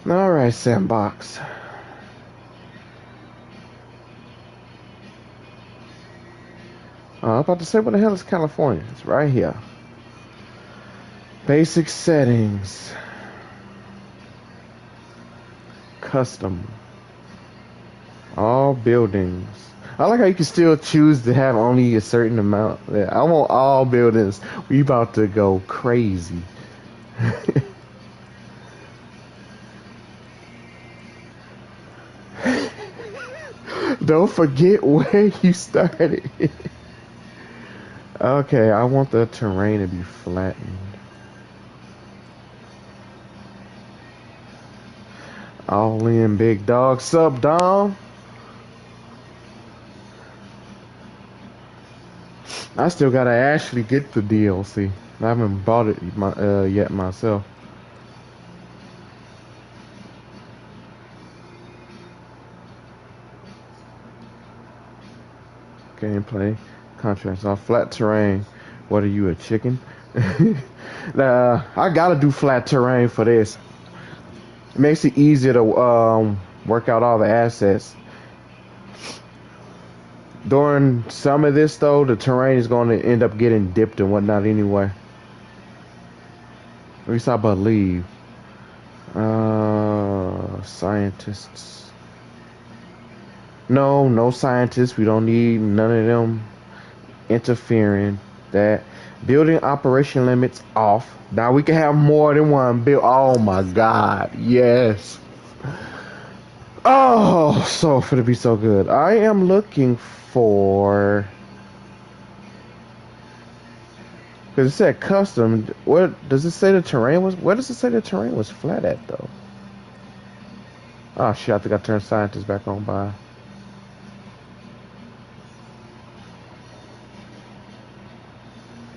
All right, sandbox. I'm about to say, what the hell is California? It's right here. Basic settings. Custom. All buildings. I like how you can still choose to have only a certain amount. Yeah, I want all buildings. We about to go crazy. Don't forget where you started. Okay, I want the terrain to be flattened. All in, big dog. Sup, Dom? I still gotta actually get the DLC. I haven't bought it yet myself. Gameplay, contrast off, flat terrain. What are you, a chicken? I gotta do flat terrain for this. It makes it easier to work out all the assets. During some of this though, the terrain is going to end up getting dipped and whatnot anyway. At least I believe. Scientists. No, no scientists. We don't need none of them interfering. That building operation limits off. Now we can have more than one build. Oh my God, yes. Oh, so for to be so good. I am looking for because it said custom. What does it say the terrain was? Where does it say the terrain was flat at though? Oh shit! I think I turned scientists back on by.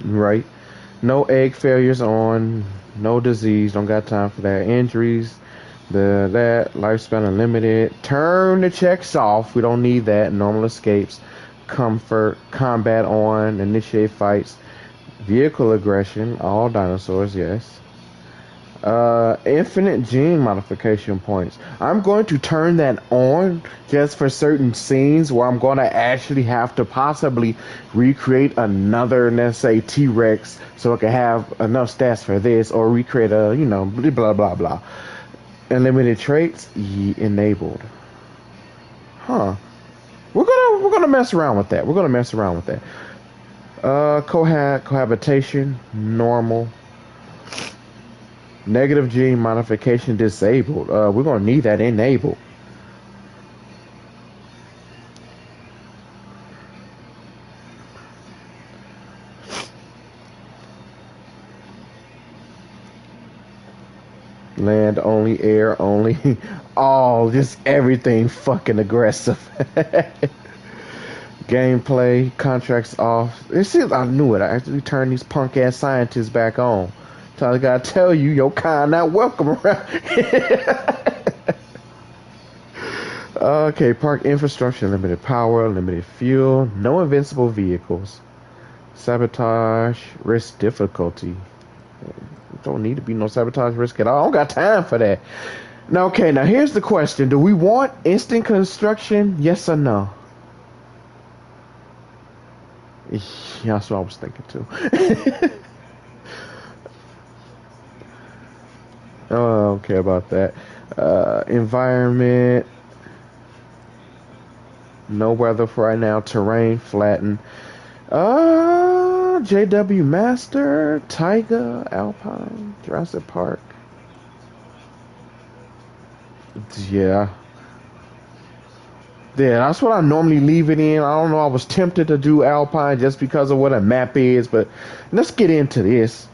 Right. No egg failures on. No disease. Don't got time for that. Injuries. That lifespan unlimited. Turn the checks off. We don't need that. Normal escapes. Comfort. Combat on. Initiate fights. Vehicle aggression. All dinosaurs. Yes. Infinite gene modification points. I'm going to turn that on just for certain scenes where I'm going to actually have to possibly recreate another, let's say, T-Rex, so I can have enough stats for this, or recreate a, blah blah blah. Unlimited traits enabled. Huh? We're gonna mess around with that. We're gonna mess around with that. Cohabitation normal. Negative gene modification disabled. We're gonna need that enabled. Land only, air only, all just everything fucking aggressive. Gameplay, contracts off. It seems I knew it. I actually turned these punk ass scientists back on. So I gotta tell you, your kind not welcome around. Okay, park infrastructure, limited power, limited fuel, no invincible vehicles, sabotage, risk difficulty. Don't need to be no sabotage risk at all. I don't got time for that. Now, okay, now here's the question: do we want instant construction? Yes or no? Yeah, that's what I was thinking too. Oh, I don't care about that. Environment, no weather for right now. Terrain, flatten. JW Master, Taiga, Alpine, Jurassic Park. Yeah. Yeah, that's what I normally leave it in. I don't know. I was tempted to do Alpine just because of what a map is, but let's get into this.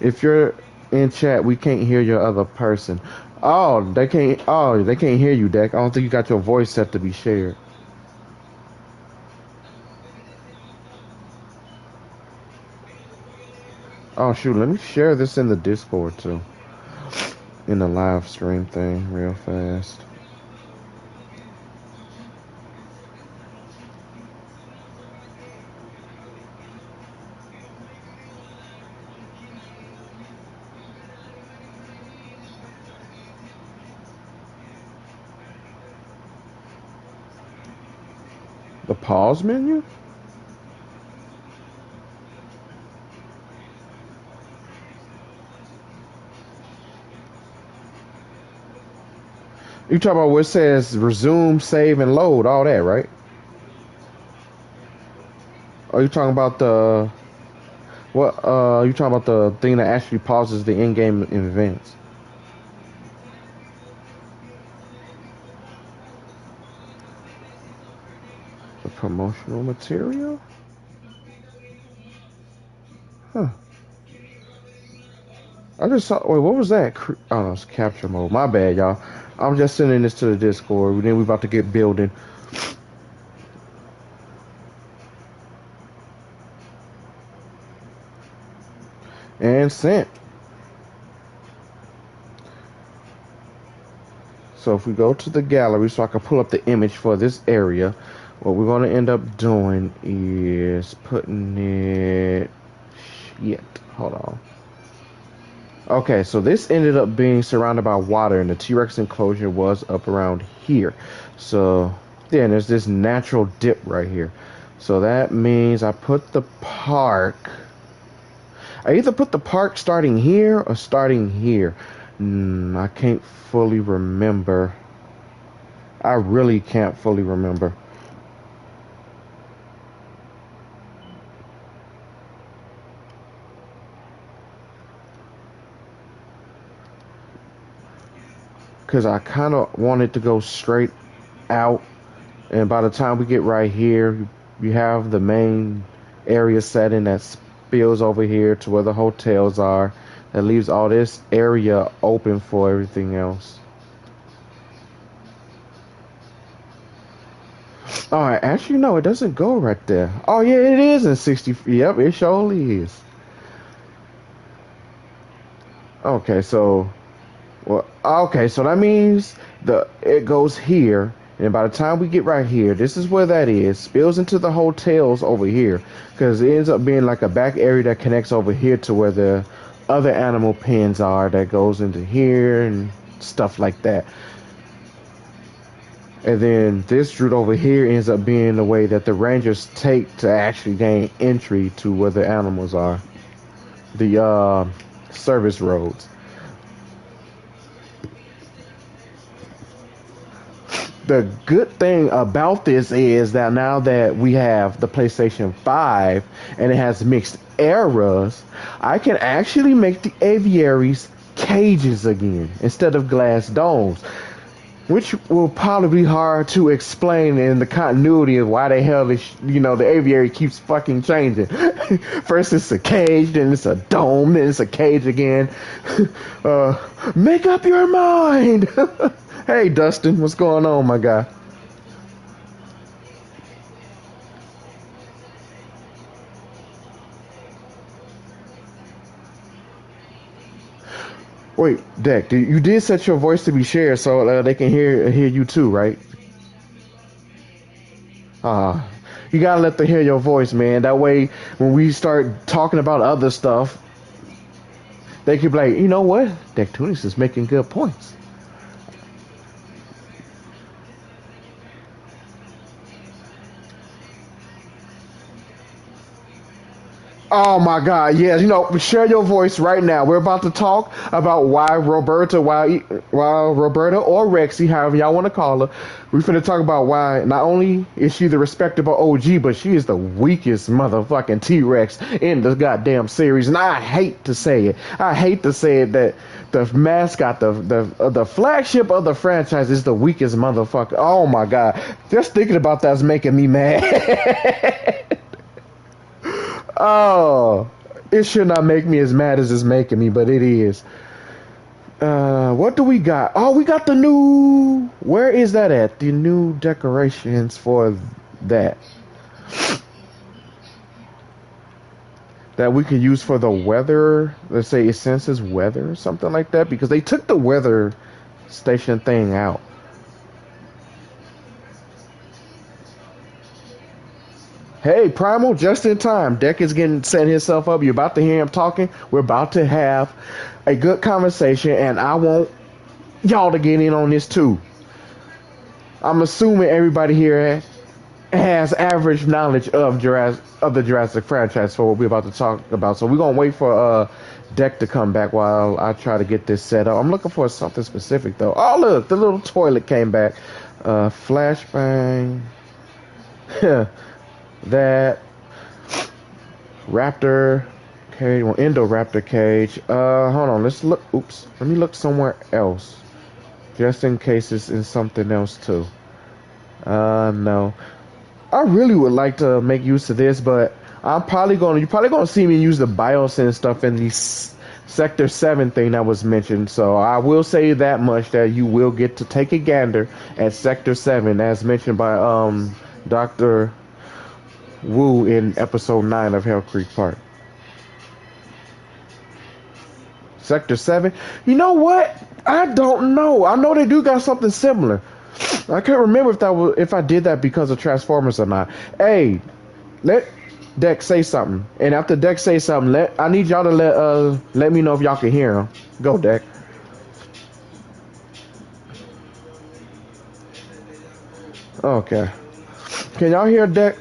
If you're in chat, we can't hear your other person. Oh, they can't. Oh, they can't hear you, Deck. I don't think you got your voice set to be shared. Oh shoot, let me share this in the Discord too, in the live stream thing, real fast. The pause menu? You talking about where it says resume, save, and load, all that, right? Are you talking about the what? You talking about the thing that actually pauses the in-game events? The promotional material? Huh. I just saw. Wait, what was that? Oh, no, it's capture mode. My bad, y'all. I'm just sending this to the Discord. Then we about to get building. And sent. So if we go to the gallery so I can pull up the image for this area, what we're going to end up doing is putting it... Shit. Hold on. Okay, so this ended up being surrounded by water, and the T-Rex enclosure was up around here. So, yeah, and there's this natural dip right here. So that means I put the park... I either put the park starting here or starting here. I can't fully remember. I really can't fully remember. Because I kind of wanted to go straight out. And by the time we get right here, you have the main area setting that spills over here to where the hotels are. That leaves all this area open for everything else. Alright, actually, no, it doesn't go right there. Oh, yeah, it is in 60. Yep, it surely is. Okay, so... Well, okay, so that means it goes here. And by the time we get right here, this is where that is. Spills into the hotels over here. Because it ends up being like a back area that connects over here to where the other animal pens are. That goes into here and stuff like that. And then this route over here ends up being the way that the rangers take to actually gain entry to where the animals are. The service roads. The good thing about this is that now that we have the PlayStation 5 and it has mixed eras, I can actually make the aviaries cages again instead of glass domes, which will probably be hard to explain in the continuity of why the hell the aviary keeps fucking changing. First it's a cage, then it's a dome, then it's a cage again. Make up your mind. Hey, Dustin, what's going on, my guy? Wait, Deck, you did set your voice to be shared so they can hear you too, right? You gotta let them hear your voice, man. That way, when we start talking about other stuff, they could be like, you know what? Deck Tunis is making good points. Oh my God! Yes, share your voice right now. We're about to talk about why Roberta or Rexy, however y'all want to call her, we're finna talk about why not only is she the respectable OG, but she is the weakest motherfucking T-Rex in the goddamn series. And I hate to say it. I hate to say it that the mascot, the flagship of the franchise, is the weakest motherfucker. Oh my God! Just thinking about that's making me mad. Oh, it should not make me as mad as it's making me, but it is. What do we got? Oh, we got the new... Where is that at? The new decorations for that. That we could use for the weather. Let's say it senses weather or something like that. Because they took the weather station thing out. Hey, Primal, just in time. Deck is setting himself up. You're about to hear him talking. We're about to have a good conversation, and I want y'all to get in on this too. I'm assuming everybody here has average knowledge of the Jurassic franchise for what we're about to talk about. So we're gonna wait for Deck to come back while I try to get this set up. I'm looking for something specific though. Oh look, the little toilet came back. Flashbang. That Raptor cage, well, Indoraptor cage. Hold on, let's look. Oops, let me look somewhere else, just in case it's in something else too. No. I really would like to make use of this, but you're probably gonna see me use the biosyn stuff in the Sector 7 thing that was mentioned. So I will say that much, that you will get to take a gander at Sector 7 as mentioned by Dr. Wu in episode 9 of Hell Creek Park. Sector 7? You know what? I don't know. I know they do got something similar. I can't remember if I did that because of Transformers or not. Hey, let Dex say something, and after Dex say something, I need y'all to let me know if y'all can hear him. Go, Dex. Okay. Can y'all hear Dex?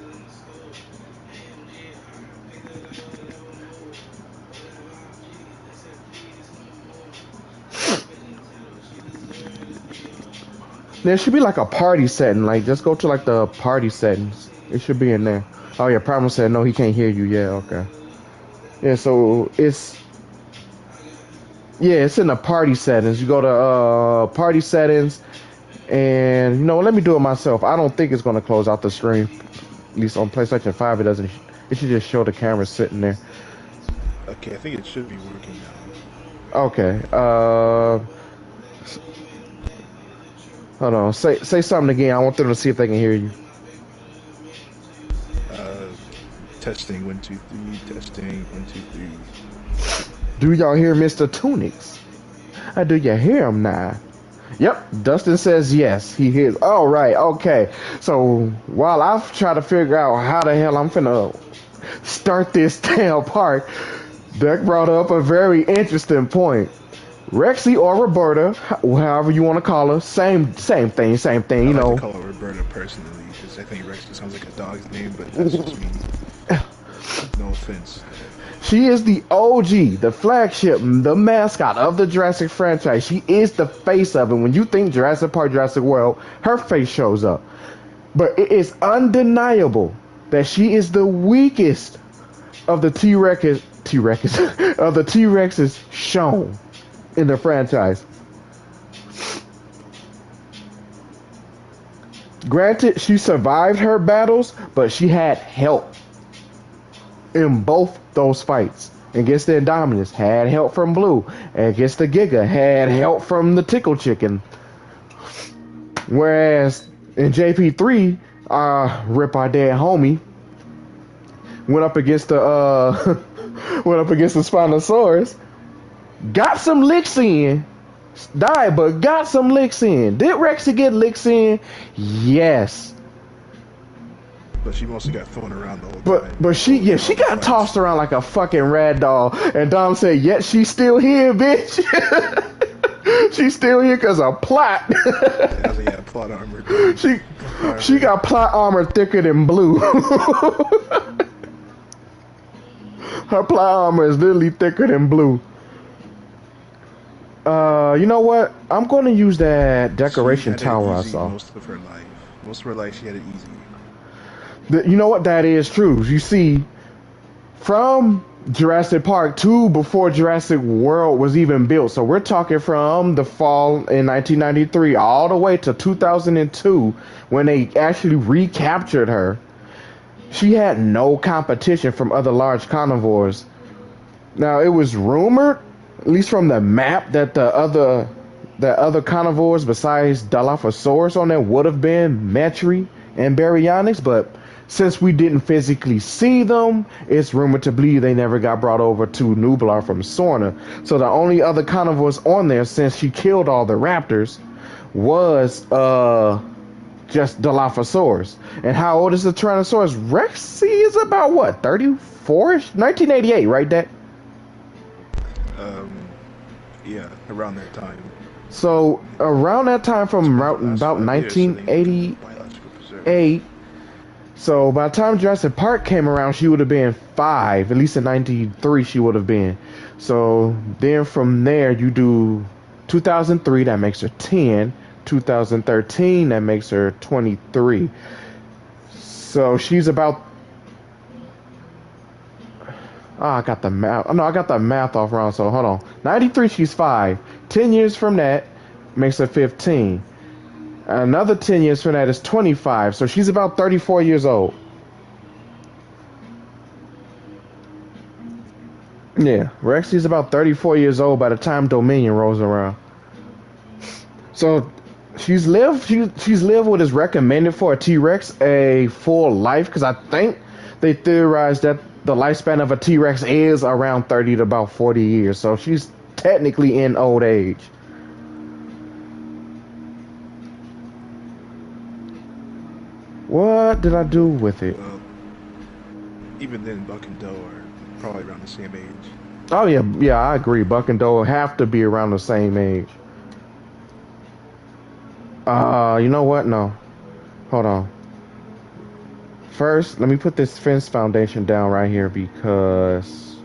There should be like a party setting. Like, just go to like the party settings. It should be in there. Oh yeah, Primal said no, he can't hear you. Yeah, okay. Yeah, so it's in the party settings. You go to party settings, and you know, let me do it myself. I don't think it's gonna close out the stream. At least on PlayStation 5, it doesn't. It should just show the camera sitting there. Okay, I think it should be working now. Okay. Hold on. Say something again. I want them to see if they can hear you. Testing 1 2 3. Testing 1 2 3. Do y'all hear Mr. Tunics? Do you hear him now? Yep. Dustin says yes. He hears. All right. Okay. So while I try to figure out how the hell I'm finna start this damn park, Deck brought up a very interesting point. Rexy or Roberta, however you want to call her, same thing, you know. I call her Roberta personally, because I think Rexy sounds like a dog's name, but that's just me. No offense. She is the OG, the flagship, the mascot of the Jurassic franchise. She is the face of it. When you think Jurassic Park, Jurassic World, her face shows up. But it is undeniable that she is the weakest of the T-Rexes of the T-Rexes shown in the franchise. Granted, she survived her battles, but she had help in both those fights. Against the Indominus, had help from Blue. Against the Giga, had help from the Tickle Chicken. Whereas in JP3, rip our dead homie, went up against the Spinosaurus. Got some licks in. Died, but got some licks in. Did Rexy get licks in? Yes. But she mostly got thrown around the whole time. But she got tossed around like a fucking rag doll. And Dom said, "Yet she's still here, bitch." She's still here because of plot. Yeah, plot armor. She got plot armor thicker than Blue. Her plot armor is literally thicker than Blue. You know what? I'm going to use that decoration tower I saw. Most of her life, she had it easy. You know what? That is true. You see, from Jurassic Park 2 before Jurassic World was even built. So we're talking from the fall in 1993 all the way to 2002 when they actually recaptured her. She had no competition from other large carnivores. Now, it was rumored, at least from the map, that the other carnivores besides Dilophosaurus on there would have been Metri and Baryonyx, but since we didn't physically see them, it's rumored to believe they never got brought over to Nublar from Sorna. So the only other carnivores on there, since she killed all the raptors, was just Dilophosaurus. And how old is the Tyrannosaurus Rex? He is about what, 34ish? 1988, right, Dad? Yeah, around that time. So around that time, from about 1988, So by the time Jurassic Park came around, she would have been 5. At least in '93, she would have been. So then from there, you do 2003, that makes her 10. 2013, that makes her 23. So she's about. Oh, I got the math. Oh, no, I got the math off wrong. So hold on. 93, she's 5. 10 years from that makes her 15. Another 10 years from that is 25. So she's about 34 years old. Yeah, Rexy's about 34 years old by the time Dominion rolls around. So she's lived what is recommended for a T-Rex a full life, because I think they theorized that the lifespan of a T-Rex is around 30 to about 40 years. So she's technically in old age. What did I do with it? Well, even then, Buck and Doe are probably around the same age. Oh yeah, I agree. Buck and Doe have to be around the same age. You know what? No. Hold on. First, let me put this fence foundation down right here because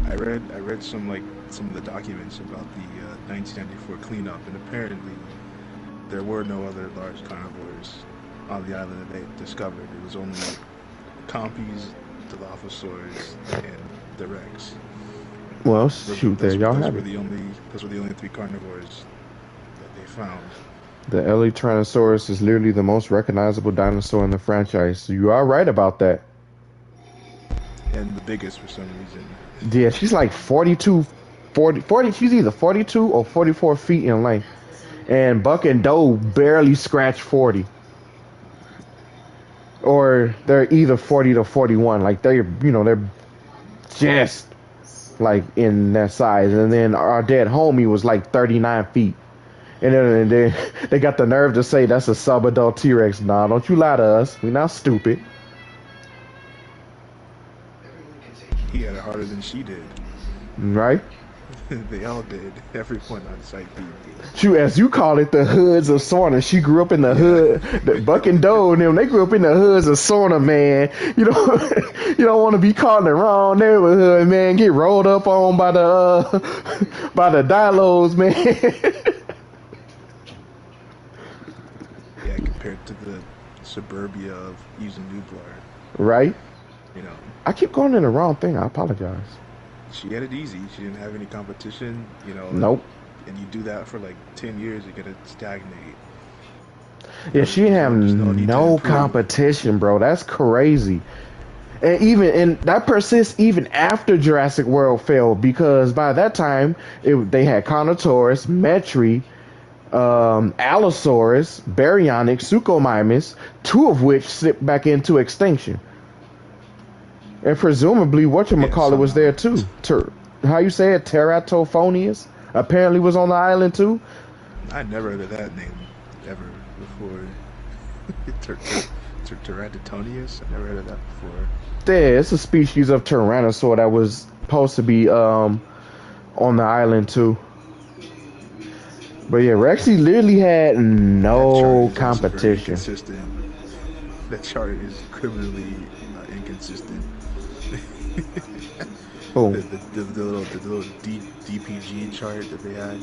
I read some of the documents about the 1994 cleanup, and apparently there were no other large carnivores on the island that they discovered. It was only compies, Dilophosaurs, and the Rex. well, shoot, there y'all have it. Those were the only 3 carnivores that they found. The LA Tyrannosaurus is literally the most recognizable dinosaur in the franchise. So you are right about that. And the biggest for some reason. Yeah, she's like 40, she's either 42 or 44 feet in length. And Buck and Doe barely scratch 40. Or they're either 40 to 41. Like they're just like in that size. And then our dead homie was like 39 feet. And then they got the nerve to say that's a subadult T-Rex. Nah, don't you lie to us. We're not stupid. He had it harder than she did. Right? They all did. Everyone on site did. Shoot, as you call it, the hoods of Sorna. She grew up in the hood. The Buck and Doe and them, they grew up in the hoods of Sorna, man. You don't want to be caught in the wrong neighborhood, man. Get rolled up on by the Dilos, man. Yeah, compared to the suburbia of using Nublar. Right? You know. I keep going in the wrong thing. I apologize. She had it easy. She didn't have any competition, Nope. And you do that for like 10 years, you're gonna stagnate. Yeah, she didn't have no competition, bro. That's crazy. And that persists even after Jurassic World failed, because by that time they had Carnotaurus, Metri, Allosaurus, Baryonyx, Suchomimus, 2 of which slipped back into extinction. And presumably, whatchamacallit was there too. How you say it? Teratophonius apparently was on the island too. I never heard of that name ever before. Teratotonius? I never heard of that before. Yeah, it's a species of tyrannosaur that was supposed to be on the island too. But yeah, Rexy literally had no competition. That chart is criminally inconsistent. Oh. The little DPG chart that they had.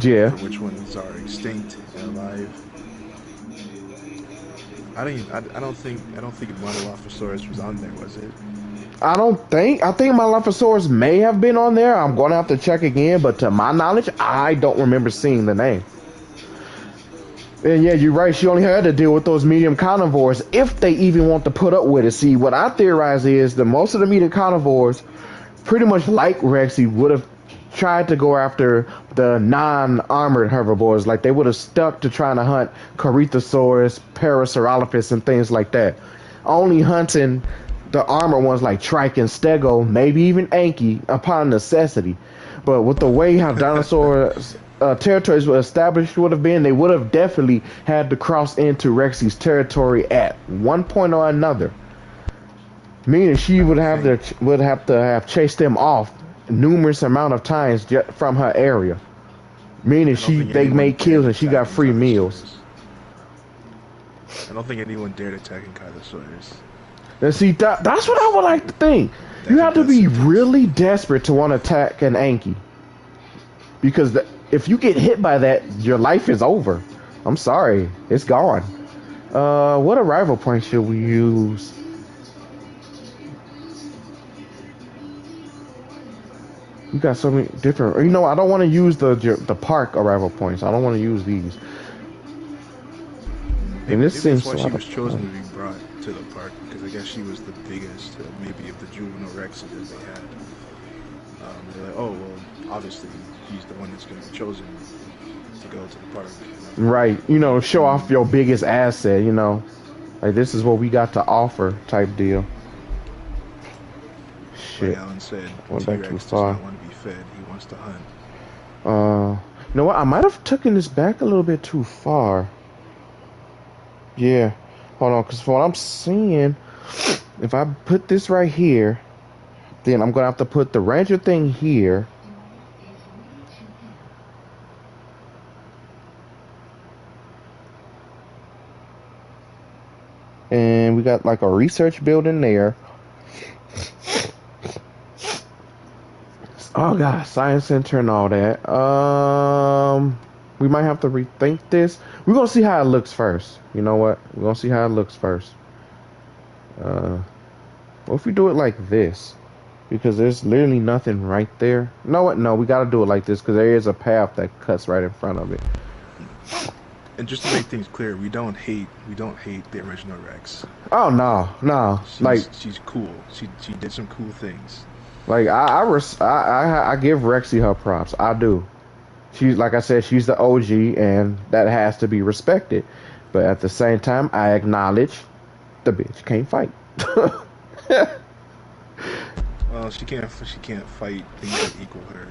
Yeah. For which ones are extinct and alive. I don't think Monolophosaurus was on there, was it? I think Monolophosaurus may have been on there. I'm gonna have to check again, but to my knowledge, I don't remember seeing the name. And yeah, you're right. She only had to deal with those medium carnivores, if they even want to put up with it. See, what I theorize is that most of the medium carnivores, pretty much like Rexy, would have tried to go after the non-armored herbivores. Like they would have stuck to trying to hunt Corythosaurus, Parasaurolophus, and things like that. Only hunting the armored ones like Trike and Stego, maybe even Anki, upon necessity. But with the way how dinosaur territories were established would have been, they would have definitely had to cross into Rexy's territory at one point or another. Meaning she would have to have chased them off numerous amount of times from her area. Meaning they made kills and she got free meals. I don't think anyone dared attack Ankylosaurus. And see, that's what I would like to think. You That'd be have to death be sentence. really desperate to want to attack an Anki. Because if you get hit by that, your life is over. I'm sorry. It's gone. What arrival point should we use? You got so many different. You know, I don't want to use the park arrival points. I don't want to use these. And Maybe, this maybe that's seems why a she lot was of chosen fun. to be brought to the park, because I guess she was the biggest, maybe, of the juvenile Rexes that they had. They're like, oh, well, obviously, he's the one that's going to be chosen to go to the park. Right. You know, show off your biggest asset. You know, like this is what we got to offer, type deal. Like Shit. Alan said, the Went back too T-Rex does far. not want to be fed, he wants to hunt. You know what? I might have taken this back a little bit too far. Yeah. Hold on, because for what I'm seeing, if I put this right here, then I'm gonna have to put the Ranger thing here. And we got like a research building there. Oh god, science center and all that. We might have to rethink this. We're gonna see how it looks first. You know what? We're gonna see how it looks first. What if we do it like this? Because there's literally nothing right there. No, what? No, we gotta do it like this because there is a path that cuts right in front of it. And just to make things clear, we don't hate the original Rex. Oh no, no. She's cool. She did some cool things. I give Rexy her props. I do. She's like I said, she's the OG, and that has to be respected. But at the same time, I acknowledge the bitch can't fight. Well, she can't fight things that equal her.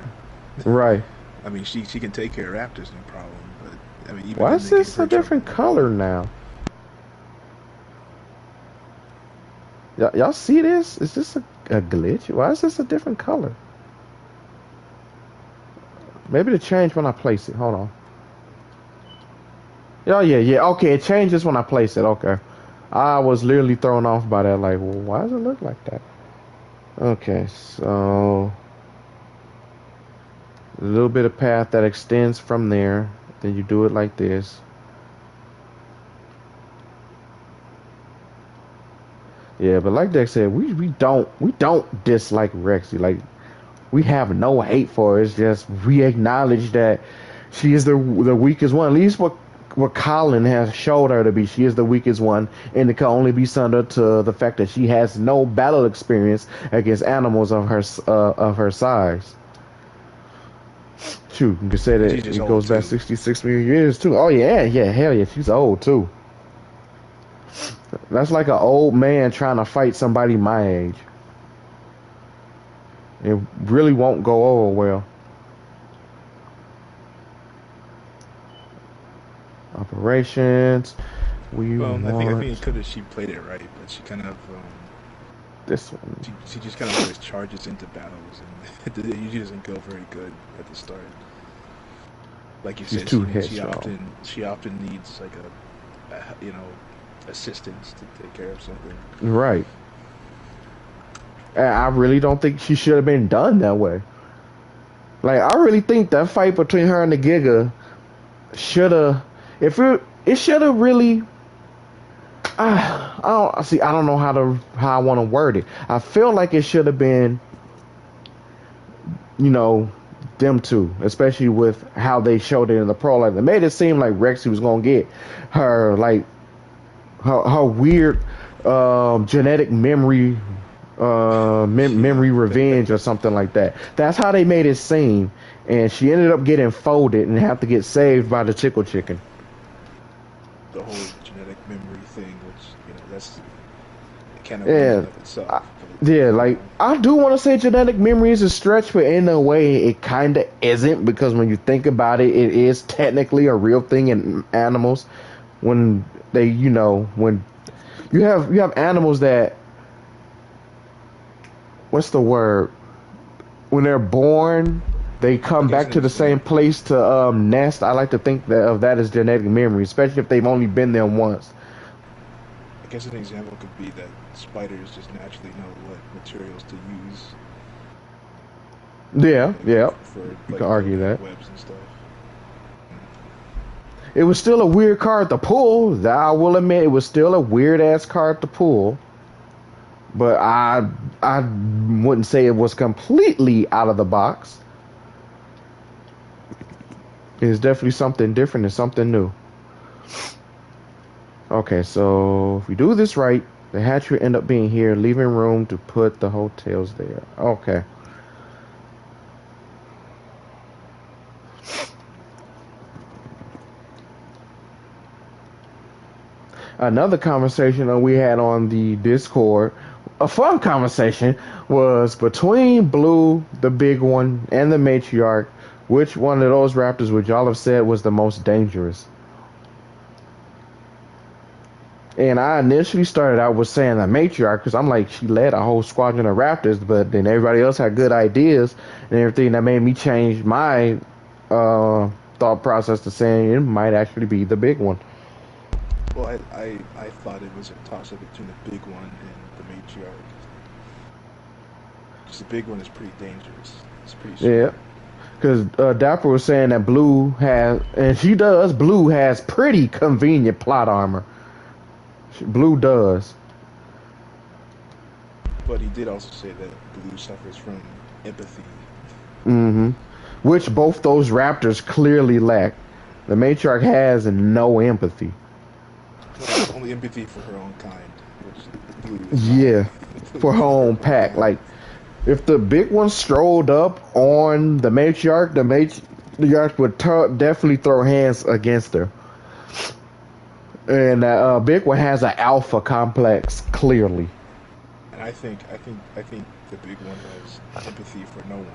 Right. I mean, she can take care of raptors, no problem. But I mean, even Why then is they give this her a different trouble. color now? Y'all see this? Is this a glitch? Why is this a different color? Maybe it changed when I place it. Hold on. Oh yeah, yeah. Okay, it changes when I place it. Okay. I was literally thrown off by that. Like, well, why does it look like that? Okay, so a little bit of path that extends from there. Then you do it like this. Yeah, but like Dex said, we don't dislike Rexy. Like we have no hate for her. It's just we acknowledge that she is the weakest one. At least what Colin has showed her to be. She is the weakest one, and it can only be summed to the fact that she has no battle experience against animals of her size. Shoot, you can say And that she's just it old goes back too. 66 million years too. Oh yeah, yeah, hell yeah, she's old too. That's like an old man trying to fight somebody my age. It really won't go over well. Operations. We Well, I think it want could have she played it right, but she kind of this one. she just kind of always charges into battles, and it usually doesn't go very good at the start. Like you She's said, too she headstrong. often needs like assistance to take care of something. Right. And I really don't think she should have been done that way. Like I really think that fight between her and the Giga should have. If it should have really. I don't see. I don't know how I want to word it. I feel like it should have been, you know, them two, especially with how they showed it in the prologue. They made it seem like Rexy was gonna get her like her weird genetic memory memory revenge or something like that. That's how they made it seem, and she ended up getting folded and have to get saved by the Chickle Chicken. The whole genetic memory thing, which that's a can of worms in Yeah, of itself. I, But yeah. Like I do want to say genetic memory is a stretch, but in a way, it kind of isn't because when you think about it, it is technically a real thing in animals. When they, when you have animals that what's the word? When they're born, they come like back to the same instinct. place to nest. I like to think of that as genetic memory, especially if they've only been there once. guess an example could be that spiders just naturally know what materials to use, Yeah, like yeah. for You can like argue building that. webs and stuff. It was still a weird card to pull. That I will admit, it was still a weird ass card to pull. But I wouldn't say it was completely out of the box. It's definitely something different and something new. Okay, so if we do this right, the hatch will end up being here, leaving room to put the hotels there. Okay. Another conversation that we had on the Discord, a fun conversation, was between Blue, the big one, and the matriarch. Which one of those raptors would y'all have said was the most dangerous? And I initially started out with saying the matriarch because I'm like, she led a whole squadron of raptors, but then everybody else had good ideas and everything that made me change my thought process to saying it might actually be the big one. Well, I thought it was a toss up between the big one and the matriarch. Because the big one is pretty dangerous. It's pretty Yeah. smart. Because Dapper was saying that Blue has, and she does, Blue has pretty convenient plot armor. Blue does. But he did also say that Blue suffers from empathy. Mm-hmm. Which both those raptors clearly lack. The matriarch has no empathy. Well, only empathy for her own kind, which Blue is not Yeah. For her for own her own pack. kind. Like, if the big one strolled up on the matriarch, the matriarch would definitely throw hands against her. And big one has an alpha complex, clearly. And I think the big one has empathy for no one.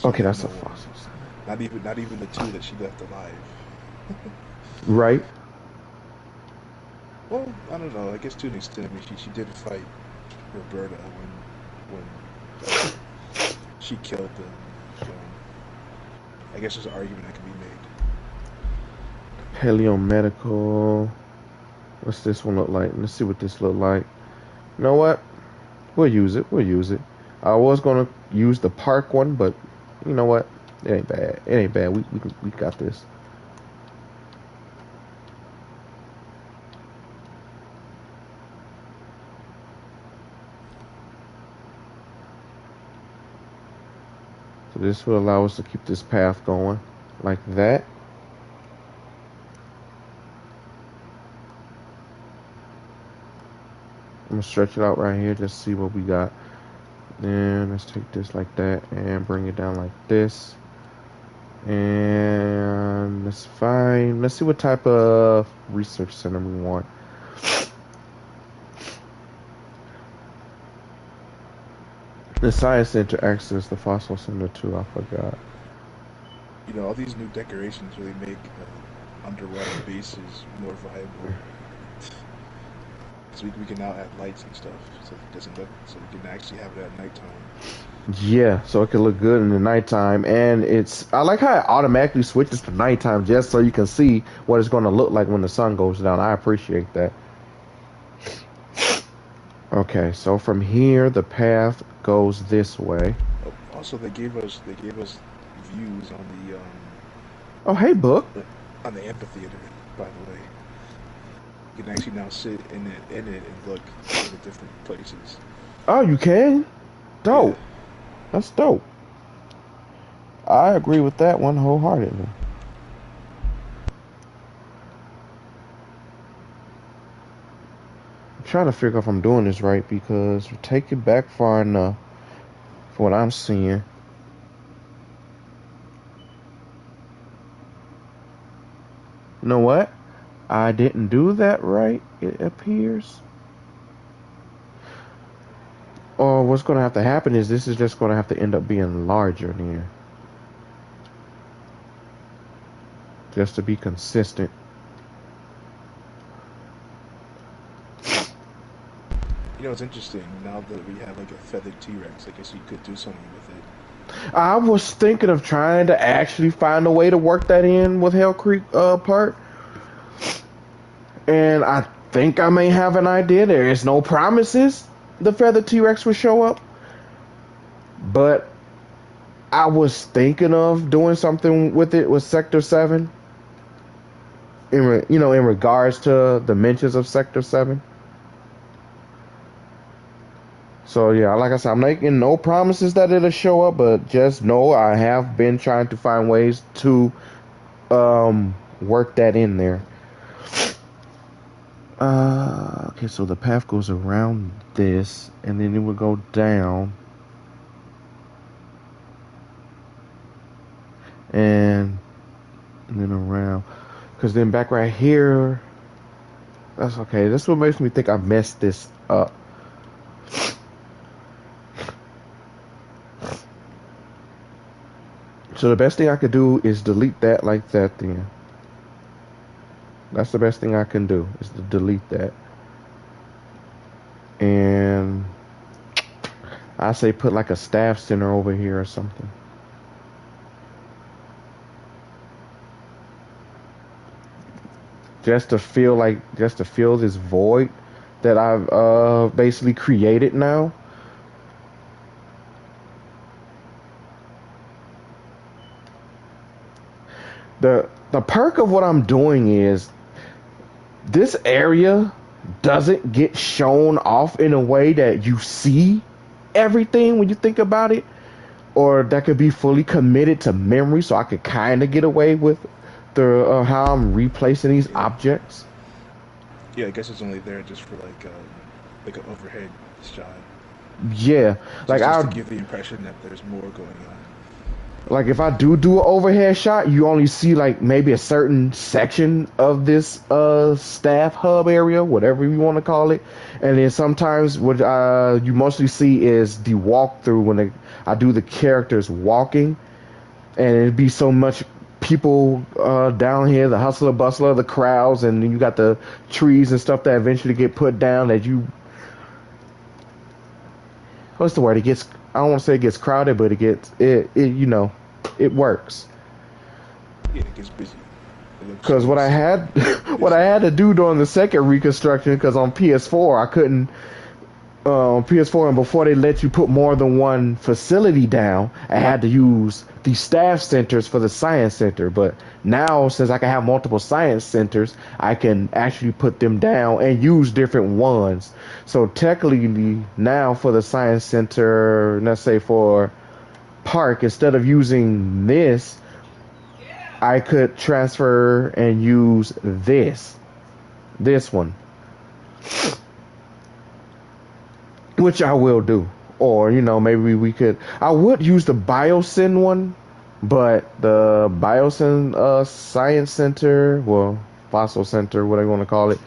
Okay, Absolutely that's no a one. fossil. Not even the two that she left alive. Right? Well, I don't know. I guess to an extent, I mean, she did fight Roberta when she killed them. So I guess there's an argument that can be made. Paleomedical. What's this one look like? Let's see what this look like. You know what? We'll use it. We'll use it. I was gonna use the park one, but you know what? It ain't bad. It ain't bad. We got this. So this will allow us to keep this path going like that. I'm gonna stretch it out right here, just see what we got. Then let's take this like that and bring it down like this. And let's see what type of research center we want. The science center access the fossil center too, I forgot. All these new decorations really make underwater bases more viable. So we can now add lights and stuff, so it doesn't look. So we can actually have it at nighttime. Yeah, so it can look good in the nighttime, and I like how it automatically switches to nighttime just so you can see what it's going to look like when the sun goes down. I appreciate that. Okay, so from here the path goes this way. Oh, also, they gave us views Oh, hey, book. on the amphitheater. By the way, you can actually now sit in it and look at the different places. Oh, you can? Yeah. Dope. That's dope. I agree with that one wholeheartedly. I'm trying to figure out if I'm doing this right because we take it back far enough for what I'm seeing. You know what? I didn't do that right, it appears. Or what's going to have to happen is this is just going to have to end up being larger then. Just to be consistent. It's interesting now that we have like a feathered T-Rex. I guess you could do something with it. I was thinking of trying to actually find a way to work that in with Hell Creek part. And I think I may have an idea. There is no promises the feathered T-Rex will show up, but I was thinking of doing something with it with Sector 7, in regards to dimensions of Sector 7. So yeah, like I said, I'm making no promises that it'll show up, but just know I have been trying to find ways to work that in there. Okay, so the path goes around this, and then it will go down, and then around. Because then back right here, that's okay. That's what makes me think I messed this up. So the best thing I could do is delete that like that then. That's the best thing I can do, is to delete that. And I say put like a staff center over here or something. Just to feel this void that I've basically created now. The perk of what I'm doing is this area doesn't get shown off in a way that you see everything when you think about it, or that could be fully committed to memory, so I could kind of get away with the how I'm replacing these objects. Yeah, I guess it's only there just for like an overhead shot, Yeah, like just I to give the impression that there's more going on. like if I do an overhead shot, you only see like maybe a certain section of this staff hub area, whatever you want to call it. And then sometimes what you mostly see is the walkthrough when I do the characters walking, and it'd be so much people down here, the hustle and bustle of the crowds, and then you got the trees and stuff that eventually get put down that you, what's the word, it gets, I don't want to say it gets crowded, but it works. Yeah, it gets busy. Because what I had what I had to do during the second reconstruction, because on PS4 I couldn't, PS4, and before they let you put more than one facility down, I had to use the staff centers for the science center. But now, since I can have multiple science centers, I can actually put them down and use different ones. So technically now for the science center, let's say for park, instead of using this, I could transfer and use this one, which I will do. Or maybe I would use the Biosyn one, but the Biosyn Science Center, well, Fossil Center, whatever you want to call it,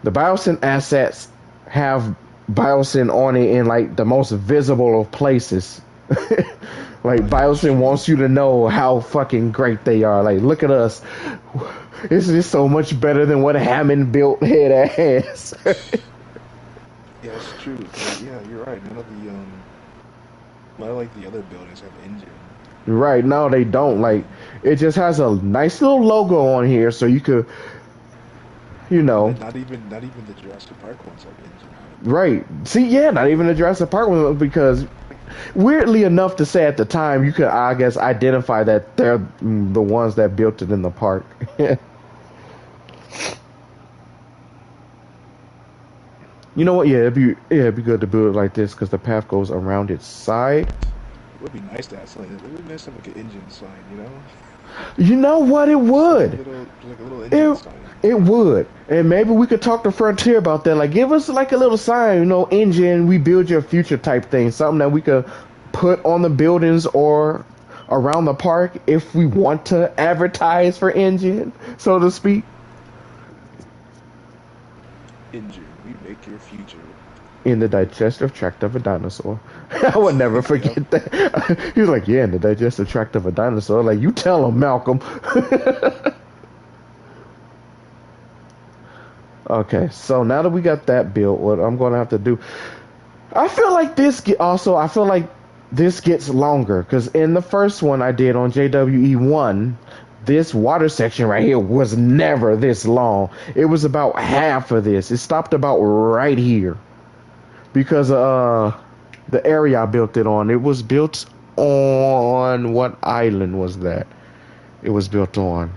the Biosyn assets have Biosyn on it in like the most visible of places. Like Biosyn wants you to know how fucking great they are. Like, look at us. This is so much better than what Hammond built head ass. Yeah, it's true. Yeah, you're right. None of like the other buildings have engine. Right, no, they don't. Like, it just has a nice little logo on here, so you could, Not even the Jurassic Park ones have engine. Right. See, yeah, not even the Jurassic Park one, because weirdly enough to say at the time, you could, I guess, identify that they're the ones that built it in the park. You know what? Yeah, it'd be good to build it like this because the path goes around its side. It would be nice to have something. It would be nice to have like an engine sign, You know what? It would. Like a little engine sign. It would. And maybe we could talk to Frontier about that. Like, give us like a little sign, engine, we build your future type thing. Something that we could put on the buildings or around the park if we want to advertise for engine, so to speak. Engine, we make your future. In the digestive tract of a dinosaur. I would never forget that. He was like, yeah, in the digestive tract of a dinosaur. Like, you tell him, Malcolm. Okay, so now that we got that built, what I'm going to have to do, I feel like this gets longer, because in the first one I did on JWE1, this water section right here was never this long. It was about half of this. It stopped about right here because the area I built it on. It was built on what island was that? It was built on.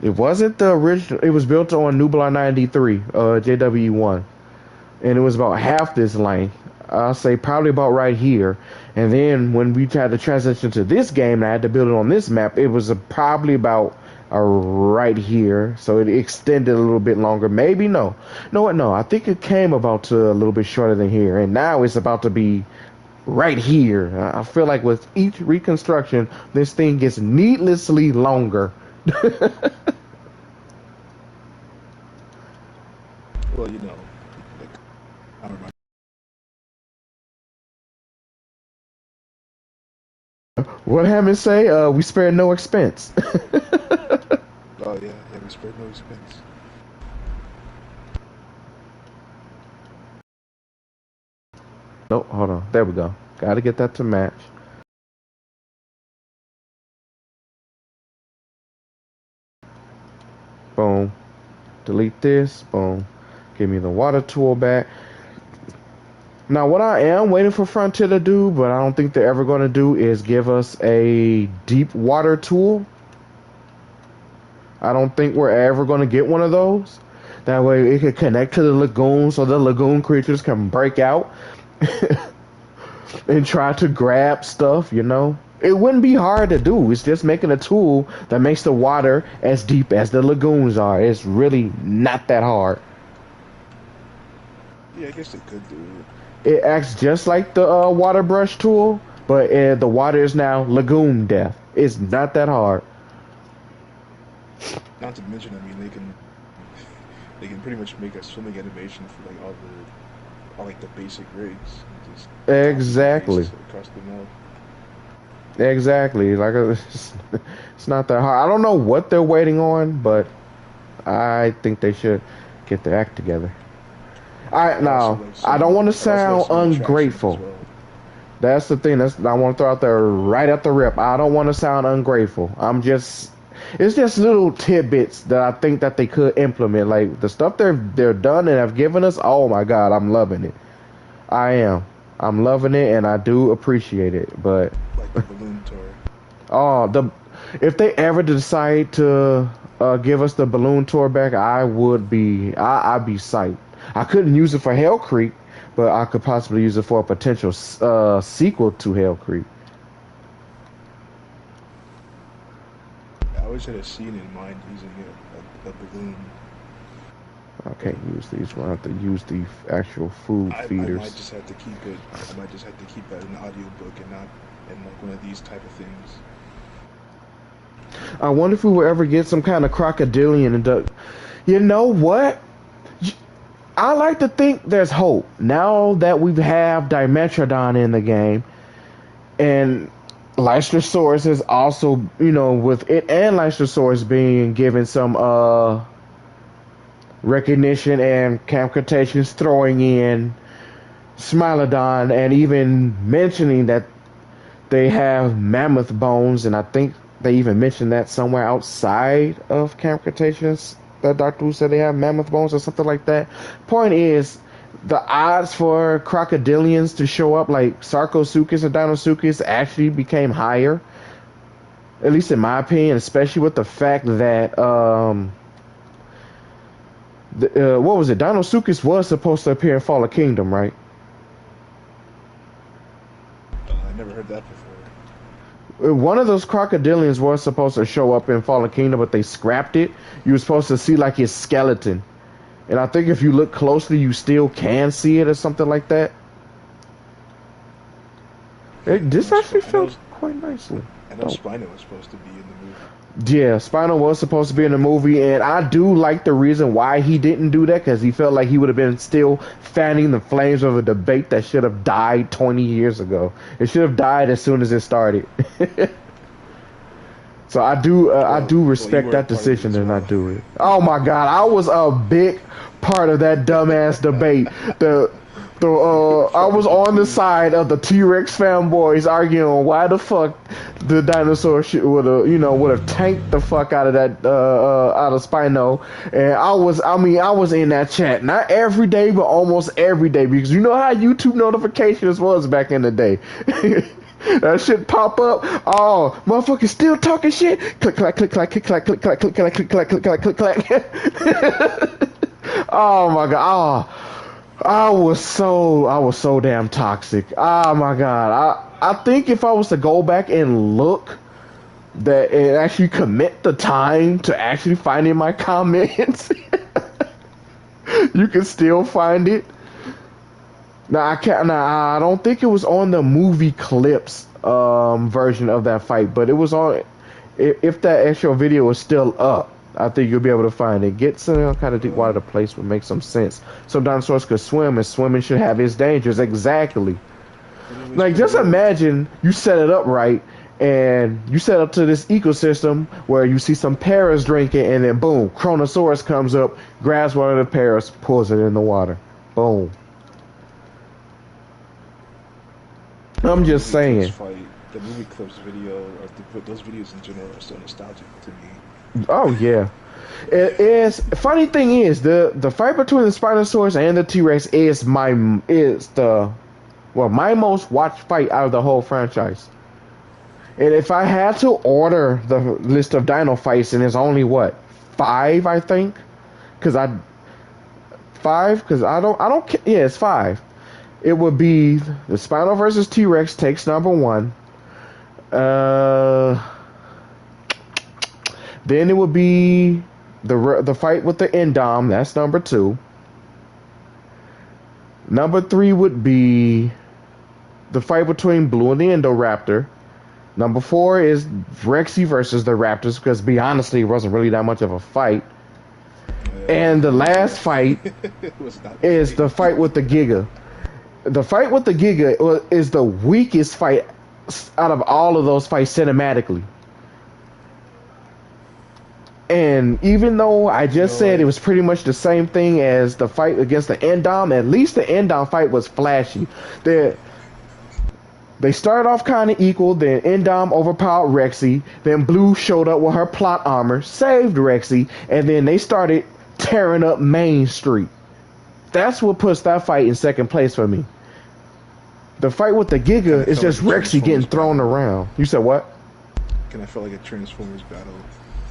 It wasn't the original. It was built on Nublar 93, JW1, and it was about half this length. I'll say probably about right here. And then when we tried to transition to this game, and I had to build it on this map. It was probably about right here. So it extended a little bit longer. Maybe no. No, what? No. I think it came about to a little bit shorter than here, and now it's about to be right here. I feel like with each reconstruction, this thing gets needlessly longer. Well, you know, like, I don't know. What Hammond say? We spared no expense. Oh yeah, yeah, we spared no expense. Nope, hold on. There we go. Gotta get that to match. Boom. Delete this. Boom. Give me the water tool back. Now, what I am waiting for Frontier to do, but I don't think they're ever going to do, is give us a deep water tool. I don't think we're ever going to get one of those. That way it can connect to the lagoon so the lagoon creatures can break out and try to grab stuff, you know? It wouldn't be hard to do. It's just making a tool that makes the water as deep as the lagoons are. It's really not that hard. Yeah, I guess they could do it. It acts just like the water brush tool, but the water is now lagoon depth. It's not that hard. Not to mention, I mean, they can pretty much make a swimming animation for like all like the basic rigs. Just Exactly. across the map. Exactly. Like it's not that hard. I don't know what they're waiting on, but I think they should get their act together. I now I don't want to sound ungrateful. Well. That's the thing. I want to throw out there right at the rip. I don't want to sound ungrateful. It's just little tidbits that I think that they could implement. Like the stuff they're done and have given us. Oh my God, I'm loving it. I am. I'm loving it, and I do appreciate it. But Like the balloon tour. if they ever decide to give us the balloon tour back, I'd be psyched. I couldn't use it for Hell Creek, but I could possibly use it for a potential sequel to Hell Creek. I wish I had a scene in mind using a balloon. I can't use these. We'll have to use the actual food I feeders. might just have to keep it. I might just have to keep that in an audiobook and not in like one of these type of things. I wonder if we will ever get some kind of crocodilian and duck. You know what? I like to think there's hope now that we have Dimetrodon in the game, and Lystrosaurus is also, with it and Lystrosaurus being given some recognition, and Camp Cretaceous throwing in Smilodon and even mentioning that they have mammoth bones, and I think they even mentioned that somewhere outside of Camp Cretaceous. That Doctor Who said they have mammoth bones or something like that. Point is, the odds for crocodilians to show up like Sarcosuchus and Dinosuchus actually became higher. At least in my opinion, especially with the fact that what was it? Dinosuchus was supposed to appear in Fallen Kingdom, right? I never heard that before. One of those crocodilians was supposed to show up in Fallen Kingdom, but they scrapped it. You were supposed to see like his skeleton, and I think if you look closely, you still can see it or something like that. This actually felt quite nicely. I know Spino was supposed to be in the movie. Yeah, Spino was supposed to be in the movie, and I do like the reason why he didn't do that, because he felt like he would have been still fanning the flames of a debate that should have died 20 years ago. It should have died as soon as it started. So I do respect that decision to not do it. Oh my God, I was a big part of that dumbass debate. I was Fucking on the two. side of the T-Rex fanboys arguing why the fuck the dinosaur shit would have tanked the fuck out of that out of Spino, and I was in that chat not every day but almost every day because you know how YouTube notifications was back in the day. That shit pop up. Oh, motherfucker, still talking shit. Click, clack, click, clack, click, clack, click, clack, click, clack, click, clack, click, clack, click, clack. Oh my god. Oh. I was so damn toxic. Oh my god. I think if I was to go back and look that and actually commit the time to actually finding my comments, you can still find it. Now I can't. Now I don't think it was on the movie clips version of that fight, but it was on. If that actual video was still up, I think you'll be able to find it. Get some kind of deep water to place would make some sense. Some dinosaurs could swim, and swimming should have its dangers. Exactly. Like just imagine you set it up right, and you set up to this ecosystem where you see some parrots drinking, and then boom, Chronosaurus comes up, grabs one of the parrots, pulls it in the water. Boom. I'm just saying. The movie clips video, or those videos in general, are so nostalgic to me. Oh yeah. It is. Funny thing is the fight between the Spinosaurus and the T-Rex my most watched fight out of the whole franchise. And if I had to order the list of dino fights, and it's only what 5, I think, because I don't yeah, it's 5. It would be the Spino versus T-Rex takes number 1. Then it would be the fight with the Endom. That's number 2. Number 3 would be the fight between Blue and the Indoraptor. Number 4 is Rexy versus the Raptors, because be honestly, it wasn't really that much of a fight. And the last fight is the fight with the Giga. The fight with the Giga is the weakest fight out of all of those fights cinematically. And even though I just said it was pretty much the same thing as the fight against the Endom, at least the Endom fight was flashy. They started off kind of equal, then Endom overpowered Rexy, then Blue showed up with her plot armor, saved Rexy, and then they started tearing up Main Street. That's what puts that fight in second place for me. The fight with the Giga is just Rexy getting thrown around. You said what? Kind of felt like a Transformers battle.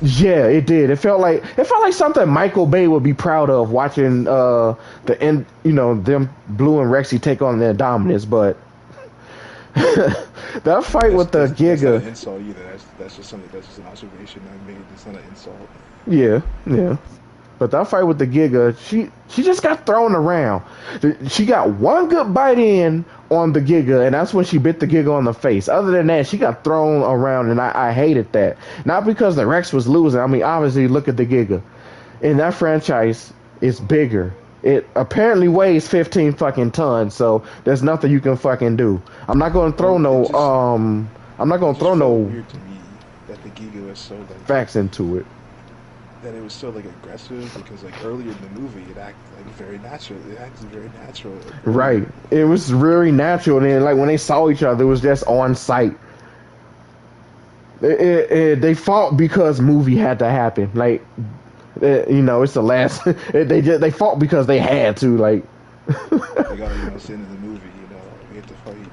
Yeah, it did. It felt like something Michael Bay would be proud of watching them Blue and Rexy take on their dominance, but that fight with the Giga. That's not an insult either. That's just something. That's just an observation I made. It's not an insult. Yeah. But that fight with the Giga, she just got thrown around. She got one good bite in on the Giga, and that's when she bit the Giga on the face. Other than that, she got thrown around, and I hated that. Not because the Rex was losing. I mean, obviously, look at the Giga. In that franchise, it's bigger. It apparently weighs 15 fucking tons, so there's nothing you can fucking do. I'm not gonna throw Weird to me that the Giga was so like facts into it. That it was so like aggressive because like earlier in the movie it acted like very natural. It acted very natural. Right. It was really natural, and then like when they saw each other, it was just on sight. They fought because movie had to happen. Like, it's the last. They fought because they had to. Like, they got it's the end of the movie. We had to fight.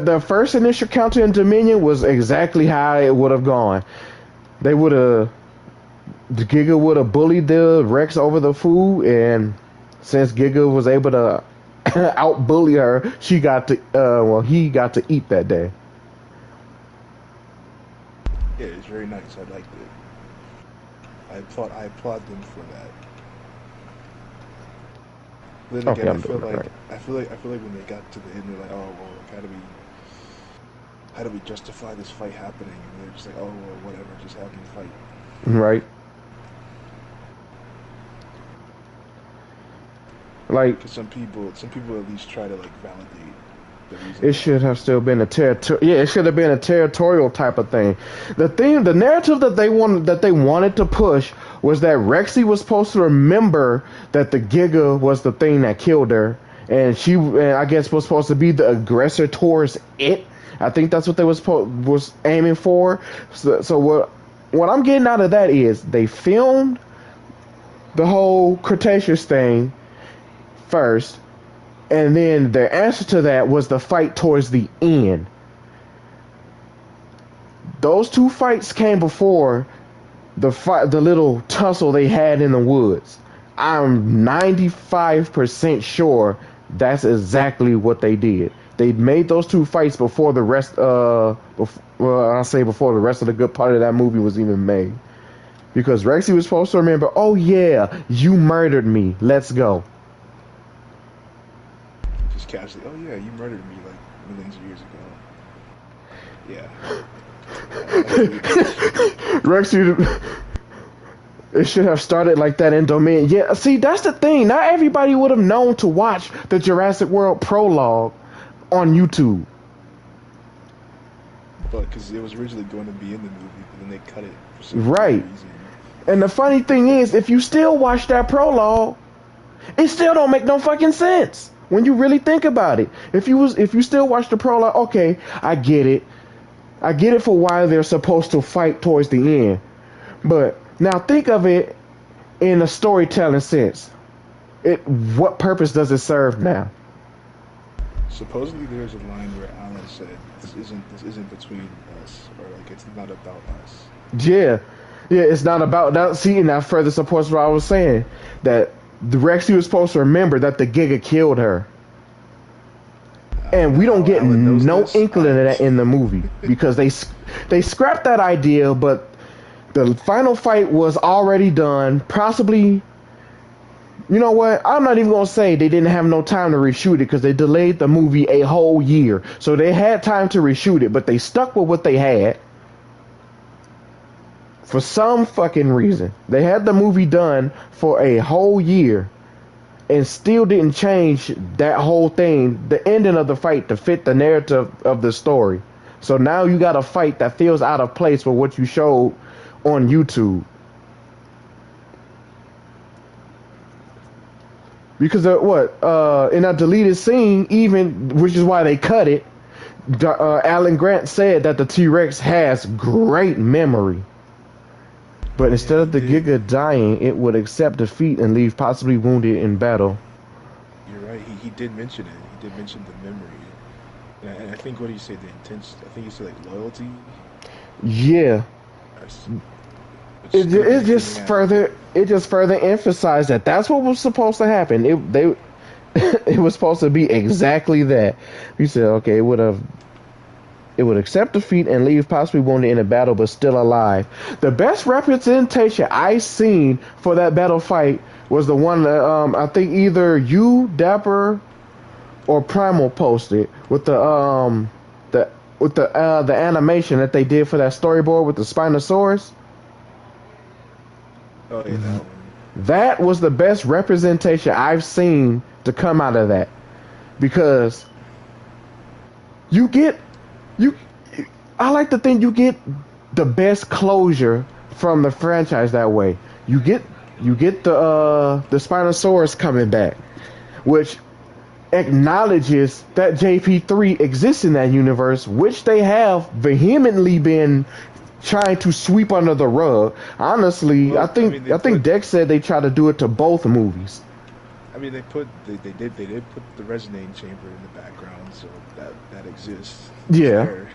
The first initial counter in Dominion was exactly how it would have gone. The Giga would have bullied the Rex over the food, and since Giga was able to out-bully her, he got to eat that day. Yeah, it's very nice. I liked it. I applaud them for that. Then again, I feel like when they got to the end, they're like, oh well, like, how do we justify this fight happening? And they're just like, oh well, whatever, just have them fight. Right. Like some people at least try to like validate the reason It why. should have still been a yeah, it should have been a territorial type of thing. The narrative that they wanted to push was that Rexy was supposed to remember that the Giga was the thing that killed her, and I guess was supposed to be the aggressor towards it. I think that's what they was aiming for. So what I'm getting out of that is they filmed the whole Cretaceous thing first, and then their answer to that was the fight towards the end. Those two fights came before the little tussle they had in the woods. I'm 95% sure that's exactly what they did. They made those two fights before the rest. Well, I'll say before the rest of the good part of that movie was even made. Because Rexy was supposed to remember, oh yeah, you murdered me. Let's go. Just casually, oh yeah, you murdered me like millions of years ago. Yeah, I agree with that. Rexy, it should have started like that in Dominion. Yeah, see, that's the thing. Not everybody would have known to watch the Jurassic World prologue on YouTube. But because it was originally going to be in the movie, but then they cut it for some weird Right. reason. And the funny thing is, if you still watch that prologue, it still don't make no fucking sense when you really think about it. If you still watch the prologue, okay, I get it. I get it for why they're supposed to fight towards the end. But now think of it in a storytelling sense. What purpose does it serve now? Supposedly, there's a line where Alan said, "This isn't between us, or like it's not about us." Yeah. Yeah, it's not about that. See, and that further supports what I was saying. That the Rexy was supposed to remember that the Giga killed her. And we don't How get Alan knows no this? inkling of that in the movie. Because they scrapped that idea, but the final fight was already done. Possibly, you know what? I'm not even gonna say they didn't have no time to reshoot it because they delayed the movie a whole year, so they had time to reshoot it. But they stuck with what they had for some fucking reason. They had the movie done for a whole year and still didn't change that whole thing, the ending of the fight, to fit the narrative of the story. So now you got a fight that feels out of place with what you showed on YouTube. Because of what? In that deleted scene, even, which is why they cut it, Alan Grant said that the T-Rex has great memory. But instead Yeah, of the he did. Giga dying, it would accept defeat and leave possibly wounded in battle. You're right. He did mention it. He did mention the memory, and I think what he said the intention. I think he said like loyalty, Yeah, or which could have been getting at. it just further emphasized that that's what was supposed to happen. It was supposed to be exactly that. He said, okay, it would accept defeat and leave possibly wounded in a battle, but still alive. The best representation I seen for that battle fight was the one that I think either you, Dapper, or Primal posted with the animation that they did for that storyboard with the Spinosaurus. Oh yeah, that one. That was the best representation I've seen to come out of that, because you get you I like to think you get the best closure from the franchise that way. You get the Spinosaurus coming back, which acknowledges that JP3 exists in that universe, which they have vehemently been trying to sweep under the rug. Honestly, Well, I mean, they I think put. Dex said they tried to do it to both movies. I mean, they did put the resonating chamber in the background, so that exists. It's Yeah. there.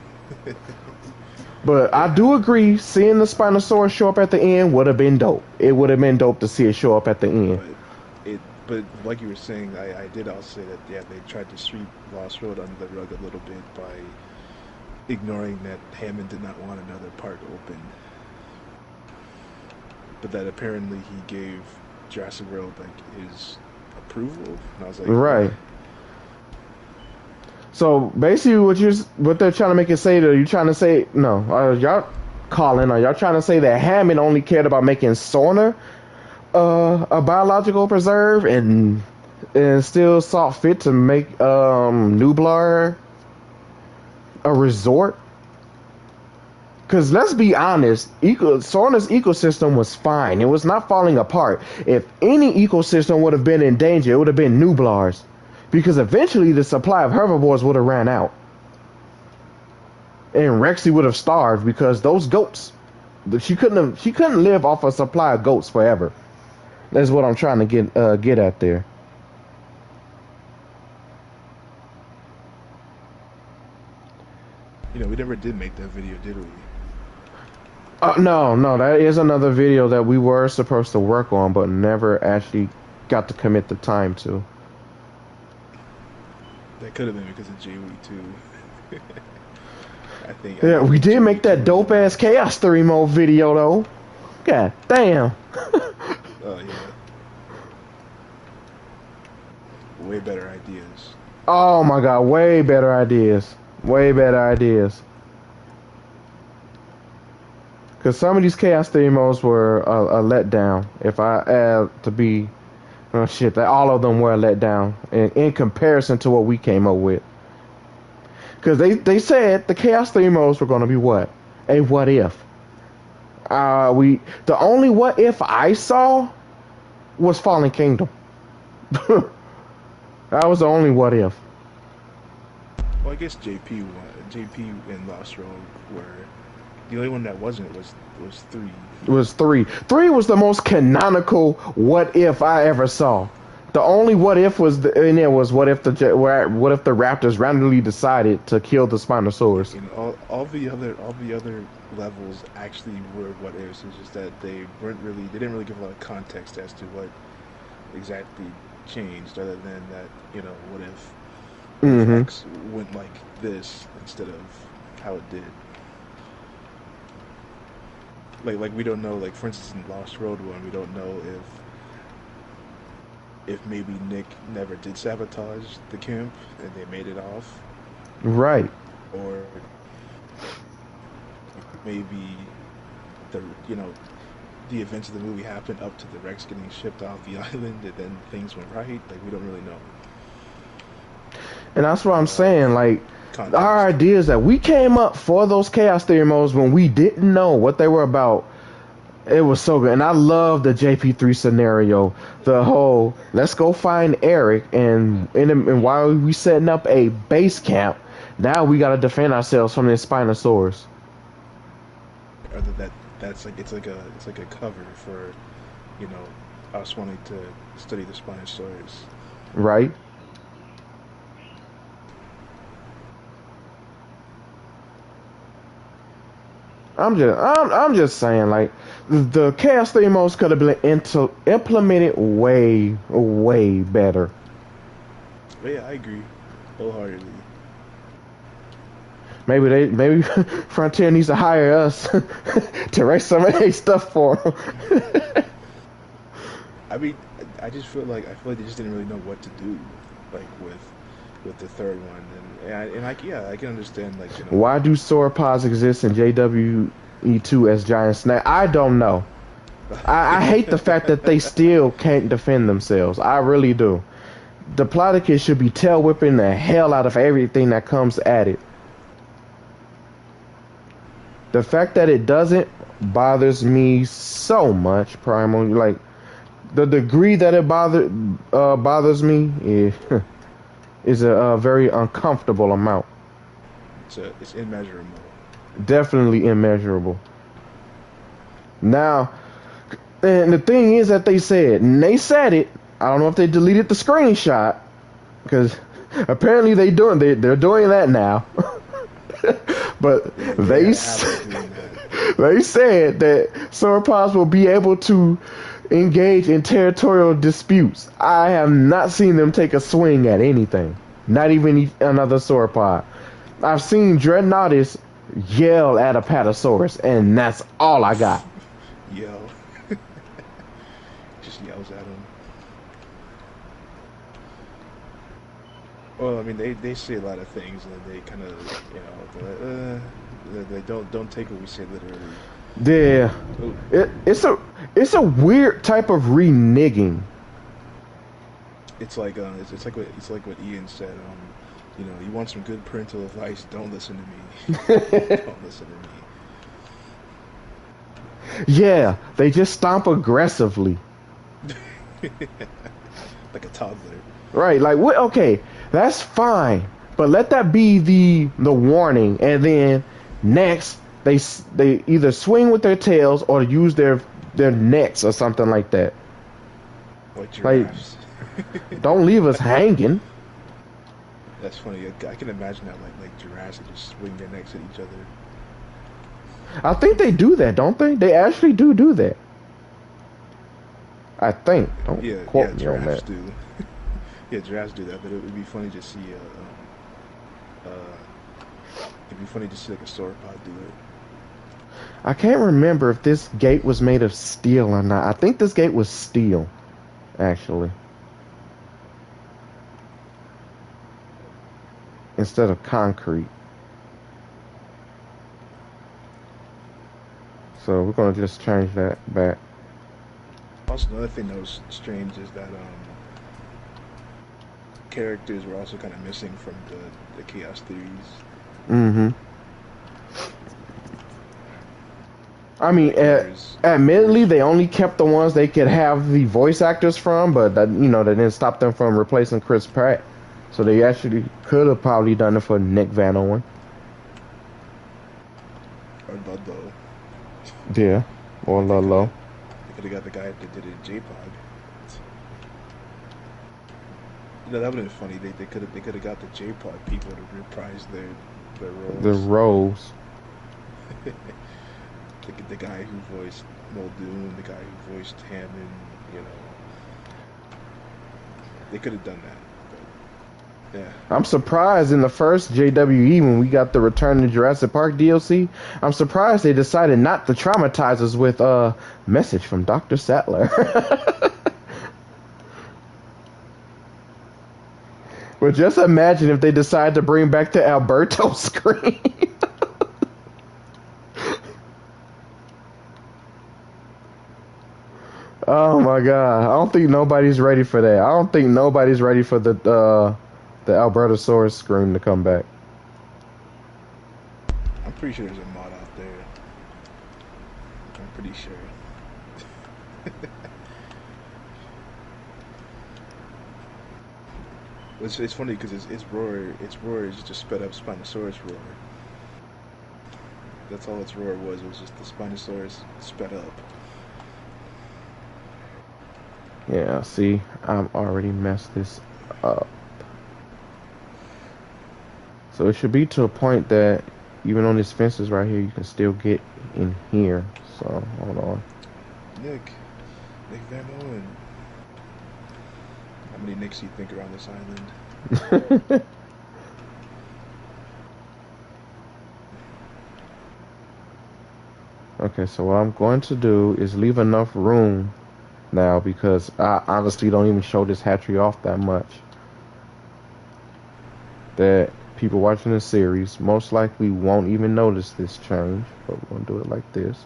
But I do agree, seeing the Spinosaurus show up at the end would have been dope. It would have been dope to see it show up at the end. But but like you were saying, I did also say that yeah, they tried to sweep Lost Road under the rug a little bit by ignoring that Hammond did not want another park open, but that apparently he gave Jurassic World like his approval, and I was like, Right. So basically, what they're trying to make it say, that you trying to say no? Y'all calling? Are y'all trying to say that Hammond only cared about making Sorna a biological preserve, and and still saw fit to make Nublar a resort. Because let's be honest, Sorna's ecosystem was fine. It was not falling apart. If any ecosystem would have been in danger, it would have been Nublar's. Because eventually the supply of herbivores would have ran out. And Rexy would have starved because those goats, she couldn't live off a supply of goats forever. That's what I'm trying to get at there. You know, we never did make that video, did we? No, that is another video that we were supposed to work on, but never actually got to commit the time to. That could have been because of J-Week too. I think. Yeah, we did make that dope ass Chaos 3 mode video though. God damn. Oh yeah. Way better ideas. Oh my god, way better ideas. Way better ideas. Because some of these Chaos 3 modes were a letdown. If I add to be... Oh shit, all of them were a letdown in comparison to what we came up with. Because they said the Chaos 3 modes were going to be what? A what if. The only what if I saw was Fallen Kingdom. That was the only what if. Well, I guess JP and Lost Road were... The only one that wasn't was 3. It was 3. 3 was the most canonical what if I ever saw. The only what if was in there was what if the Raptors randomly decided to kill the Spinosaurus. You know, all the other levels actually were what ifs. It's just that they didn't really give a lot of context as to what exactly changed, other than that, you know, what if X went like this instead of how it did. Like we don't know, like for instance in Lost Road 1, we don't know if maybe Nick never did sabotage the camp and they made it off. Right. Or maybe the events of the movie happened up to the Rex getting shipped off the island and then things went right. Like we don't really know. And that's what I'm saying, like Context. Our ideas that we came up for those Chaos Theory modes when we didn't know what they were about. It was so good. And I love the JP3 scenario. The whole, let's go find Eric, and while we setting up a base camp, now we got to defend ourselves from this Spinosaurus. Or that's like it's like a cover for, you know, us wanting to study the Spinosaurus. Right. I'm just saying, like, the Chaos 3 modes could have been implemented way better. But yeah, I agree wholeheartedly. Maybe Frontier needs to hire us to write some of their stuff for them. I mean, I feel like they just didn't really know what to do, like with the third one, and I can understand, like, you know, why do sauropods exist in JWE2 as giant snake? I don't know. I hate the fact that they still can't defend themselves. I really do. Diplodocus should be tail whipping the hell out of everything that comes at it. The fact that it doesn't bothers me so much, Primal. Like, the degree that it bothers me is a very uncomfortable amount. It's immeasurable. Definitely immeasurable. Now, and the thing is that they said, it. I don't know if they deleted the screenshot, because apparently they're doing that now. But they said that sauropods will be able to engage in territorial disputes. I have not seen them take a swing at anything. Not even another sauropod. I've seen Dreadnoughtus yell at a Patasaurus, and that's all I got. Yell. Just yells at him. Well, I mean, they say a lot of things, and they kind of, you know, they don't take what we say literally. Yeah, it's a weird type of reneging. it's like what Ian said. You know, you want some good parental advice? Don't listen to me. Don't listen to me. Yeah, they just stomp aggressively. Like a toddler. Right, like what? Okay, that's fine, but let that be the warning, and then next they either swing with their tails or use their necks or something like that. Like Like, giraffes. don't leave us hanging. That's funny. I can imagine that like giraffes just swing their necks at each other. I think they do that, don't they? They actually do that. I think. Don't Yeah, quote me on giraffes that. do. Yeah, giraffes do that, but it would be funny to see. It'd be funny to see like a sauropod do it. I can't remember if this gate was made of steel or not. I think this gate was steel, actually, instead of concrete. So we're gonna just change that back. Also, another thing that was strange is that characters were also kind of missing from the chaos theories. Mm-hmm. I mean, Like admittedly, there's they only kept the ones they could have the voice actors from, but that that didn't stop them from replacing Chris Pratt. So they actually could have probably done it for Nick Van Owen. or Ludlow. Yeah, or Like Lolo. they could have got the guy that did it, J-Pod. You know, that would have been funny. They could have got the J-Pod people to reprise their The roles. Rose. The guy who voiced Muldoon, the guy who voiced Hammond, you know, they could have done that. But yeah, I'm surprised in the first JWE when we got the Return to Jurassic Park DLC. I'm surprised they decided not to traumatize us with a message from Dr. Sattler. But just imagine if they decide to bring back the Alberto screen. Oh my god. I don't think nobody's ready for that. I don't think nobody's ready for the Albertosaurus scream to come back. I'm pretty sure there's a mod out there. I'm pretty sure. It's funny because its roar is just a sped up Spinosaurus roar. That's all its roar was. It was just the Spinosaurus sped up. Yeah, see, I've already messed this up. So it should be to a point that even on these fences right here, you can still get in here. So, hold on. Nick Van Owen. How many Nicks do you think are on this island? Okay, so what I'm going to do is leave enough room now because I honestly don't even show this hatchery off that much. That people watching the series most likely won't even notice this change, but we're going to do it like this.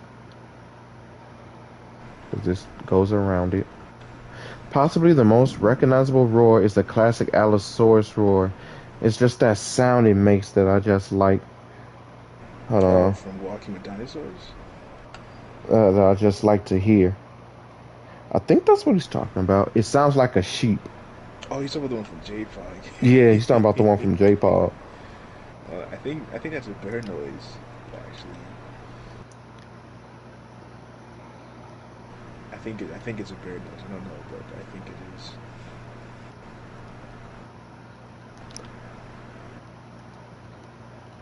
Because this goes around it. Possibly the most recognizable roar is the classic Allosaurus roar. It's just that sound it makes that I just like. Hold Oh, on. from Walking with Dinosaurs? That I just like to hear. I think that's what he's talking about. It sounds like a sheep. Oh, he's talking about the one from Yeah, he's talking about the one J-Pod. from J-Paw. I think that's a bear noise, actually. I think it's a bear noise. I don't know, but I think it is.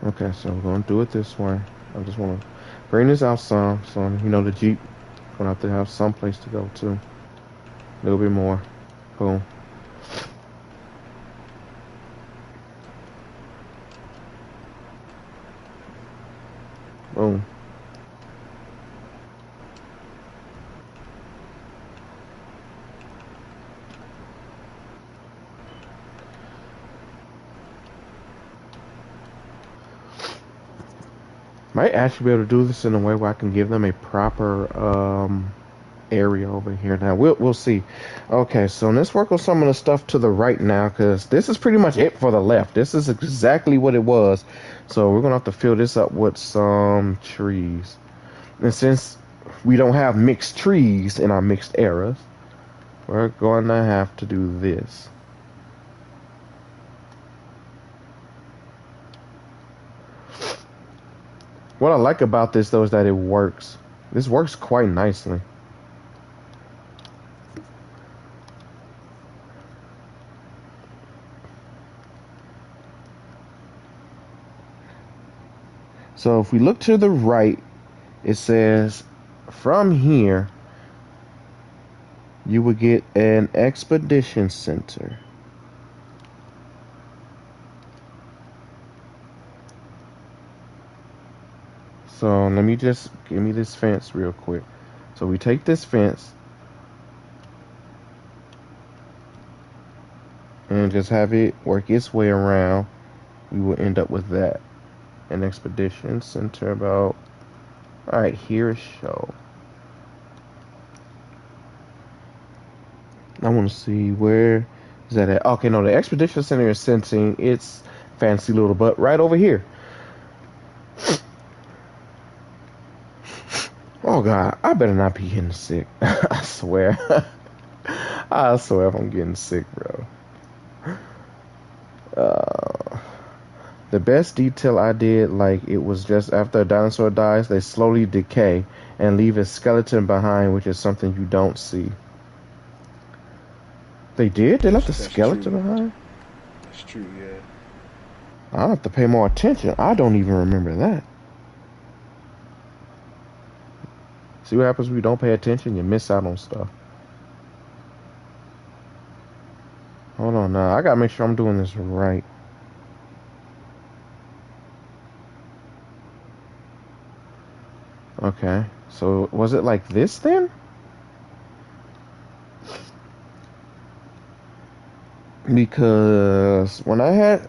Okay, so we're gonna do it this way. I just want to bring this out some, so the Jeep gonna have to have some place to go to. A little bit more. Boom. Boom. Might actually be able to do this in a way where I can give them a proper area over here. Now we'll see. Okay, so let's work on some of the stuff to the right now, because this is pretty much it for the left. This is exactly what it was. So we're gonna have to fill this up with some trees. And since we don't have mixed trees in our mixed eras, we're going to have to do this. What I like about this, though, is that it works. This works quite nicely. So if we look to the right, it says from here you would get an expedition center. So let me just give me this fence real quick. So we take this fence and just have it work its way around. We will end up with that. An expedition center about right here. Show. I want to see where is that at? Okay, no, the expedition center is sensing its fancy little butt right over here. Oh God, I better not be getting sick. I swear. I swear if I'm getting sick, bro. The best detail I did, like it was just after a dinosaur dies, they slowly decay and leave a skeleton behind, which is something you don't see. They did? They left a skeleton behind? That's true, yeah. I'll have to pay more attention. I don't even remember that. See what happens when you don't pay attention? You miss out on stuff. Hold on now. I gotta make sure I'm doing this right. Okay. So was it like this then? Because when I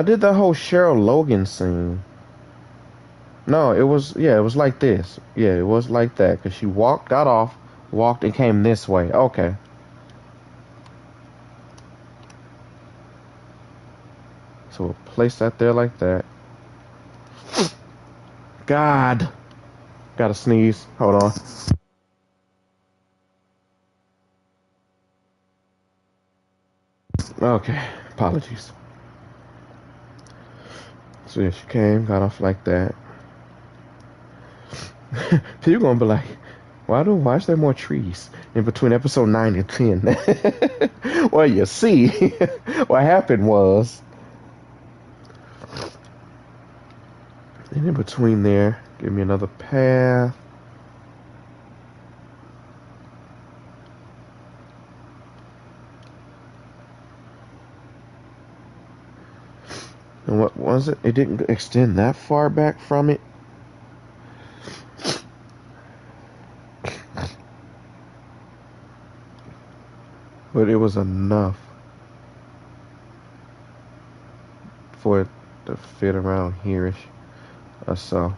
did the whole Cheryl Logan scene, no, it was like this. Yeah, it was like that. Because she got off, walked, and came this way. Okay. So we'll place that there like that. God. Gotta sneeze. Hold on. Okay. Apologies. So yeah, she came, got off like that. So you're gonna be like, why is there more trees in between episode 9 and 10? Well, you see, what happened was, and in between there, give me another path. And what was it? It didn't extend that far back from it. But it was enough for it to fit around here-ish or so.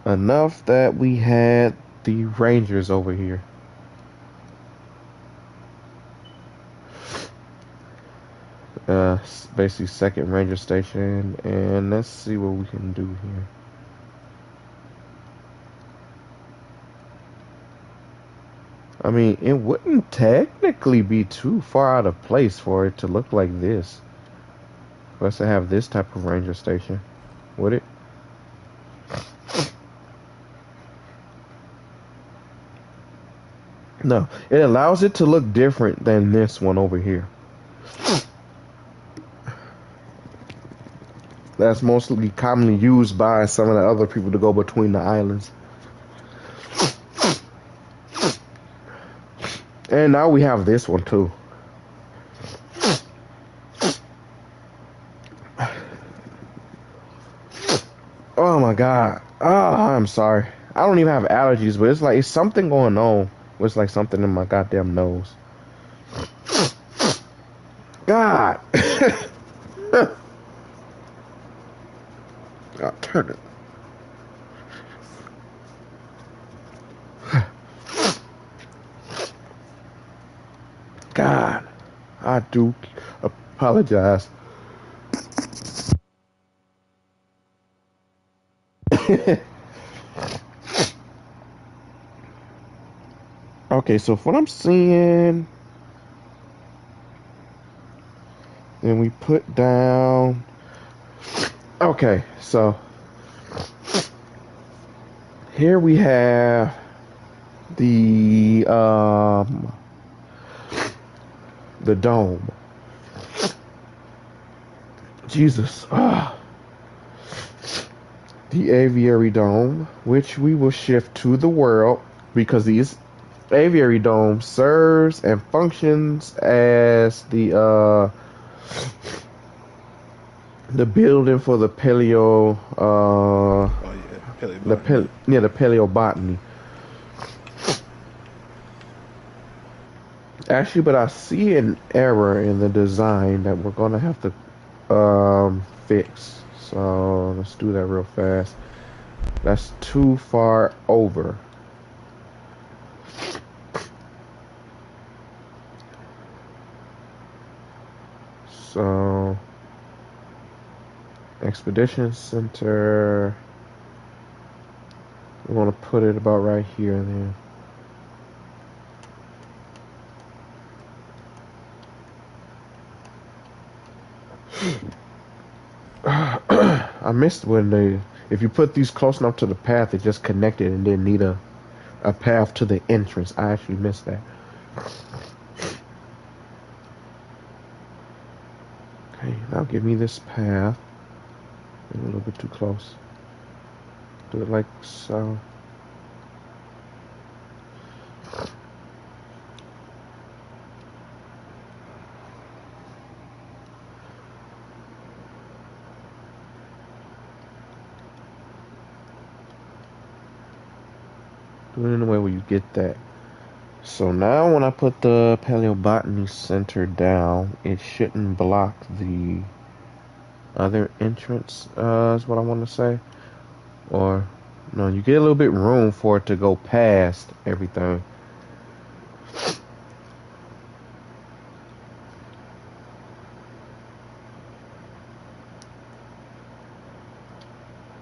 Enough that we had the Rangers over here. Basically second Ranger station, and let's see what we can do here. I mean, it wouldn't technically be too far out of place for it to look like this. For us to have this type of Ranger station, would it? No, it allows it to look different than this one over here. That's mostly commonly used by some of the other people to go between the islands. And now we have this one too. Oh my God. Oh, I'm sorry. I don't even have allergies, but it's something going on. It's like something in my goddamn nose. God. I'll turn it. I do apologize. Okay, so what I'm seeing, then we put down. Okay, so here we have the the dome. Jesus. The aviary dome, which we will shift to the world because these aviary dome serves and functions as the building for the Oh yeah, paleobotany. the paleobotany. Actually, but I see an error in the design that we're gonna have to fix. So let's do that real fast. That's too far over. So Expedition Center. We want to put it about right here then. I missed when if you put these close enough to the path, it just connected and didn't need a path to the entrance. I actually missed that. Okay, now give me this path. A little bit too close. Do it like so. Do it in a way where you get that. So now when I put the Paleobotany Center down, it shouldn't block the other entrance, is what I want to say. Or, no, you get a little bit room for it to go past everything.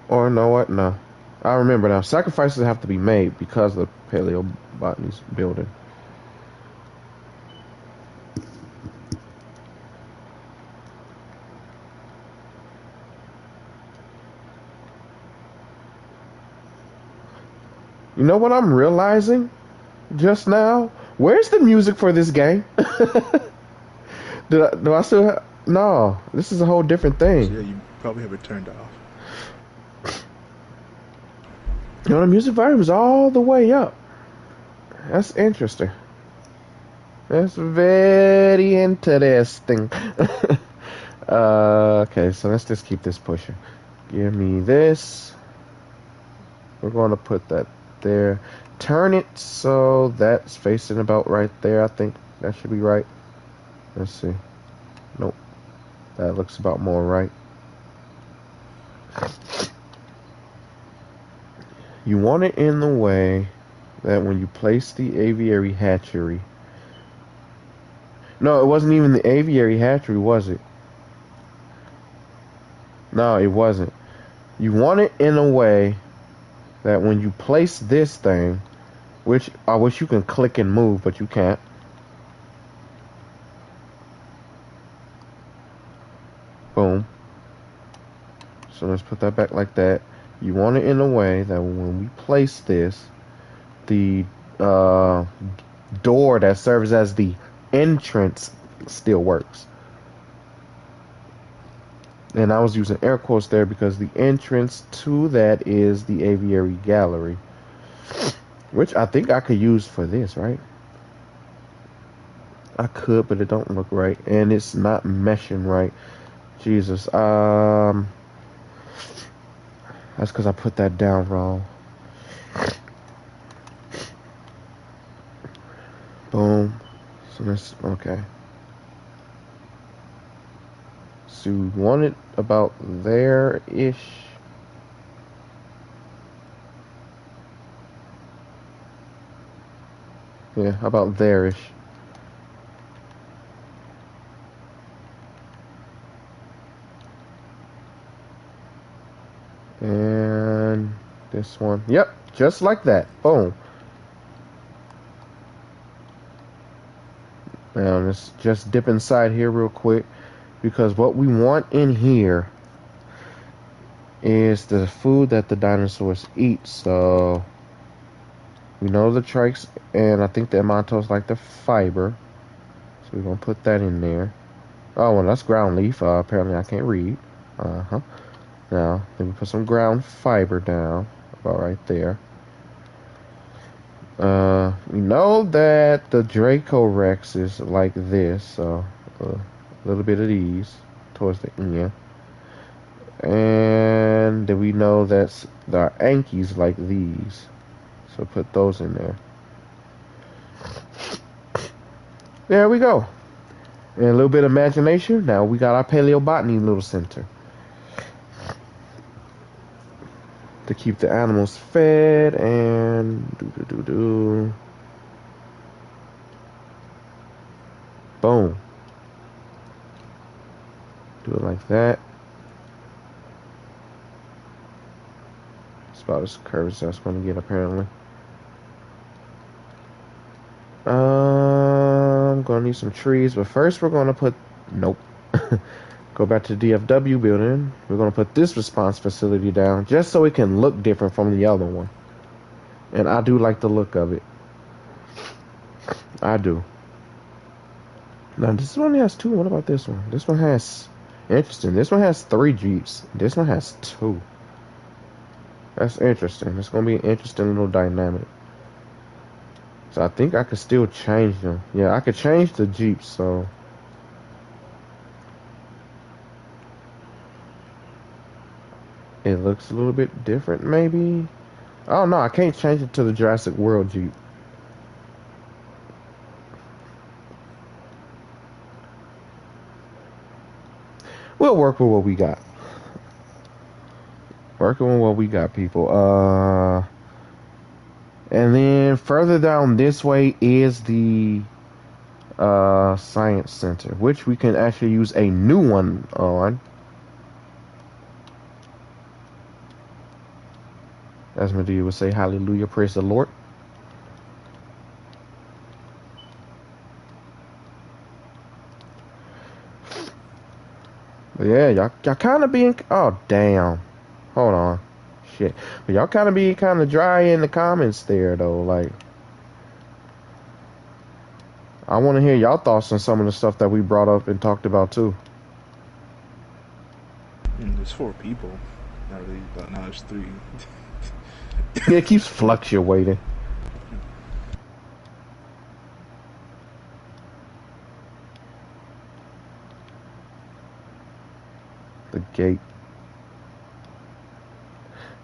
Or, you know what? No. I remember now. Sacrifices have to be made because of the Paleobotany's building. You know what I'm realizing just now? Where's the music for this game? Do I still have... No, this is a whole different So thing. yeah, you probably have it turned off. You know, the music volume is all the way up. That's interesting. That's very interesting. Okay, so let's just keep this pushing. Give me this. We're going to put that there. Turn it so that's facing about right there. I think that should be right. Let's see. Nope. That looks about more right. You want it in the way that when you place the aviary hatchery. No, it wasn't even the aviary hatchery, was it? No, it wasn't. You want it in a way that when you place this thing, which I wish you can click and move, but you can't. Boom. So let's put that back like that. You want it in a way that when we place this, the door that serves as the entrance still works. And I was using air quotes there because the entrance to that is the aviary gallery, which I think I could use for this, right? I could, but it don't look right, and it's not meshing right. Jesus, that's because I put that down wrong. Boom. So that's okay. So we want it about there-ish. Yeah, about there-ish. And this one. Yep, just like that. Boom. Now let's just dip inside here real quick, because what we want in here is the food that the dinosaurs eat. So we know the trachs, and I think the Amantos like the fiber. So we're going to put that in there. Oh, well, that's ground leaf. Apparently I can't read. Uh-huh. Now, then we put some ground fiber down. About right there. We know that the Draco Rex is like this. So, a little bit of these towards the end. And then we know that the Ankies like these. So put those in there. There we go. And a little bit of imagination. Now we got our paleobotany little center to keep the animals fed and boom. Do it like that. It's about as curved as that's going to get apparently. I'm going to need some trees, but first we're going to put, nope. Go back to the DFW building. We're going to put this response facility down just so it can look different from the other one. And I do like the look of it. I do. Now this one has 2. What about this one? This one has, interesting. This one has 3 Jeeps. This one has 2. That's interesting. It's going to be an interesting little dynamic. So I think I could still change them. Yeah, I could change the Jeeps, so. It looks a little bit different, maybe. Oh no, I can't change it to the Jurassic World Jeep. We'll work with what we got. Working with what we got, people. And then further down this way is the Science Center, which we can actually use a new one on. As Medea would say, hallelujah, praise the Lord. But yeah, y'all kind of being, oh damn, hold on, shit. But y'all kind of being kind of dry in the comments there though. Like, I want to hear y'all thoughts on some of the stuff that we brought up and talked about too. There's 4 people. Not really, but now there's 3. It keeps fluctuating. The gate.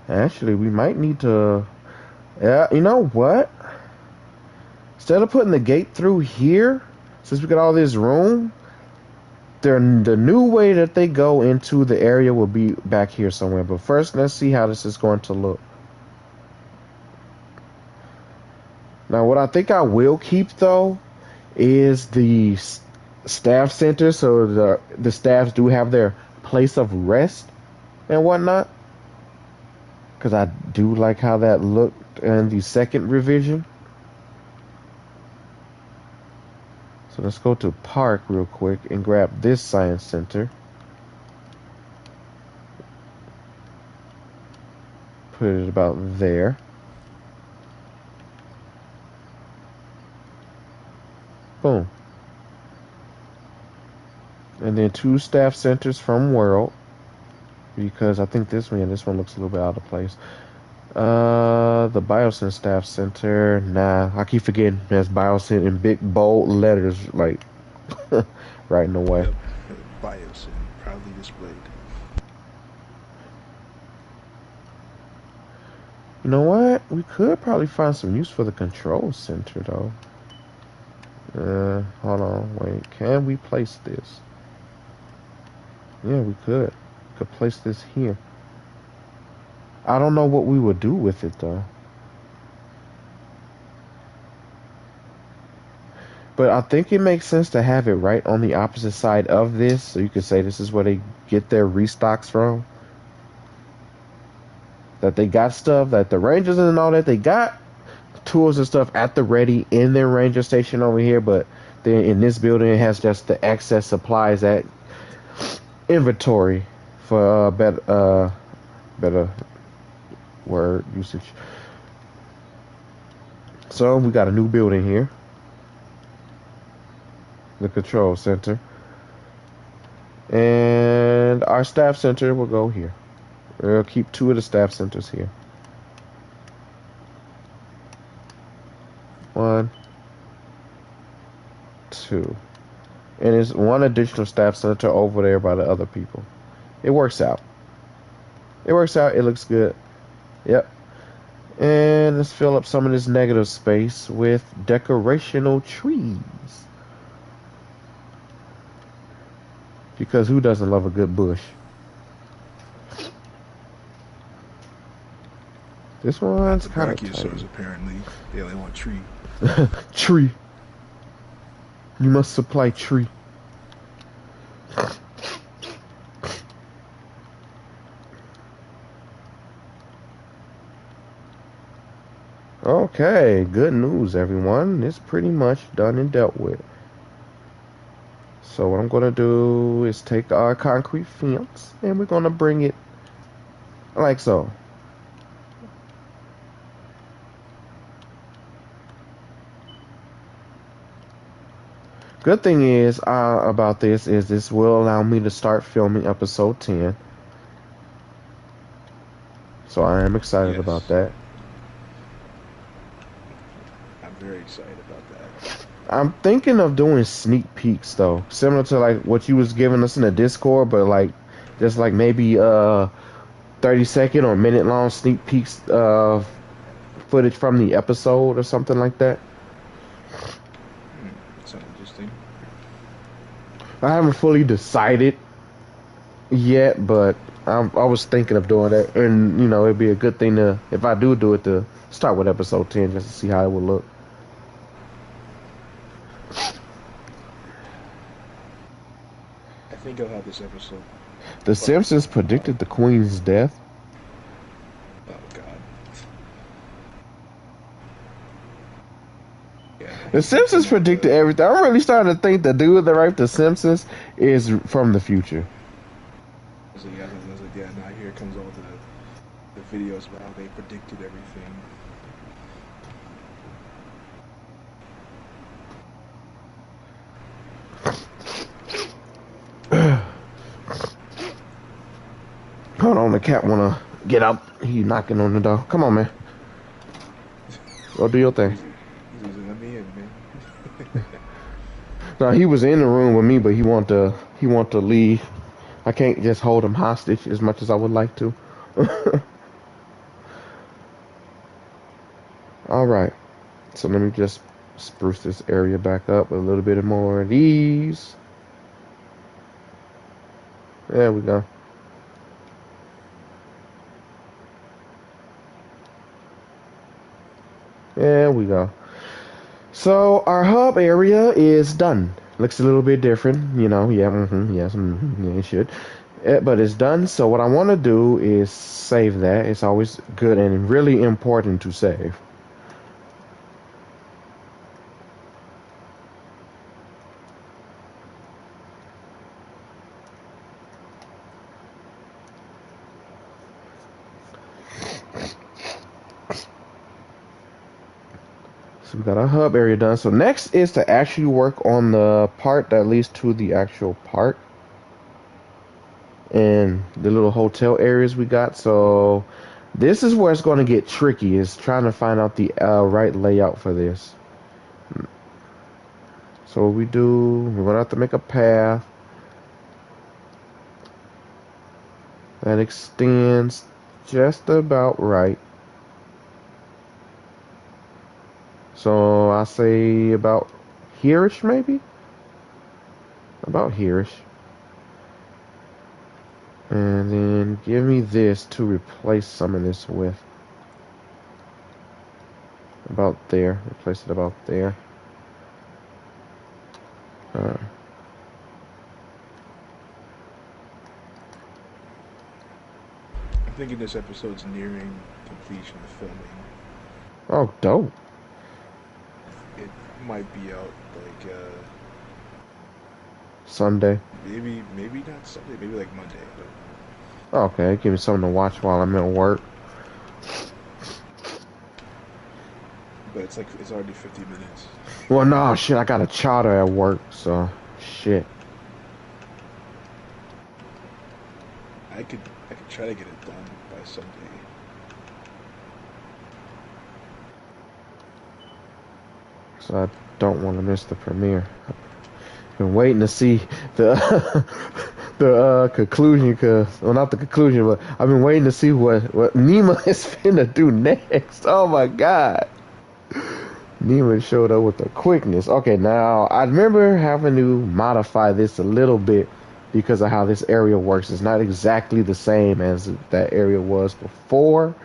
Actually, we might need to. Yeah, you know what? Instead of putting the gate through here, since we got all this room, the new way that they go into the area will be back here somewhere. But first, let's see how this is going to look. Now, what I think I will keep, though, is the staff center, so the staffs do have their place of rest and whatnot. Because I do like how that looked in the second revision. So let's go to Park real quick and grab this Science Center. Put it about there. Boom. And then 2 staff centers from World. Because I think this one looks a little bit out of place. The Biosyn Staff Center. Nah, I keep forgetting there's Biosyn in big bold letters, like right in the way. Yep. Biosyn, proudly displayed. You know what? We could probably find some use for the control center, though. Hold on, wait. Can we place this? Yeah, we could. Could place this here. I don't know what we would do with it, though. But I think it makes sense to have it right on the opposite side of this, so you could say this is where they get their restocks from. that they got stuff that the Rangers and all that they got tools and stuff at the ready in their Ranger station over here, but then in this building it has just the excess supplies at inventory for better word usage. So we got a new building here, the control center, and our staff center will go here. We'll keep 2 of the staff centers here. 1, 2. And there's 1 additional staff center over there by the other people. It works out. It works out. It looks good. Yep. And let's fill up some of this negative space with decorational trees. Because who doesn't love a good bush? This one's kind of brachiosaurs, apparently. They only want tree. Tree. You must supply tree. Okay, good news, everyone. It's pretty much done and dealt with. So what I'm going to do is take our concrete fence and we're going to bring it like so. Good thing is about this is this will allow me to start filming episode 10. So I am excited about that. I'm very excited about that. I'm thinking of doing sneak peeks though, similar to like what you was giving us in the Discord, but like just like maybe 30-second or minute long sneak peeks of footage from the episode or something like that. Sounds interesting. I haven't fully decided yet, but I was thinking of doing that, and you know it'd be a good thing to, if I do it, to start with episode 10 just to see how it would look. I think I'll have this episode. The Simpsons predicted the Queen's death. Oh God. Yeah. The Simpsons predicted everything. I'm really starting to think the dude that wrote The Simpsons is from the future. So yeah, now here comes all the videos about how they predicted everything. Hold on, the cat wanna get out. He knocking on the door. Come on, man. Go do your thing. He's let me in, man. No, he was in the room with me, but he want to leave. I can't just hold him hostage as much as I would like to. All right. So let me just spruce this area back up with a little bit more of these. There we go. There we go. So our hub area is done. Looks a little bit different, you know. Yeah, yes, yeah, it should. But it's done. So what I want to do is save that. It's always good and really important to save. So we got our hub area done. So next is to actually work on the part that leads to the actual park and the little hotel areas we got. So this is where it's going to get tricky, is trying to find out the right layout for this. So what we do, we're going to have to make a path that extends just about right. So I say about here-ish, maybe? About here-ish. And then give me this to replace some of this with. About there. Replace it about there. thinking this episode's nearing completion of filming. Oh, dope. It might be out like Sunday. maybe not Sunday, maybe like Monday. I don't know. Okay, give me something to watch while I'm at work. But it's like it's already 50 minutes. Well, no, shit, I got a charter at work, so shit. I could I could try to get it done by Sunday. So I don't want to miss the premiere. Been waiting to see the the conclusion, cause well, not the conclusion, but I've been waiting to see what Nima is finna do next. Oh my god, Nima showed up with the quickness. Okay, now I remember having to modify this a little bit because of how this area works. It's not exactly the same as that area was before.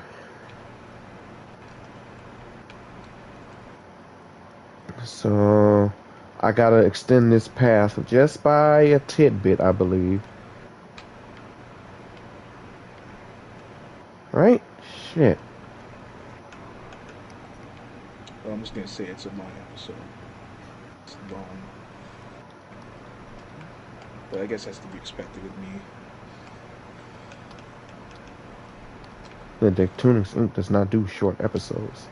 So I gotta extend this path just by a tidbit, I believe. Right? Shit. Well, I'm just gonna say it's a long episode. It's long, but I guess that's to be expected with me. The Dectunix Inc. does not do short episodes.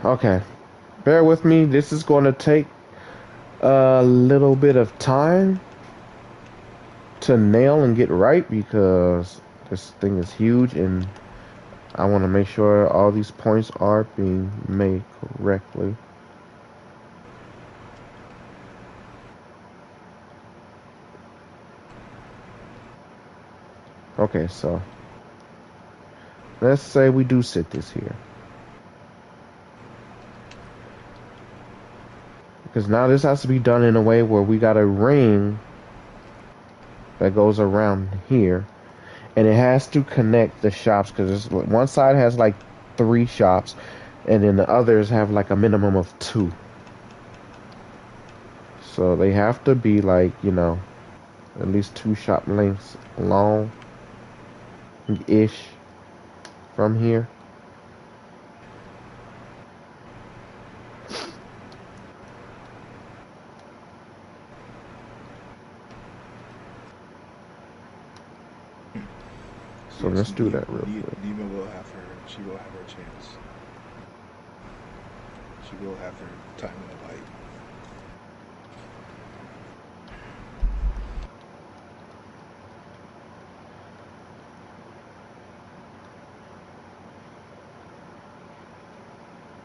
Okay. Bear with me. This is going to take a little bit of time to nail and get right because this thing is huge and I want to make sure all these points are being made correctly. Okay, so let's say we do sit this here. Because now this has to be done in a way where we got a ring that goes around here. And it has to connect the shops because one side has like 3 shops and then the others have like a minimum of 2. So they have to be like, you know, at least 2 shop lengths long-ish from here. So Yes, let's do that real quick. Nima will have her. She will have her chance. She will have her time in the light.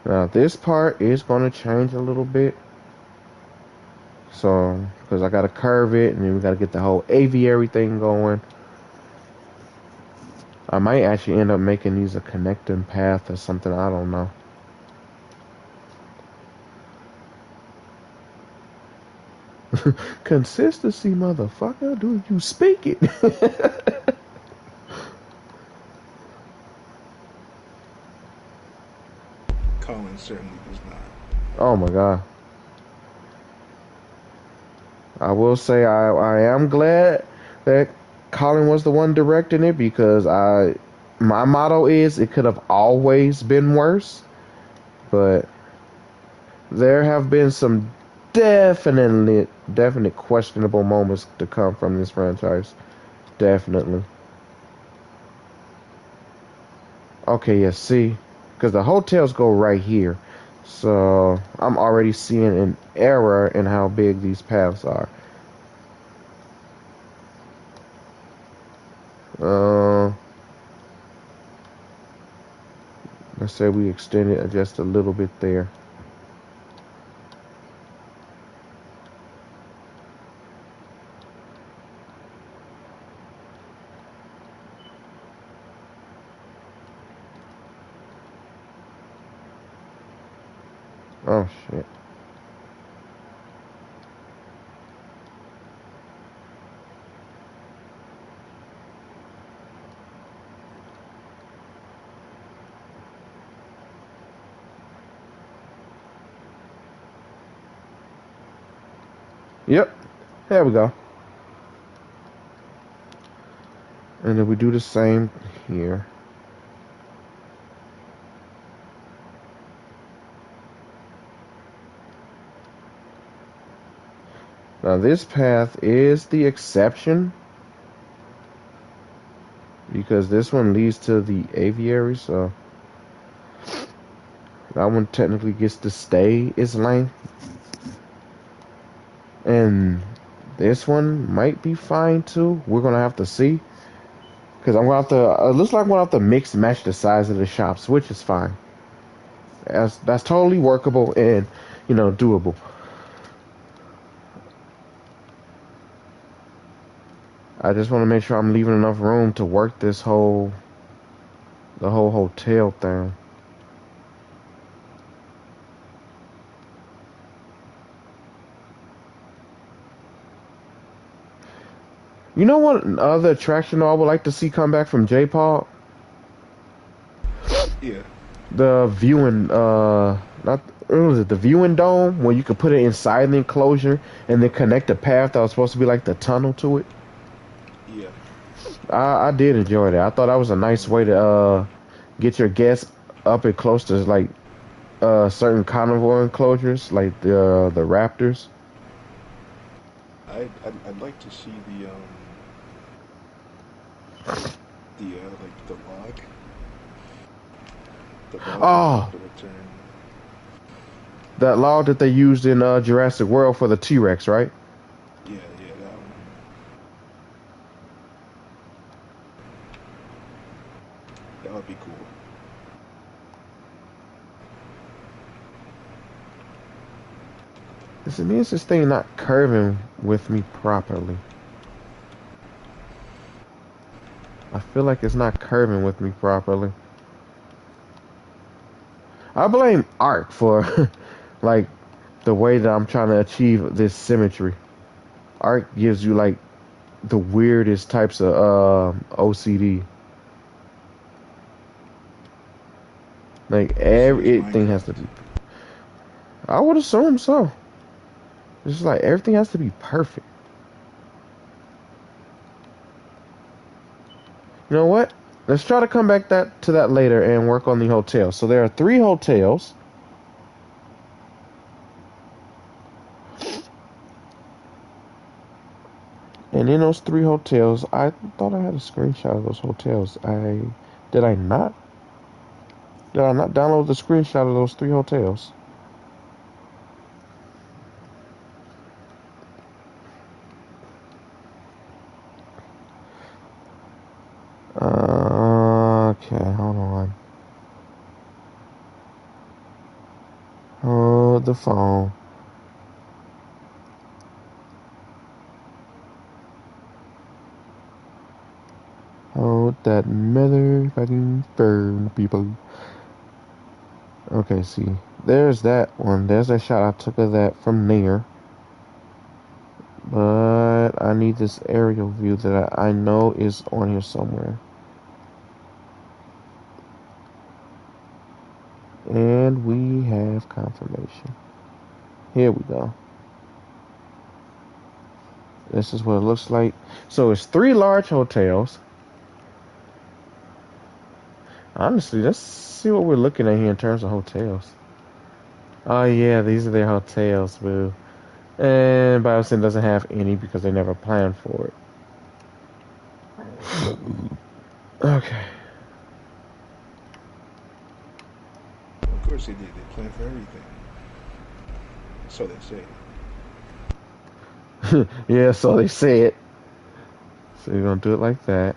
Now this part is going to change a little bit. So, because I got to curve it and then we got to get the whole aviary thing going. I might actually end up making these a connecting path or something. I don't know. Consistency, motherfucker. Do you speak it? Colin certainly does not. Oh my god. I will say I am glad that Colin was the one directing it because my motto is it could have always been worse, but there have been some definite questionable moments to come from this franchise. Definitely. Okay, yeah, see, because the hotels go right here. So I'm already seeing an error in how big these paths are. Uh, let's say we extend it just a little bit there. Oh shit. Yep. There we go. And then we do the same here. Now this path is the exception because this one leads to the aviary, so that one technically gets to stay its length. And this one might be fine too. We're gonna have to see. Because I'm gonna have to, it looks like I'm gonna have to mix and match the size of the shops, which is fine. That's totally workable and, doable. I just want to make sure I'm leaving enough room to work the whole hotel thing. You know what other attraction I would like to see come back from J-Paul? Yeah. The viewing, not, what was it, the viewing dome, where you could put it inside the enclosure and then connect the path that was supposed to be like the tunnel to it. Yeah. I did enjoy that. I thought that was a nice way to get your guests up and close to like certain carnivore enclosures, like the raptors. I'd like to see like the log Oh, the return. that log that they used in Jurassic World for the T-Rex, right? Yeah, yeah, that one. That would be cool. It means this thing not curving with me properly. I feel like it's not curving with me properly. I blame art for like the way that I'm trying to achieve this symmetry. Art gives you like the weirdest types of OCD. Like So is everything has to Minecraft. be. I would assume so. It's just like everything has to be perfect. You know what? Let's try to come back to that later and work on the hotel. So there are 3 hotels. And in those 3 hotels, I thought I had a screenshot of those hotels. Did I not? Did I not download the screenshot of those 3 hotels? Okay, hold on. Hold the phone. Hold that motherfucking phone, people. Okay, see. There's that one. There's that shot I took of that from near. But I need this aerial view that I know is on here somewhere. And we have confirmation. Here we go. This is what it looks like. So it's 3 large hotels. Honestly, let's see what we're looking at here in terms of hotels. Oh yeah, these are their hotels, boo. And Biosin doesn't have any because they never planned for it. Okay. Of course they did. They planned for everything. So they say. Yeah, so they said. So you're gonna do it like that.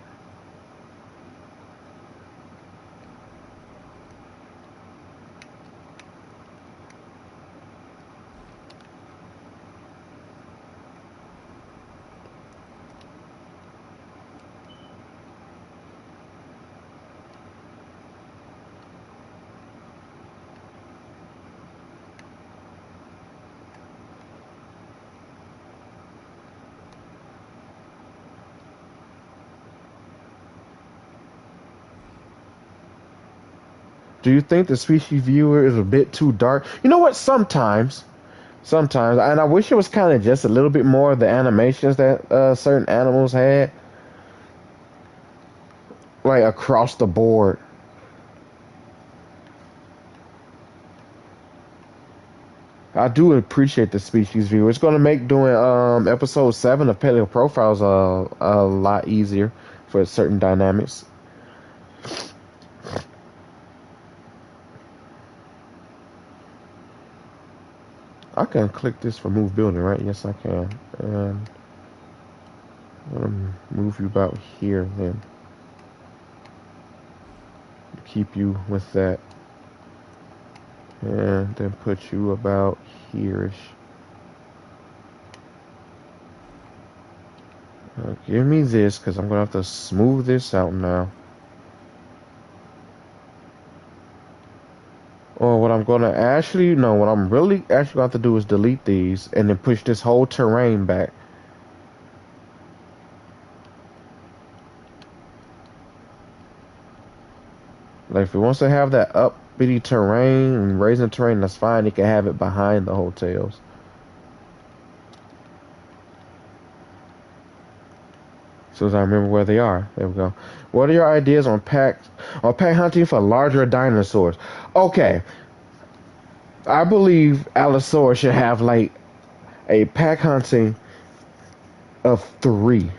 Do you think the species viewer is a bit too dark? You know what? Sometimes, Sometimes, and I wish it was kind of just a little bit more of the animations that certain animals had, like across the board. I do appreciate the species view. It's going to make doing episode 7 of Paleo Profiles a lot easier for certain dynamics. I can click this remove building, right? Yes, I can. And I'm going to move you about here then. Keep you with that. And then put you about here-ish. Give me this, because I'm going to have to smooth this out now. Or what I'm going to actually, no, what I'm really actually going to have to do is delete these and then push this whole terrain back. Like, if it wants to have that uppity terrain and raising terrain, that's fine. It can have it behind the hotels. So as I remember where they are. There we go. What are your ideas on pack hunting for larger dinosaurs? Okay. I believe Allosaurus should have like a pack hunting of 3.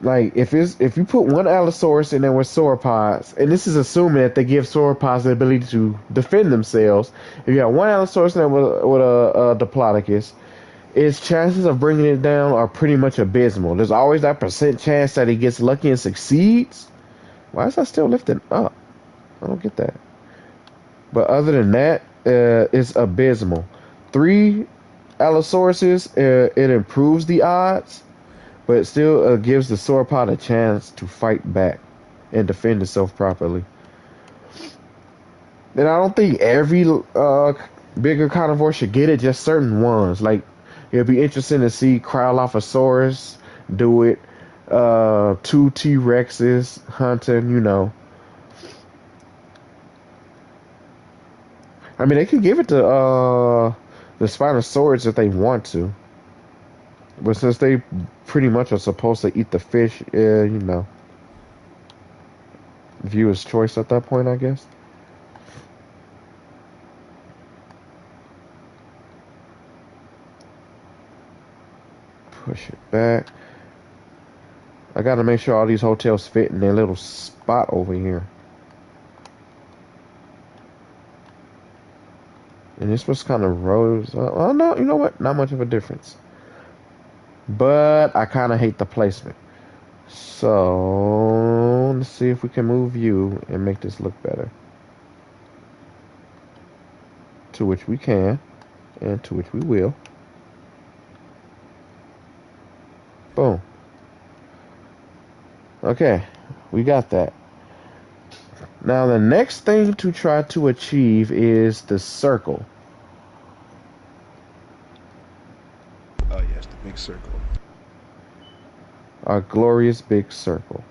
Like if you put one Allosaurus in there with sauropods, and this is assuming that they give sauropods the ability to defend themselves. If you have one Allosaurus in there with a Diplodocus, its chances of bringing it down are pretty much abysmal. There's always that percent chance that he gets lucky and succeeds. Why is that still lifting up? I don't get that. But other than that, it's abysmal. 3 Allosauruses, it improves the odds, but it still gives the sauropod a chance to fight back and defend itself properly. And I don't think every bigger carnivore should get it, just certain ones. Like, it'll be interesting to see Cryolophosaurus do it, 2 T-Rexes hunting, you know. I mean, they could give it to the Spinosaurus if they want to. But since they pretty much are supposed to eat the fish, you know, viewer's choice at that point, I guess. Push it back. I gotta make sure all these hotels fit in their little spot over here. And this was kind of rose. Oh no, you know what? Not much of a difference. But I kind of hate the placement. So let's see if we can move you and make this look better. To which we can, and to which we will. Boom. Okay, we got that. Now the next thing to try to achieve is the circle. Oh yes, the big circle. Our glorious big circle.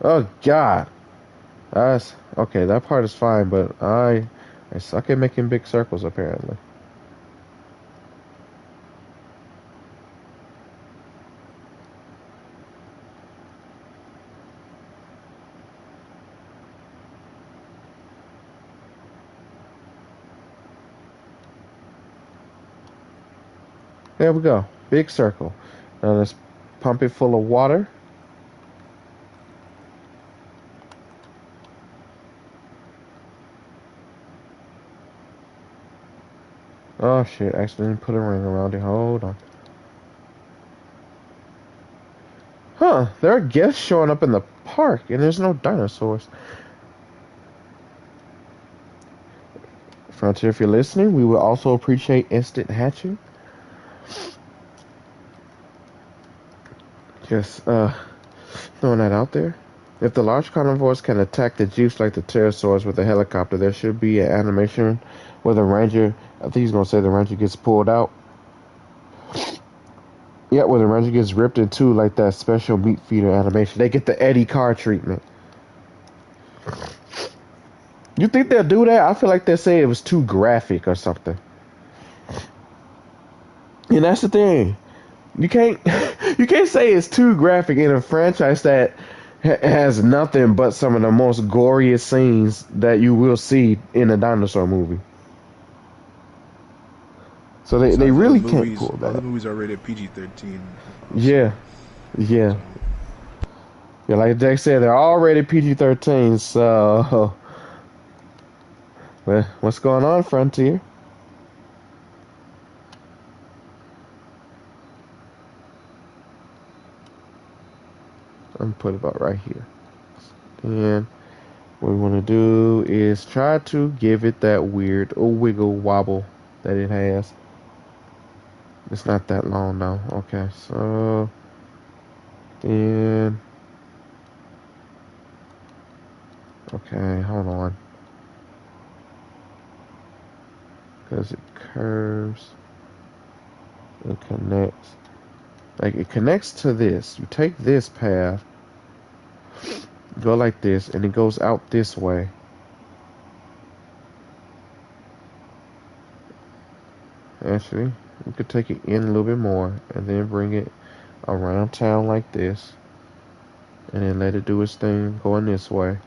Oh God. That's okay, that part is fine, but I suck at making big circles apparently. There we go. Big circle. Now let's pump it full of water. Oh shit, accidentally put a ring around it. Hold on. Huh, there are guests showing up in the park and there's no dinosaurs. Frontier, if you're listening, we would also appreciate instant hatching. Just throwing that out there. If the large carnivores can attack the jeeps like the pterosaurs with a helicopter, there should be an animation where the ranger, I think he's going to say the ranger gets pulled out. Yeah, when the Ranger gets ripped in two, like that special meat feeder animation, they get the Eddie Carr treatment. You think they'll do that? I feel like they say it was too graphic or something. And that's the thing. You can't you can't say it's too graphic in a franchise that has nothing but some of the most goriest scenes that you will see in a dinosaur movie. So Plus, they really can't pull half the that. movies are rated PG-13 Yeah, also. yeah. So Yeah, like Jake said, they're already PG-13. So, well, what's going on, Frontier? I'm gonna put it about right here. And what we want to do is try to give it that weird wiggle wobble that it has. It's not that long though. Okay, so then, okay, hold on, because it curves, it connects. Like it connects to this. You take this path, go like this, and it goes out this way. Actually, we could take it in a little bit more, and then bring it around town like this, and then let it do its thing going this way,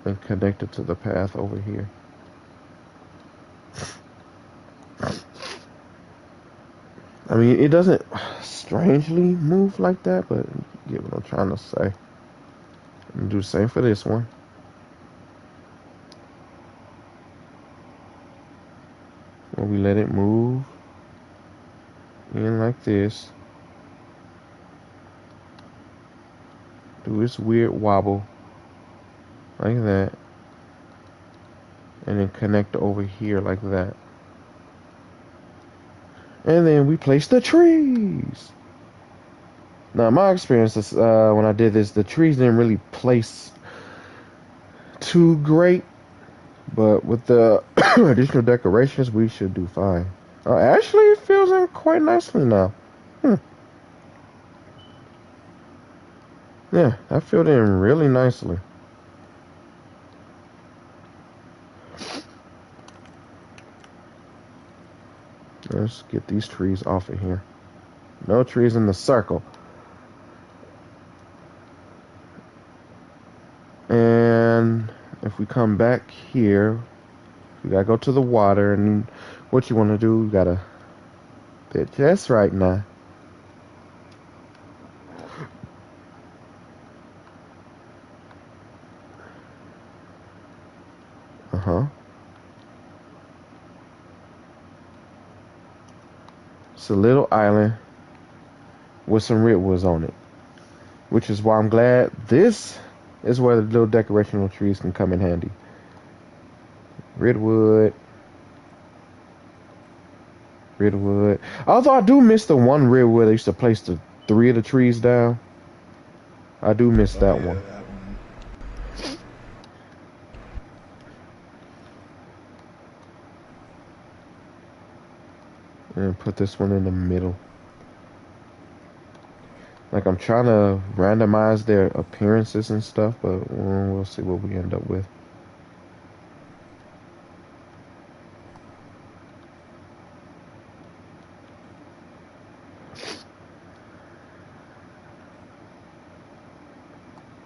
and connect it to the path over here. I mean, it doesn't strangely move like that, but you get what I'm trying to say. I'm do the same for this one. Where we let it move in like this, do its weird wobble like that, and then connect over here like that. And then we place the trees. Now, my experience is when I did this, the trees didn't really place too great, but with the additional decorations, we should do fine. Actually, it fills in quite nicely now. Hmm. Yeah, that filled in really nicely. Let's get these trees off of here. No trees in the circle. And if we come back here, we gotta go to the water, and what you want to do, you gotta fit just right now. Uh-huh. It's a little island with some redwoods on it, which is why I'm glad this is where the little decorational trees can come in handy. Redwood, redwood. Although I do miss the one redwood I used to place the three of the trees down. I do miss oh that yeah, one. that one. And put this one in the middle. Like I'm trying to randomize their appearances and stuff, but we'll see what we end up with.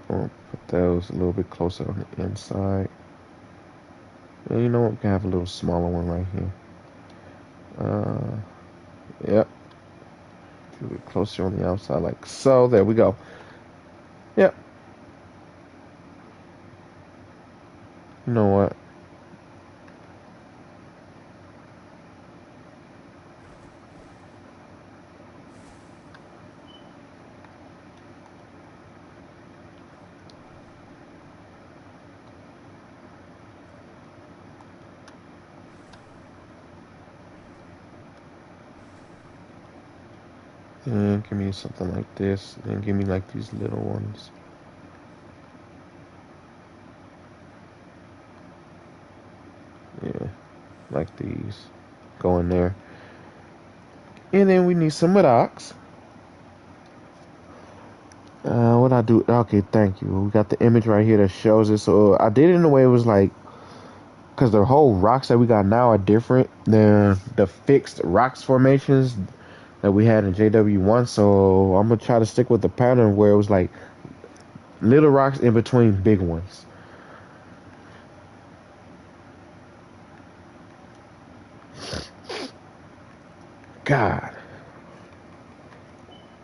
I'll put those a little bit closer on the inside. And you know what? We can have a little smaller one right here. Yep. A little bit closer on the outside, like so. There we go. Yep. You know what? And give me something like this. Then give me like these little ones. Yeah, like these. Go in there. And then we need some rocks. What I do? Okay, thank you. We got the image right here that shows it. So I did it in a way it was like, because the whole rocks that we got now are different than the fixed rocks formations that we had in JW1. So I'm gonna try to stick with the pattern where it was like little rocks in between big ones. God,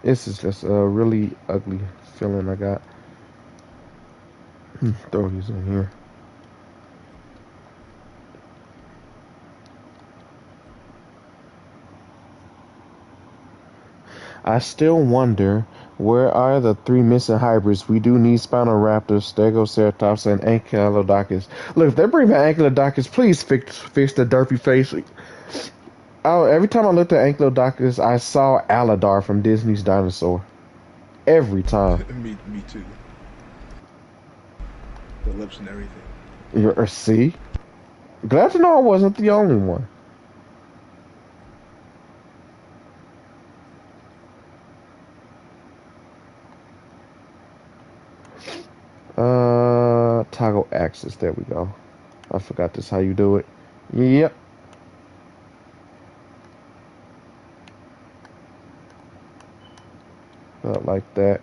this is just a really ugly feeling I got. Throw these in here. I still wonder where are the three missing hybrids. We do need Spinoraptors, Stegoceratops, and Ankylodocus. Look, if they bring back Ankylodocus, please fix the derpy face. Oh, every time I looked at Ankylodocus, I saw Aladar from Disney's Dinosaur. Every time. Me too. The lips and everything. See? Glad to know I wasn't the only one. Toggle axis. There we go. I forgot this how you do it. Yep. Like that.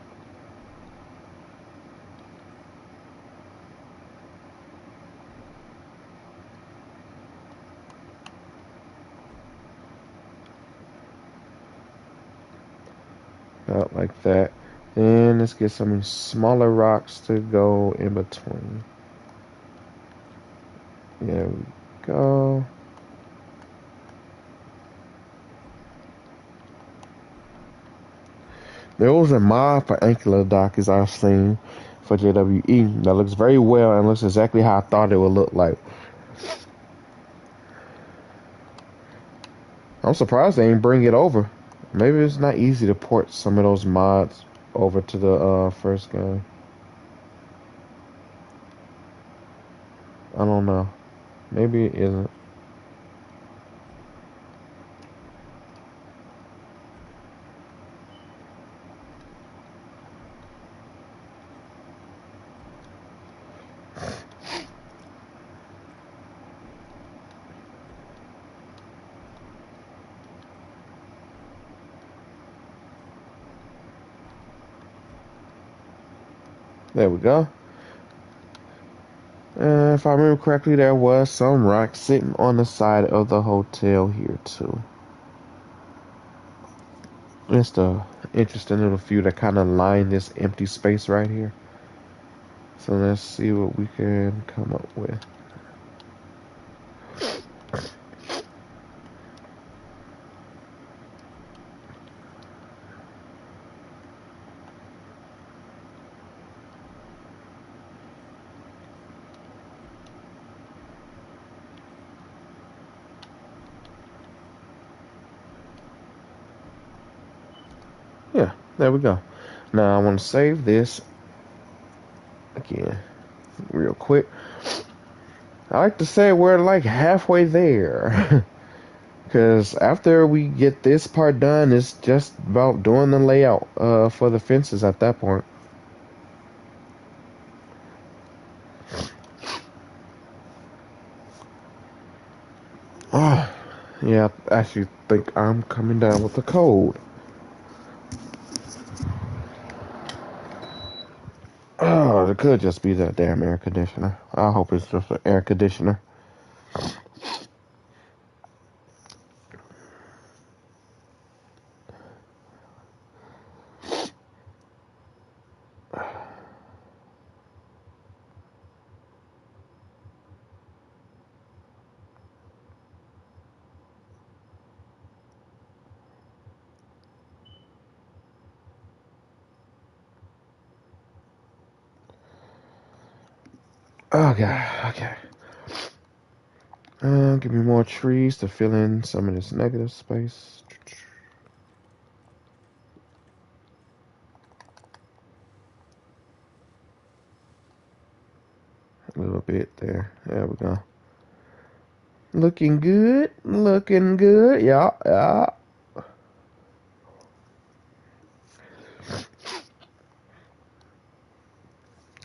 Like that. And let's get some smaller rocks to go in between. There we go. There was a mod for Ankylodocus I've seen for JWE that looks very well and looks exactly how I thought it would look like. I'm surprised they didn't bring it over. Maybe it's not easy to port some of those mods over to the first game. I don't know. Maybe it isn't. There we go. If I remember correctly, there was some rock sitting on the side of the hotel here too. Just a interesting little few that kind of line this empty space right here. So let's see what we can come up with. Yeah, there we go. Now I want to save this again real quick. I like to say we're like halfway there. Because after we get this part done, it's just about doing the layout for the fences at that point. Oh, yeah, I actually think I'm coming down with a cold. Oh, it could just be that damn air conditioner. I hope it's just an air conditioner. Okay. Give me more trees to fill in some of this negative space. A little bit there. There we go. Looking good. Looking good. Yeah, yeah.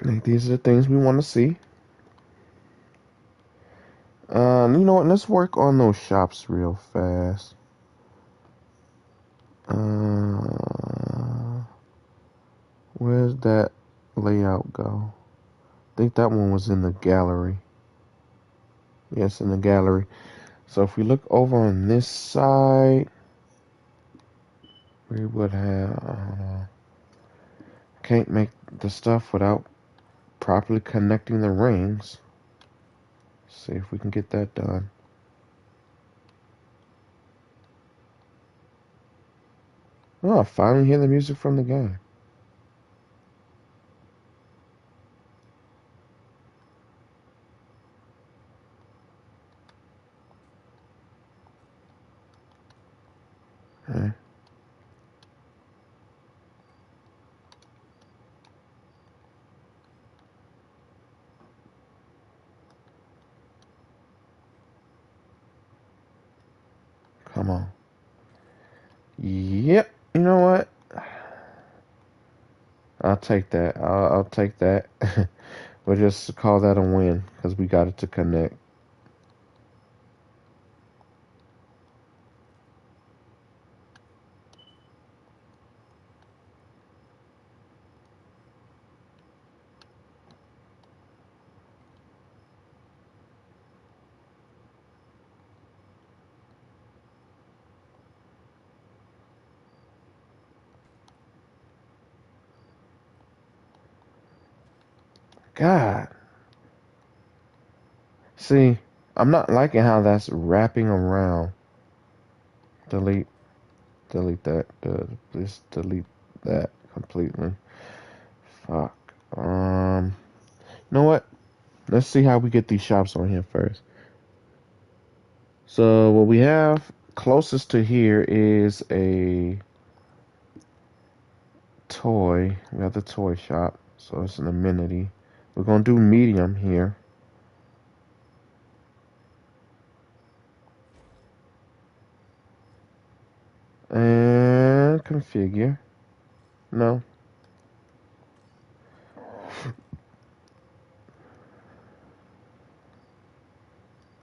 Like, these are the things we want to see. You know what? Let's work on those shops real fast. Where's that layout go? I think that one was in the gallery. Yes, in the gallery. So if we look over on this side, we would have. Can't make the stuff without properly connecting the rings. See if we can get that done. Oh, I finally hear the music from the game. Okay. Come on. Yep. You know what? I'll take that. I'll take that. We'll just call that a win because we got it to connect. God. See, I'm not liking how that's wrapping around. Delete. Delete that. Please delete that completely. Fuck. You know what? Let's see how we get these shops on here first. So what we have closest to here is a toy. We got the toy shop. So it's an amenity. We're gonna do medium here. And configure. No.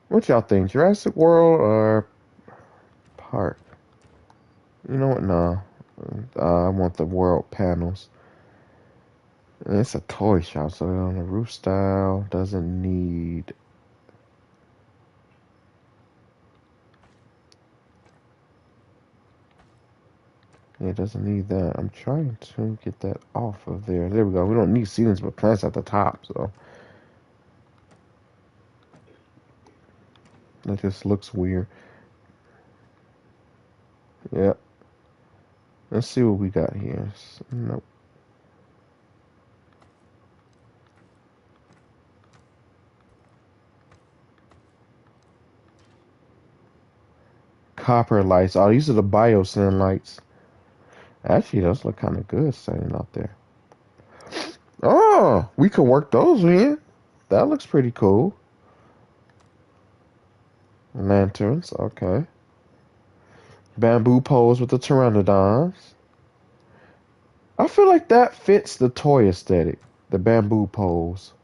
What y'all think? Jurassic World or Park? You know what? No. I want the world panels. It's a toy shop, so on the roof style doesn't need. Yeah, it doesn't need that. I'm trying to get that off of there. There we go. We don't need ceilings but plants at the top, so that just looks weird. Yep. Let's see what we got here. Nope. Copper lights. Oh, these are the biosyn lights. Actually, those look kind of good standing out there. Oh, we could work those in. That looks pretty cool. Lanterns, okay. Bamboo poles with the pteranodons. I feel like that fits the toy aesthetic. The bamboo poles.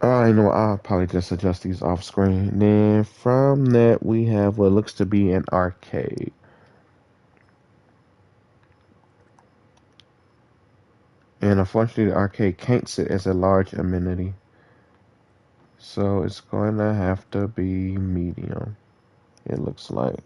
I know I'll probably just adjust these off screen. And then from that we have what looks to be an arcade. And unfortunately the arcade can't sit as a large amenity. So it's going to have to be medium. It looks like.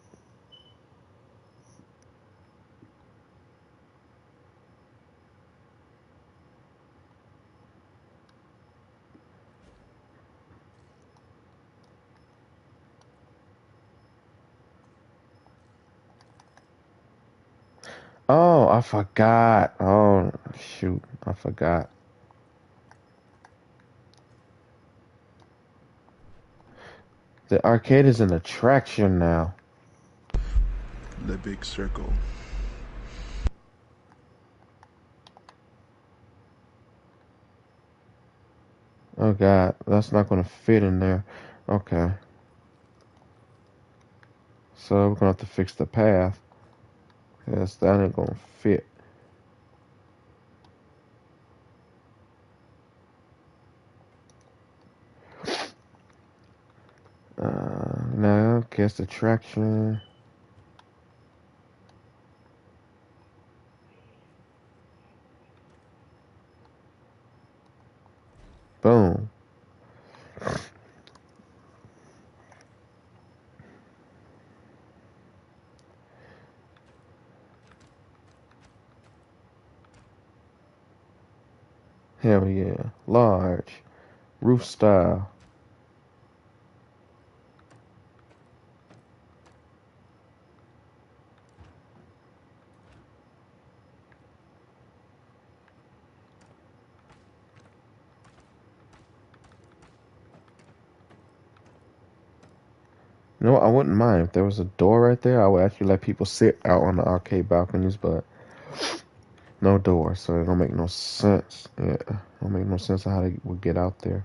Oh, I forgot. Oh, shoot. I forgot. The arcade is an attraction now. The big circle. Oh God, that's not gonna fit in there. Okay, so we're gonna have to fix the path. Yes, that ain't gonna fit. No, guess the traction. Boom. Hell yeah. Large. Roof style. You know what? I wouldn't mind if there was a door right there. I would actually let people sit out on the arcade balconies, but no door, so it don't make no sense. Yeah, it don't make no sense of how they would get out there.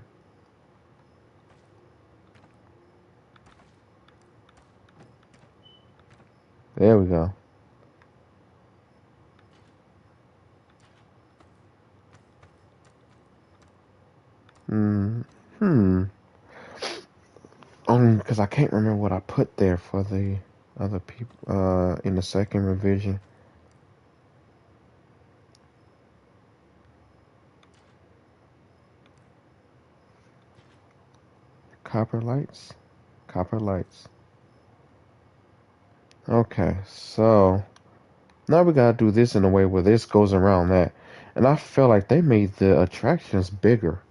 There we go. Hmm. Only because I can't remember what I put there for the other people in the second revision. Copper lights? Copper lights. Okay, so now we gotta do this in a way where this goes around that. And I feel like they made the attractions bigger.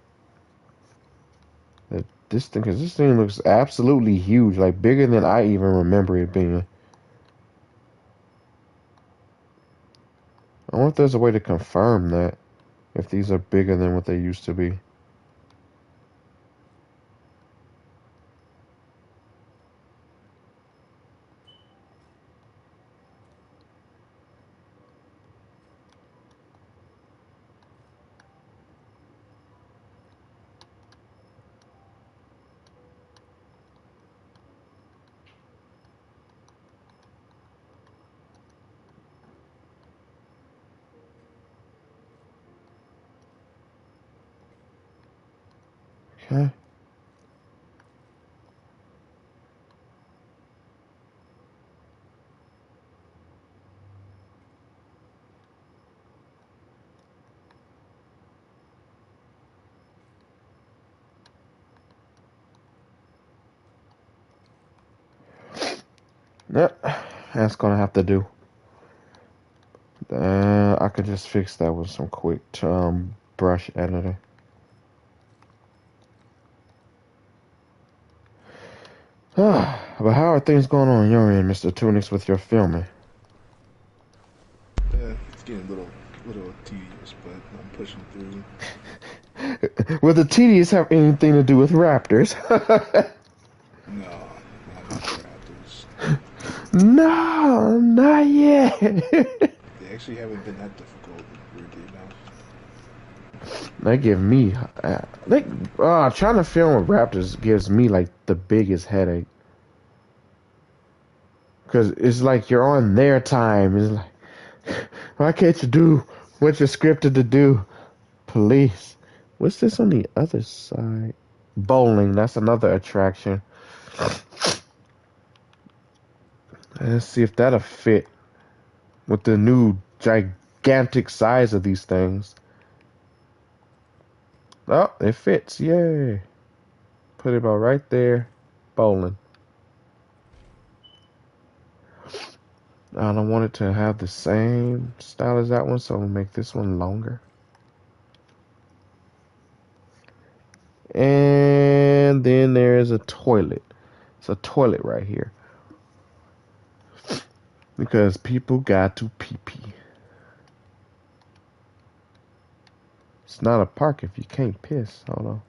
Cause this thing looks absolutely huge, like bigger than I even remember it being. I wonder if there's a way to confirm that, if these are bigger than what they used to be. Okay. Yep, that's gonna have to do. I could just fix that with some quick brush editing. But how are things going on your end, Mr. Tunix, with your filming? It's getting a little tedious, but I'm pushing through. Will the tedious have anything to do with raptors? No, not the Raptors. No, not yet. They actually haven't been that difficult, weirdly enough. They give me they trying to film with raptors gives me like the biggest headache because it's like you're on their time. It's like why can't you do what you're scripted to do? Police. What's this on the other side? Bowling. That's another attraction. Let's see if that'll fit with the new gigantic size of these things. Oh, it fits. Yay. Put it about right there. Bowling. I don't want it to have the same style as that one, so I'm gonna make this one longer. And then there's a toilet. It's a toilet right here. Because people got to pee pee. It's not a park if you can't piss. Hold on.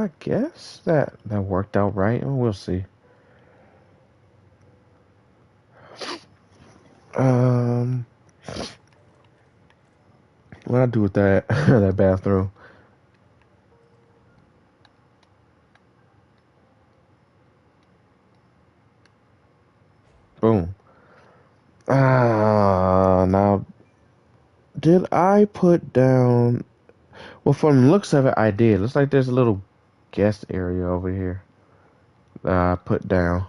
I guess that worked out right. We'll see. Um, what I do with that that bathroom? Boom. Now did I put down? Well, from the looks of it, I did. Looks like there's a little guest area over here that I put down.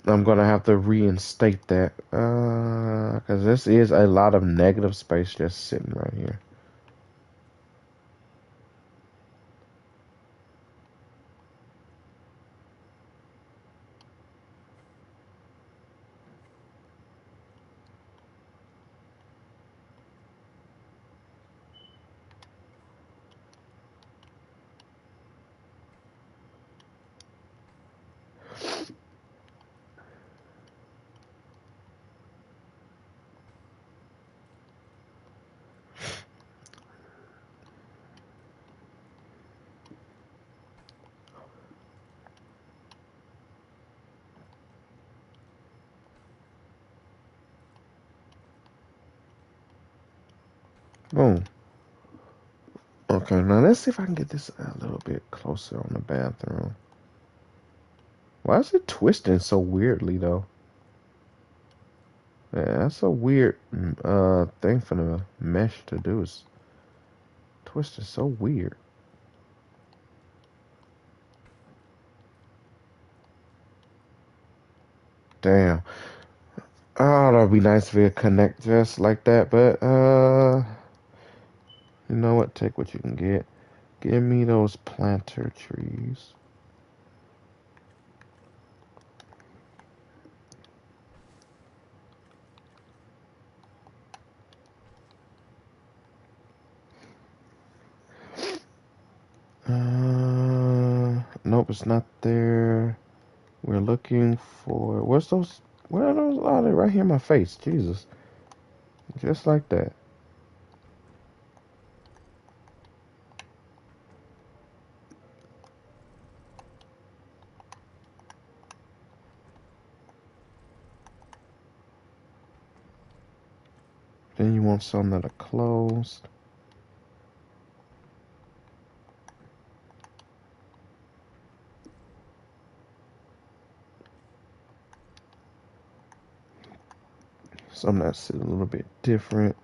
I'm gonna have to reinstate that because this is a lot of negative space just sitting right here. Boom. Okay, now let's see if I can get this a little bit closer on the bathroom. Why is it twisting so weirdly though? Yeah, that's a weird thing for the mesh to do. Is twist is so weird. Damn. Oh, that'd be nice if it connect just like that, but you know what? Take what you can get. Give me those planter trees. Nope, it's not there. We're looking for where's those? Where are those? Oh, they're right here in my face. Jesus, just like that. Then you want some that are closed. Some that sit a little bit different.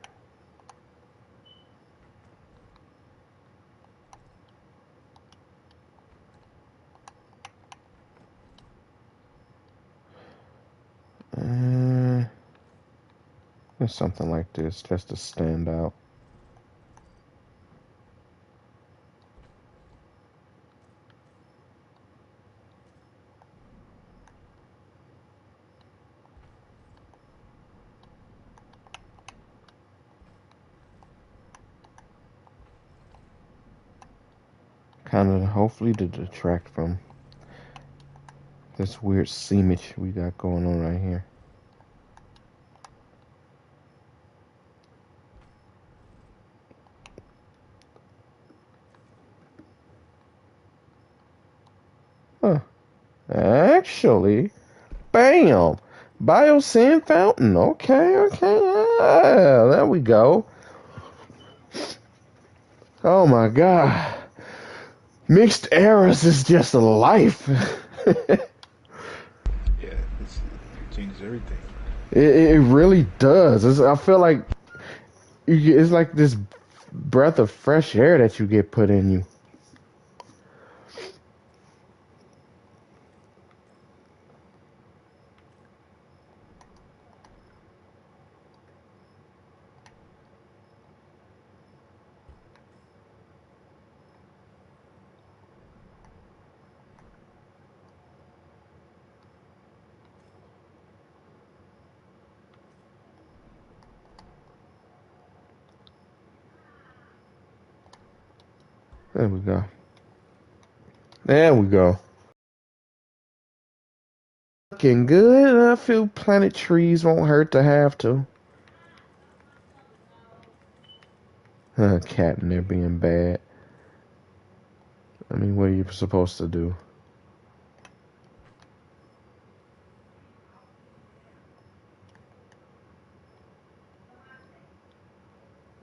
Uh, there's something like this just to stand out. Kind of hopefully to detract from this weird seamage we got going on right here. Huh. Actually, bam! Biosand fountain. Okay, okay. Yeah, there we go. Oh my god. Mixed errors is just a life. Yeah, it changes everything. It really does. I feel like it's like this breath of fresh air that you get put in you. There we go. There we go. Looking good. I feel planet trees won't hurt to have to. Cat and they're being bad. I mean, what are you supposed to do?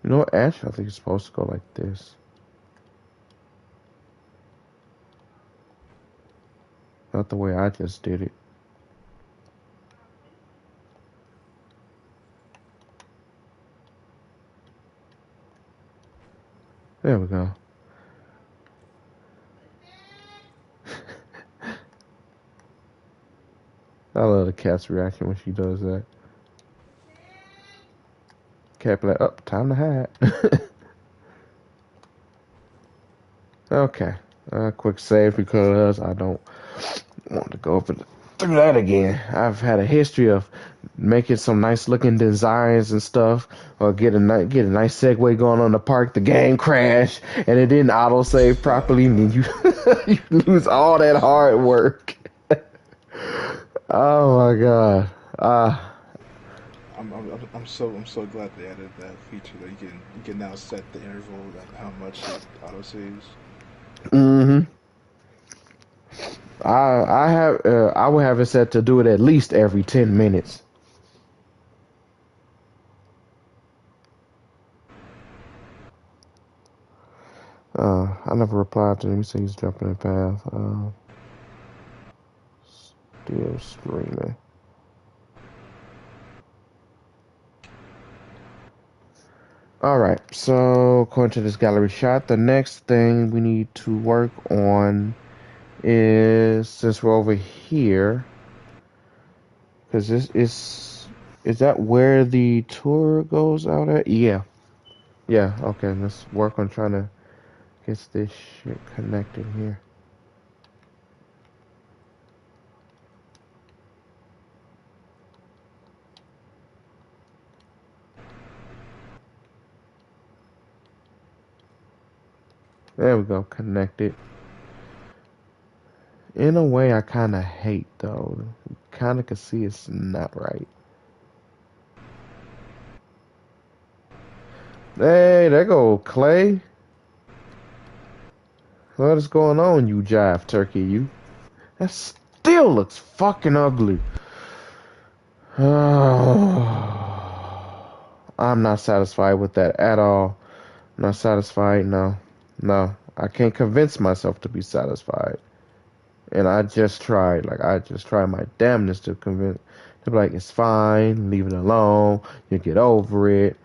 You know what? Actually, I think it's supposed to go like this. Not the way I just did it. There we go. I love the cat's reaction when she does that. Cat be like, oh, time to hide. Okay. Quick save because I don't want to go through that again. I've had a history of making some nice looking designs and stuff, or get a nice segue going on the park. The game crash and it didn't auto save properly, and then you you lose all that hard work. Oh my god. I'm so glad they added that feature that you can now set the interval and how much it auto saves. Mm-hmm. I would have it set to do it at least every 10 minutes. I never replied to him. He said he's jumping in path. Still streaming. All right. So according to this gallery shot, the next thing we need to work on is, since we're over here, because this is that where the tour goes out at? Yeah. Yeah. Okay. Let's work on trying to get this shit connected here. There we go. Connected. In a way, I kind of hate though. Kind of can see it's not right. Hey, there go Clay. What is going on, you jive turkey? You. That still looks fucking ugly. I'm not satisfied with that at all. I'm not satisfied. No, no. I can't convince myself to be satisfied. And I just tried. Like I just tried my damnness to convince. To be like, it's fine. Leave it alone. You get over it.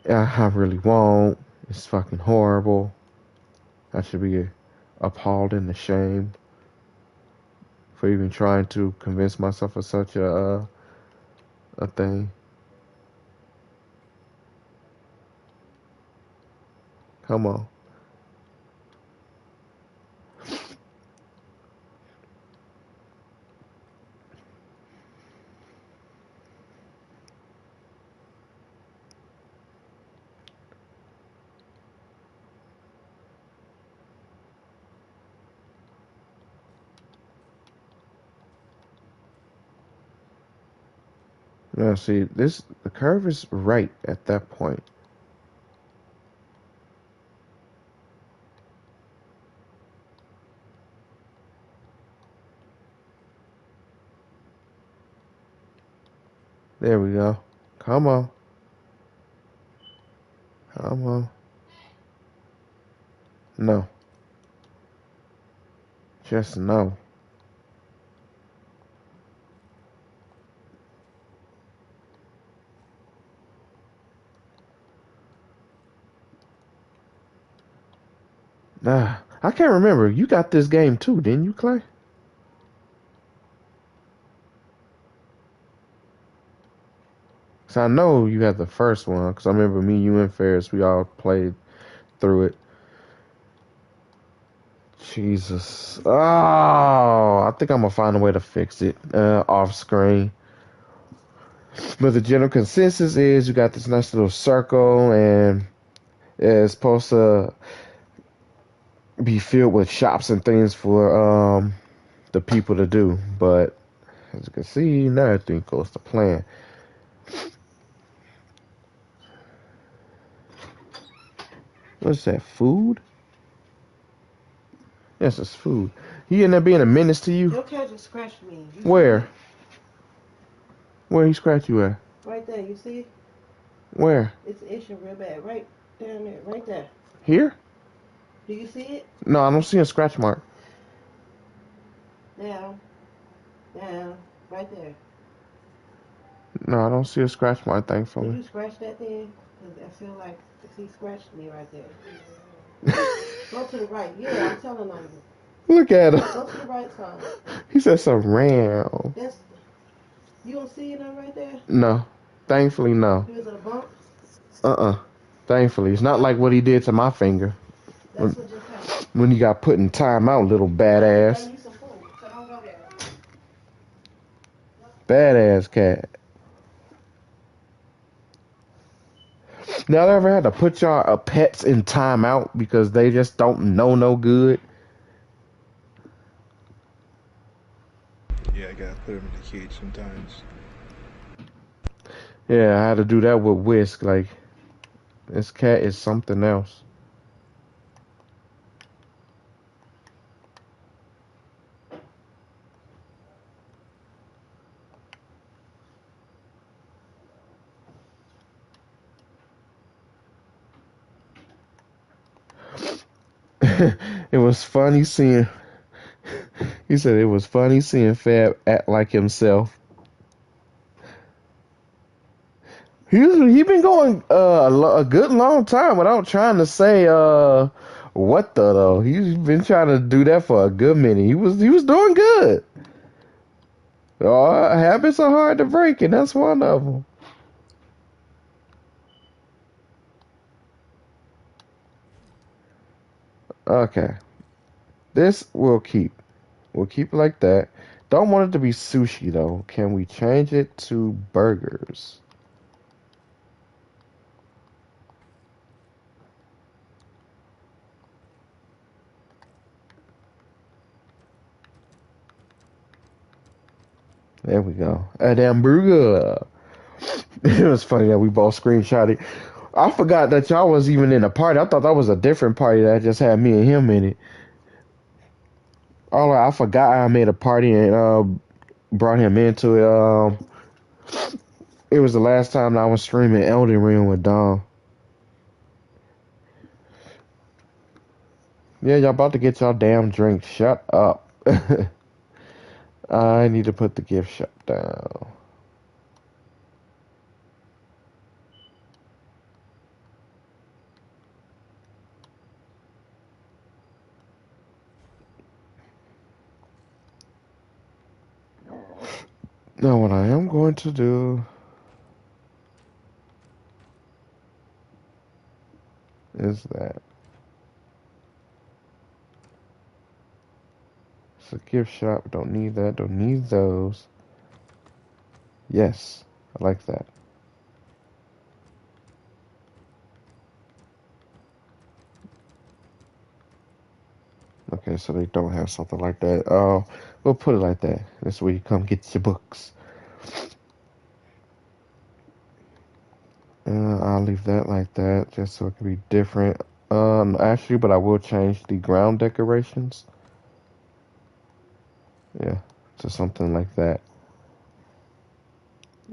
I really won't. It's fucking horrible. I should be appalled and ashamed for even trying to convince myself of such a thing. Come on. Now see this, the curve is right at that point. There we go. Come on. Come on. No. Just no. I can't remember. You got this game too, didn't you, Clay? Cause I know you had the first one. Cause I remember me, you, and Ferris, we all played through it. Jesus. Oh, I think I'm gonna find a way to fix it off screen. But the general consensus is you got this nice little circle, and it's supposed to be filled with shops and things for the people to do. But as you can see, not everything goes to plan. What's that? Food? Yes, it's food. He ended up being a menace to you? Your cat just scratched me. You see Where? it? Where he scratched you at? Right there. You see? Where? It's itching real bad. Right down there. Right there. Here? Do you see it? No, I don't see a scratch mark. Down. Down. Right there. No, I don't see a scratch mark, Did thankfully. you scratch that thing? Because I feel like he scratched me right there. Go to the right. Yeah, I'm telling on you. Look at him. Yeah, go to the right side. He said some round. That's you don't see it right there? No. Thankfully, no. Is it a bump? Uh-uh. Thankfully. It's not like what he did to my finger. That's what just happened. When he got put in timeout, little I badass. need some food, so don't go there. Badass cat. Now, ever had to put y'all pets in timeout because they just don't know no good? Yeah, I gotta put him in the cage sometimes. Yeah, I had to do that with Whisk. Like, this cat is something else. It was funny seeing. He said it was funny seeing Fab act like himself. He been going a good long time without trying to say what the though. He's been trying to do that for a good minute. He was doing good. Habits are hard to break, and that's one of them. Okay, this will keep. We'll keep it like that. Don't want it to be sushi though. Can we change it to burgers? There we go. A damn burger. It was funny that we both screenshotted. I forgot that y'all was even in a party. I thought that was a different party that just had me and him in it. Oh, I forgot I made a party and brought him into it. It was the last time I was streaming Elden Ring with Dom. Yeah, y'all about to get y'all damn drink. Shut up. I need to put the gift shop down. Now, what I am going to do is that it's a gift shop. Don't need that. Don't need those. Yes, I like that. Okay, so they don't have something like that. Oh, we'll put it like that. This way you come get your books. I'll leave that like that just so it can be different. Actually, but I will change the ground decorations. Yeah, to something like that.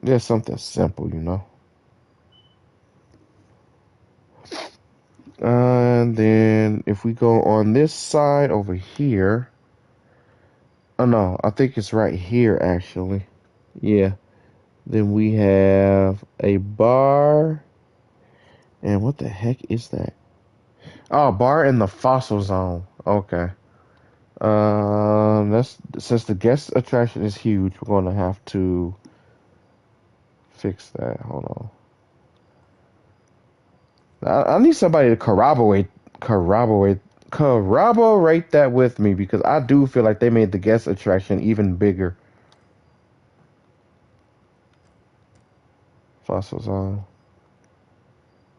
Yeah, something simple, you know. And then if we go on this side over here. Oh no, I think it's right here actually. Yeah. Then we have a bar. And what the heck is that? Oh, bar in the fossil zone. Okay. That's since the guest attraction is huge, we're gonna have to fix that. Hold on. I need somebody to corroborate corroborate that with me because I do feel like they made the guest attraction even bigger. Fossil zone.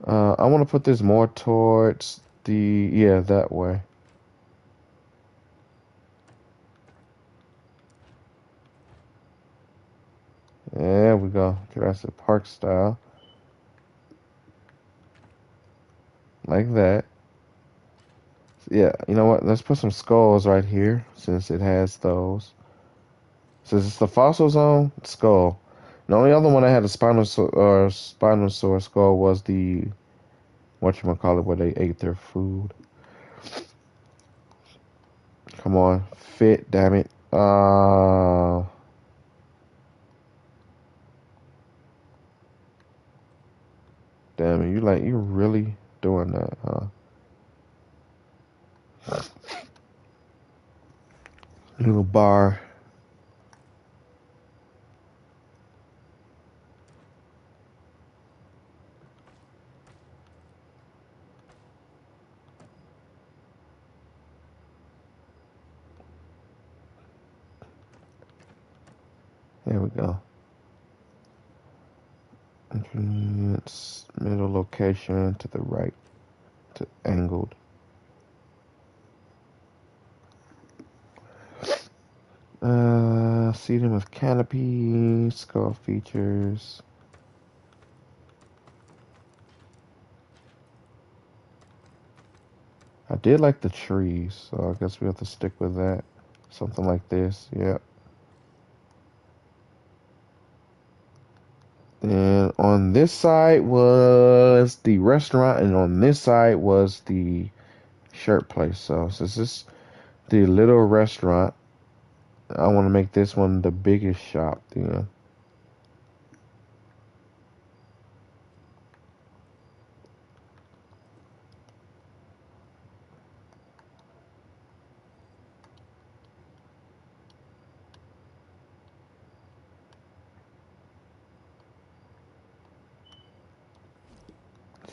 I want to put this more towards the yeah that way. There we go. Jurassic Park style. Like that. Yeah, you know what? Let's put some skulls right here since it has those. Since it's the fossil zone, skull. The only other one that had a Spinosaurus skull was the whatchamacallit, where they ate their food. Come on, fit, damn it. Damn it, you really doing that, huh? Little bar. There we go. Inconvenience, middle location to the right, to angled. Seating with canopy, skull features. I did like the trees, so I guess we have to stick with that. Something like this, yeah. And on this side was the restaurant, and on this side was the shirt place. So since this is the little restaurant, I want to make this one the biggest shop.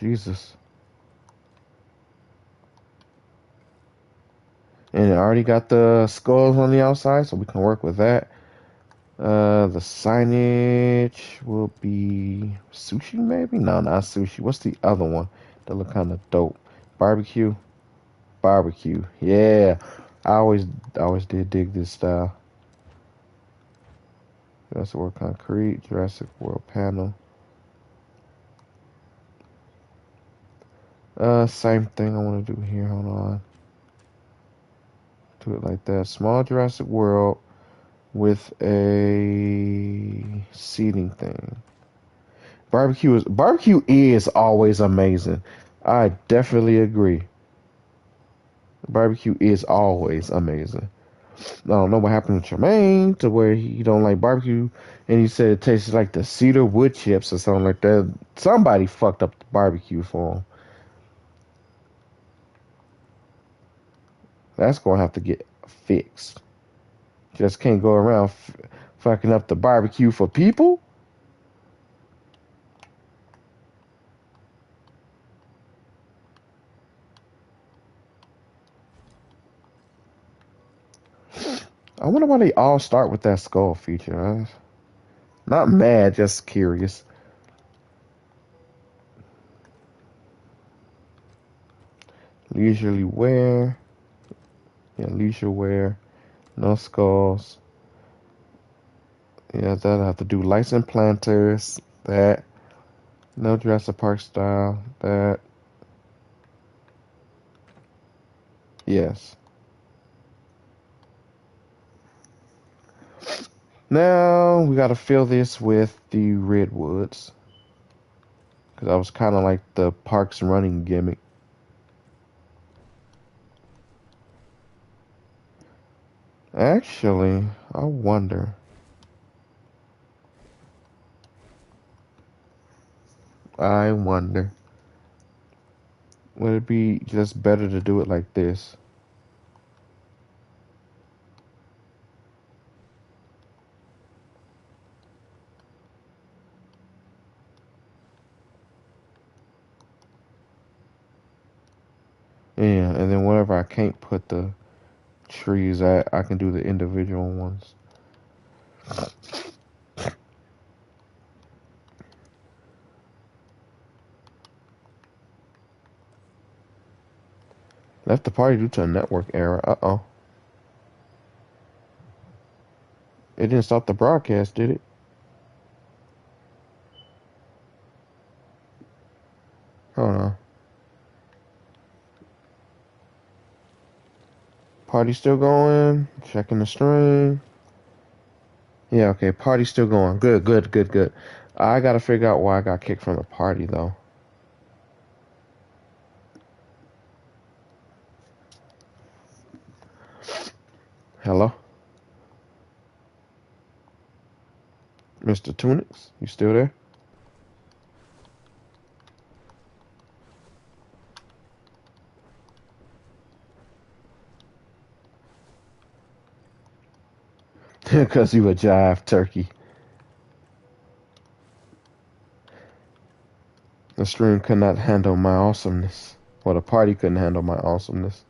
Jesus. And it already got the skulls on the outside, so we can work with that. The signage will be sushi, maybe? No, not sushi. What's the other one that look kind of dope? Barbecue. Barbecue. Yeah, I always did dig this style. Jurassic World concrete, Jurassic World panel. Same thing I want to do here. Hold on. Do it like that. Small Jurassic World with a seating thing. Barbecue is always amazing. I definitely agree. Barbecue is always amazing. I don't know what happened to Tremaine to where he don't like barbecue, and he said it tastes like the cedar wood chips or something like that. Somebody fucked up the barbecue for him. That's gonna have to get fixed. Just can't go around fucking up the barbecue for people. I wonder why they all start with that skull feature. Not mad, just curious. Leisurely wear. Yeah, leisure wear. No skulls. Yeah, that'll have to do license planters. That. No Jurassic Park style. That. Yes. Now we gotta fill this with the redwoods. Because that was kind of like the park's running gimmick. Actually, I wonder. I wonder. Would it be just better to do it like this? Yeah, and then wherever I can't put the trees at, I can do the individual ones. Left the party due to a network error. Uh-oh. It didn't stop the broadcast, did it? Hold on. Party still going. Checking the stream. Yeah, okay. Party still going. Good, good, good, good. I gotta figure out why I got kicked from the party though. Hello, Mr. Tunix, you still there? Because you a jive turkey. The stream could not handle my awesomeness. Well, the party couldn't handle my awesomeness.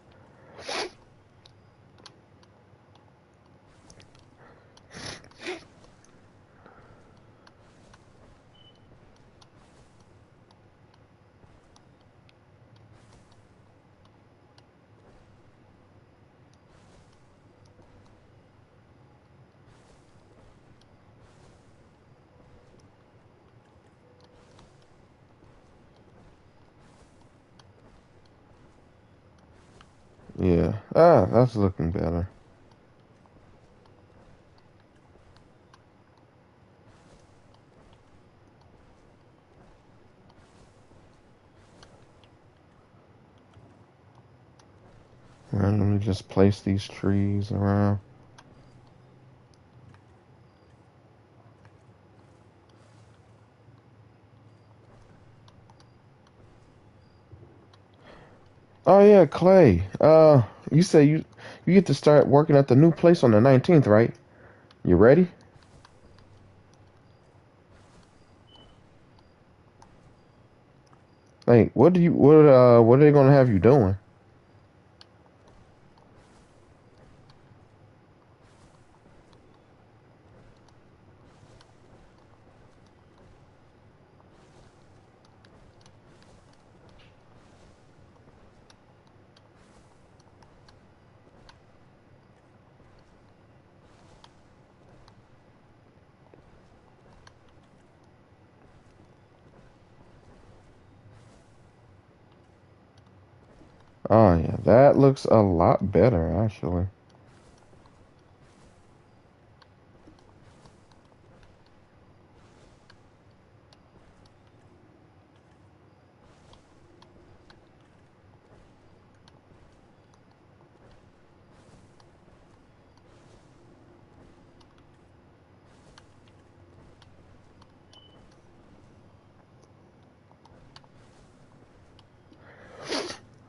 Yeah. Ah, that's looking better. Randomly just place these trees around. Oh yeah, Clay. You say you get to start working at the new place on the 19th, right? You ready? Like, what are they gonna have you doing? Oh yeah, that looks a lot better actually.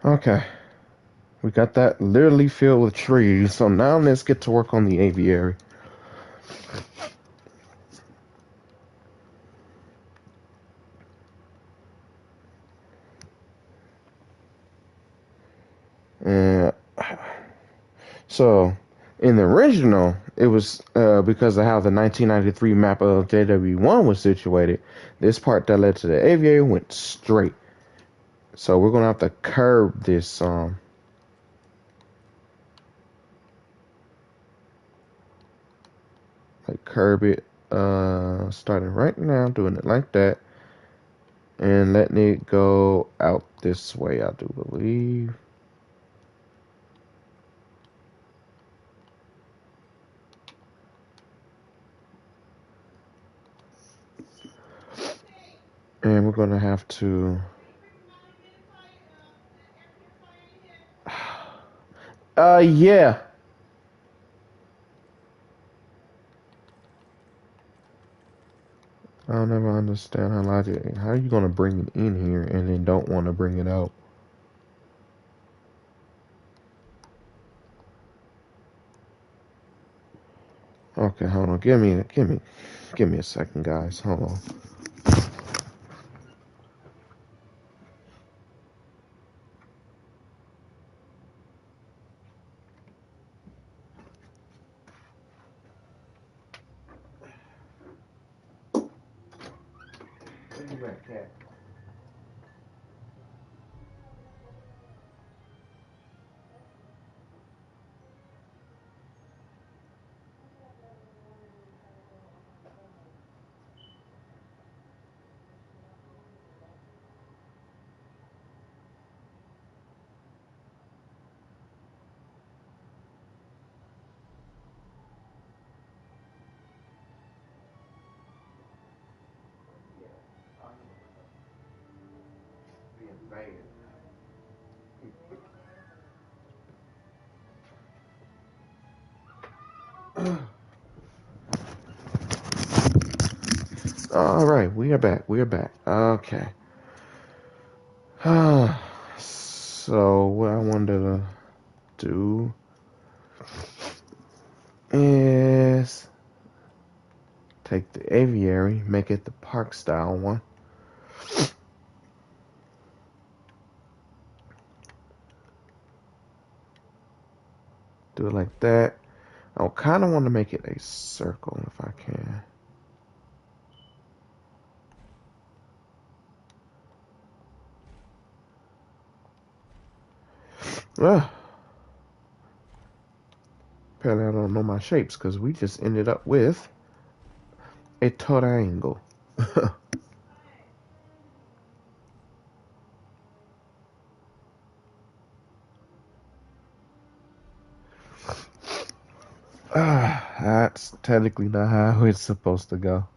Okay. We got that literally filled with trees, so now let's get to work on the aviary. And so, in the original, it was because of how the 1993 map of JW1 was situated. This part that led to the aviary went straight. So we're gonna have to curve this. Like curve it. Starting right now, doing it like that, and letting it go out this way. I do believe. And we're gonna have to. Yeah. I'll never understand how logic. How are you gonna bring it in here and then don't want to bring it out? Okay, hold on. Give me a second, guys. Hold on. Where you at, cat? All right, we are back. We are back. Okay. So what I wanted to do is take the aviary, make it the park style one. Do it like that. I kind of want to make it a circle if I can. Apparently I don't know my shapes because we just ended up with a triangle. That's technically not how it's supposed to go.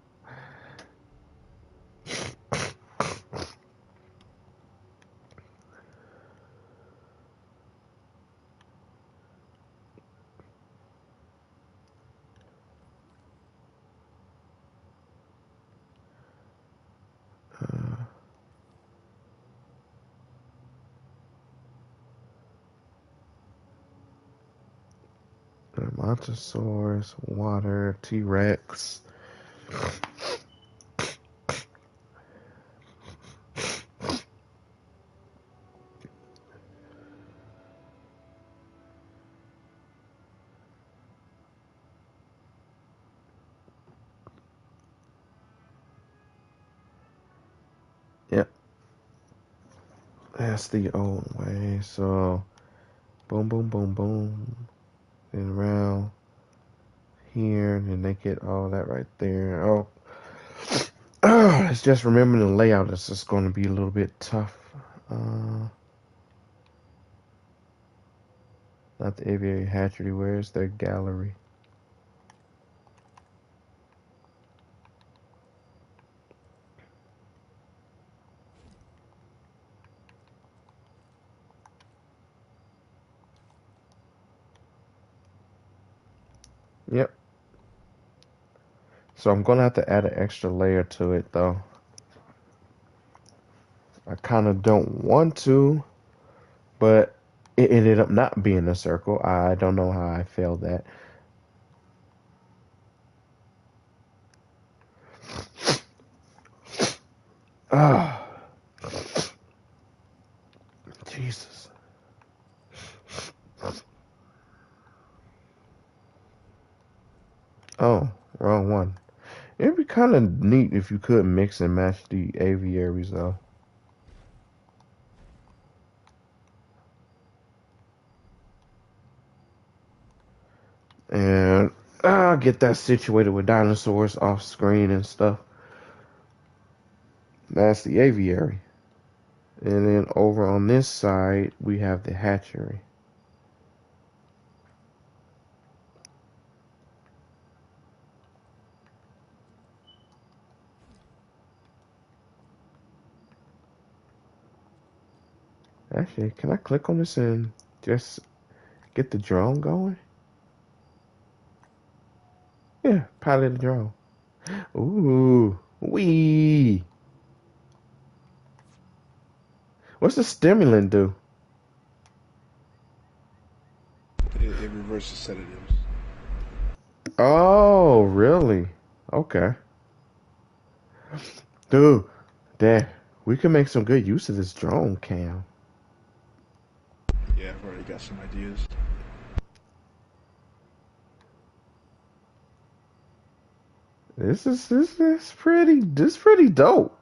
Brontosaurus, water, T-Rex. Yep. That's the old way. So, boom, boom, boom, boom. And around here, and then they get all that right there. Oh, it's just remembering the layout. It's just going to be a little bit tough. Not the aviary hatchery. Where's their gallery? Yep. So I'm going to have to add an extra layer to it, though. I kind of don't want to, but it ended up not being a circle. I don't know how I failed that. Ah, Jesus. Oh, wrong one. It'd be kind of neat if you could mix and match the aviaries, though. And I'll get that situated with dinosaurs off screen and stuff. That's the aviary. And then over on this side, we have the hatchery. Actually, can I click on this and just get the drone going? Yeah, pilot the drone. Ooh, wee. What's the stimulant do? It reverses sedatives. Oh, really? Okay. Dude, Dad, we could make some good use of this drone cam. Yeah, I've already got some ideas. This is pretty dope.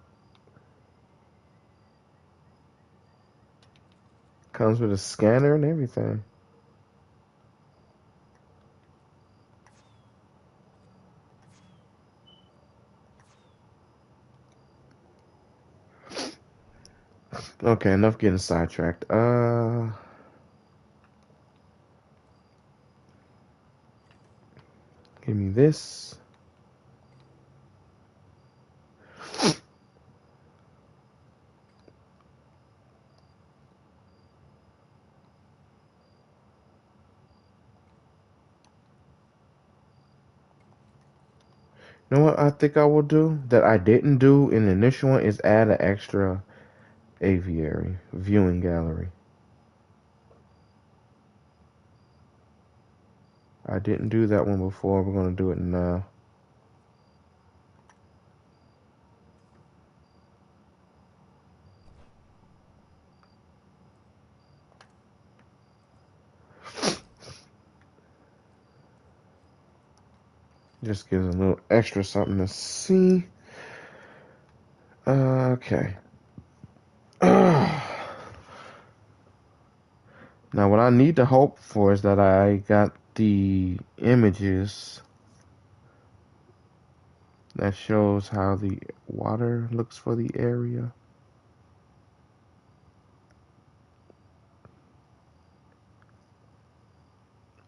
Comes with a scanner and everything. Okay, enough getting sidetracked. Give me this. You know what I think I will do that I didn't do in the initial one is add an extra aviary viewing gallery. I didn't do that one before. We're gonna do it now. Just gives a little extra something to see. Okay. Now, what I need to hope for is that I got the images that shows how the water looks for the area.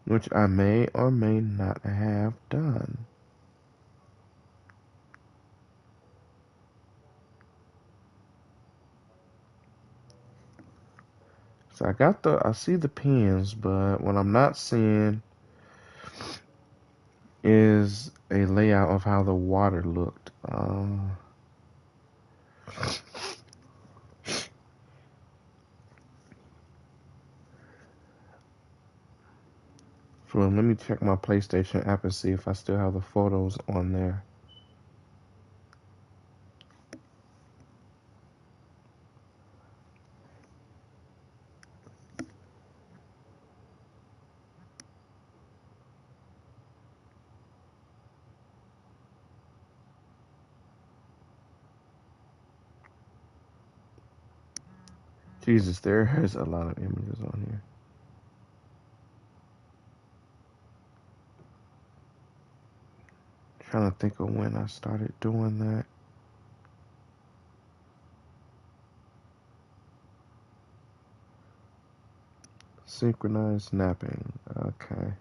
Which I may or may not have done. So I see the pins, but what I'm not seeing is a layout of how the water looked. So let me check my PlayStation app and see if I still have the photos on there. Jesus, there has a lot of images on here. Trying to think of when I started doing that. Synchronized snapping. Okay.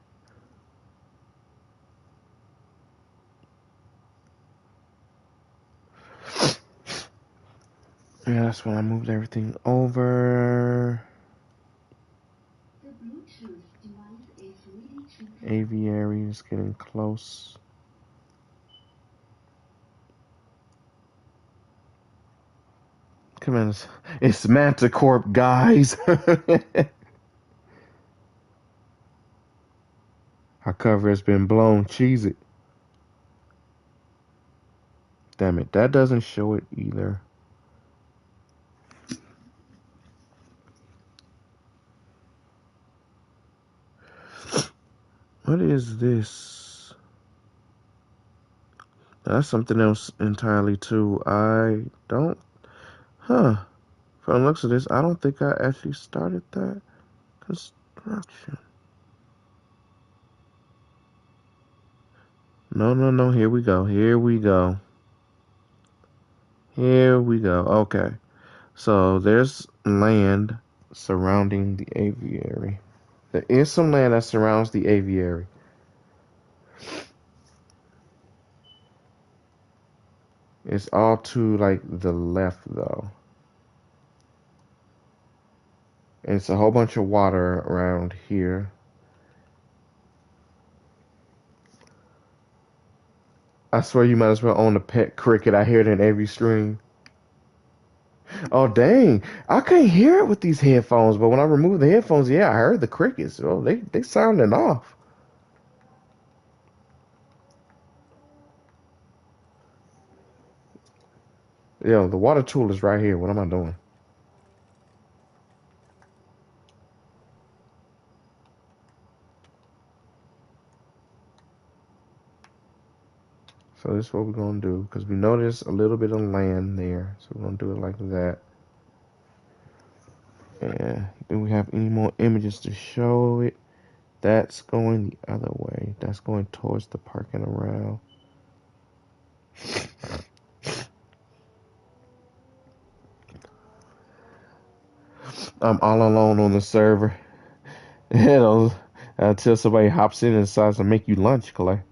Yeah, that's when I moved everything over. Aviary is getting close. Come on, it's Manticorp, guys. Our cover has been blown. Cheese it. Damn it, that doesn't show it either. What is this? That's something else entirely too. I don't. Huh. From the looks of this, I don't think I actually started that construction. No, no, no. Here we go. Here we go. Here we go. Okay. So there's land surrounding the aviary. There is some land that surrounds the aviary. It's all to like the left though. And it's a whole bunch of water around here. I swear you might as well own a pet cricket. I hear it in every stream. Oh dang. I can't hear it with these headphones, but when I removed the headphones, yeah, I heard the crickets. Oh, they sounding off. Yo, the water tool is right here. What am I doing? So this is what we're gonna do because we noticed a little bit of land there, so we're gonna do it like that. And do we have any more images to show it? That's going the other way. That's going towards the parking around. I'm all alone on the server. You know, until somebody hops in and decides to make you lunch, Clay.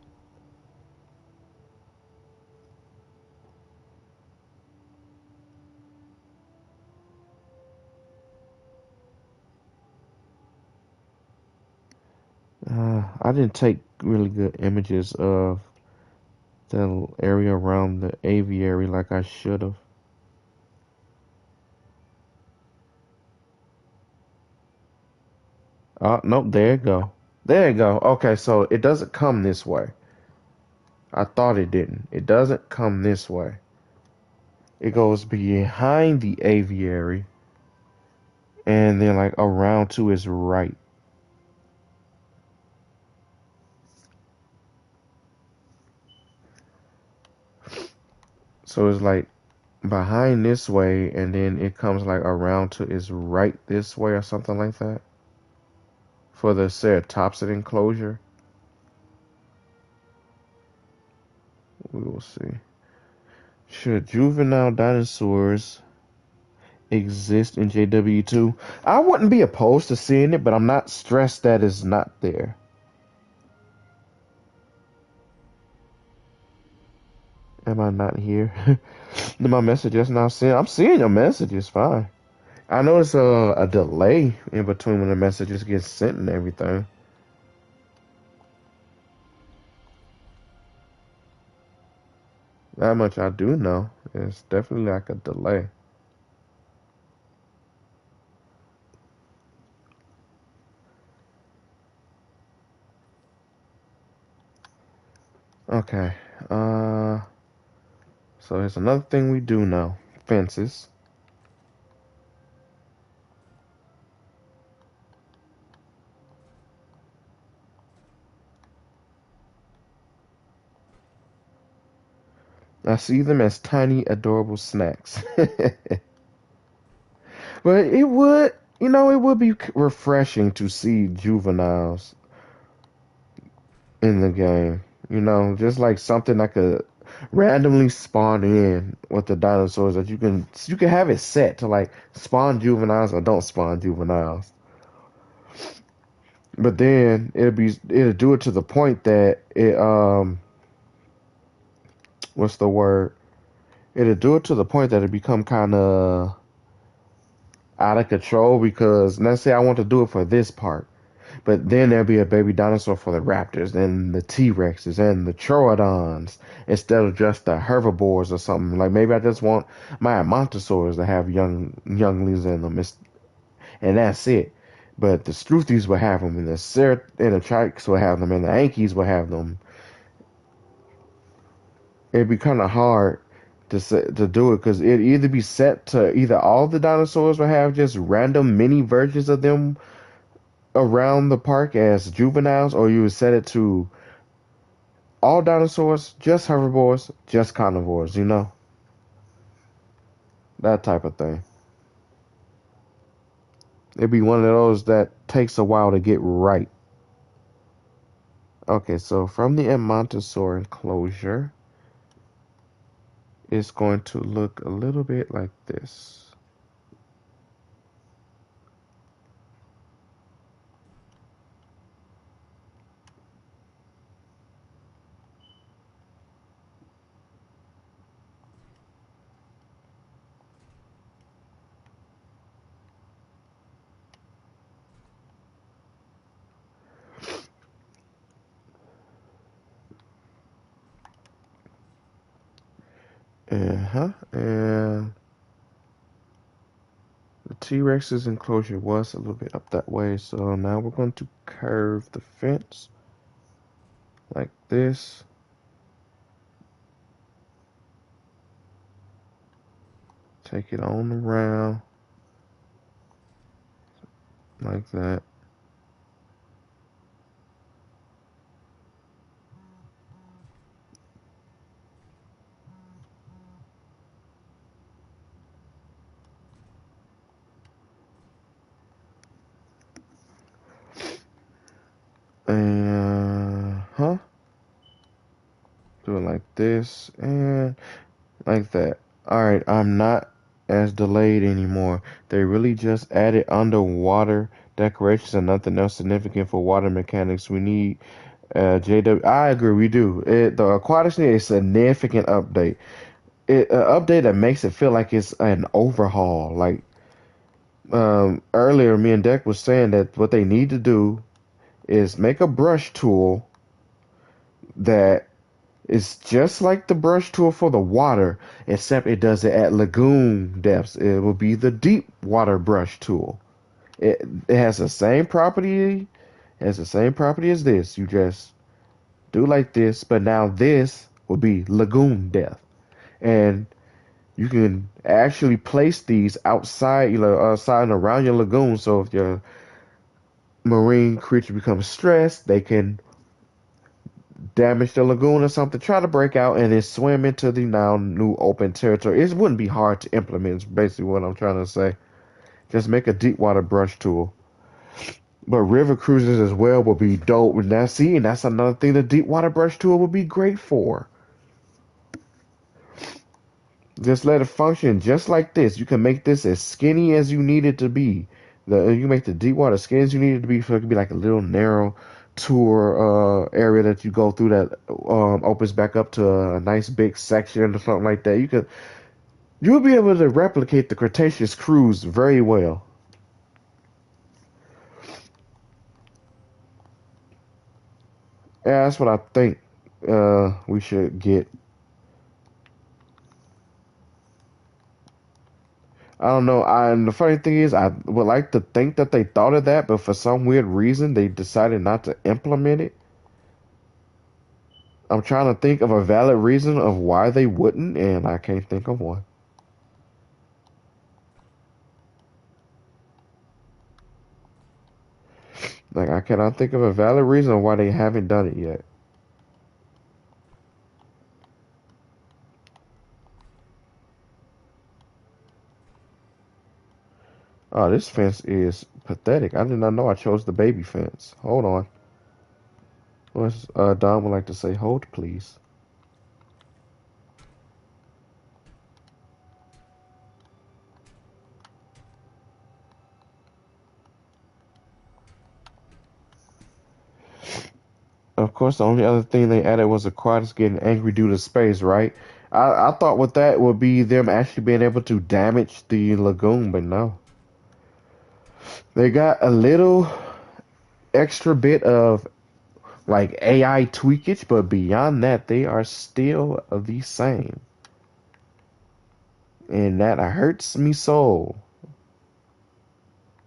I didn't take really good images of the area around the aviary like I should have. Oh, nope, there you go. There you go. Okay, so it doesn't come this way. I thought it didn't. It doesn't come this way. It goes behind the aviary and then like around to his right. So it's like behind this way and then it comes like around to his right this way or something like that. For the ceratopsid enclosure. We will see. Should juvenile dinosaurs exist in JW2? I wouldn't be opposed to seeing it, but I'm not stressed that it's not there. Am I not here? My messages now seeing. I'm seeing your messages fine. I notice a delay in between when the messages get sent and everything. That much I do know. It's definitely like a delay. Okay. So here's another thing we do know. Fences. I see them as tiny, adorable snacks. But it would, it would be refreshing to see juveniles in the game. Just like something that could randomly spawn in with the dinosaurs that you can have it set to like spawn juveniles or don't spawn juveniles. But then it'll do it to the point that it what's the word? It'll do it to the point that it become kind of out of control because let's say I want to do it for this part. But then there'll be a baby dinosaur for the raptors and the T-Rexes and the Troodons instead of just the herbivores or something. Like maybe I just want my Ammontosaurs to have younglings in them, and that's it. But the Struthies will have them, and the Trikes will have them, and the Ankies will have them. It'd be kind of hard to do it because it'd either be set to either all the dinosaurs will have just random mini versions of them around the park as juveniles, or you would set it to all dinosaurs, just herbivores, just carnivores, that type of thing. It'd be one of those that takes a while to get right. Okay, so from the Ammontosaur enclosure, it's going to look a little bit like this. And the T-Rex's enclosure was a little bit up that way, so now we're going to curve the fence like this. Take it on around like that. And do it like this and like that. Alright, I'm not as delayed anymore. They really just added underwater decorations and nothing else significant for water mechanics. We need JW. I agree, we do. The aquatics need a significant update. An update that makes it feel like it's an overhaul. Like earlier, me and Deck was saying that what they need to do is make a brush tool that It's just like the brush tool for the water, except it does it at lagoon depths. It will be the deep water brush tool. It has the same property, has the same property as this. You just do like this, but now this will be lagoon depth. And you can actually place these outside, outside and around your lagoon. So if your marine creature becomes stressed, they can damage the lagoon or something, try to break out, and then swim into the now new open territory. It wouldn't be hard to implement, is basically what I'm trying to say. Just make a deep water brush tool. But river cruises as well would be dope. And that's another thing the deep water brush tool would be great for. Just let it function just like this. You can make this as skinny as you need it to be. You make the deep water skinny as you need it to be, so it can be like a little narrow tour area that you go through that opens back up to a nice big section or something like that. You'll be able to replicate the Cretaceous cruise very well. Yeah, that's what I think we should get. I don't know. And the funny thing is, I would like to think that they thought of that, but for some weird reason, they decided not to implement it. I'm trying to think of a valid reason of why they wouldn't, and I can't think of one. Like, I cannot think of a valid reason why they haven't done it yet. Oh, this fence is pathetic. I did not know I chose the baby fence. Hold on. What's Don would like to say? Hold, please. Of course, the only other thing they added was aquatics getting angry due to space, right? I thought with that would be them actually being able to damage the lagoon, but no. They got a little extra bit of like AI tweakage, but beyond that, they are still the same. And that hurts me soul.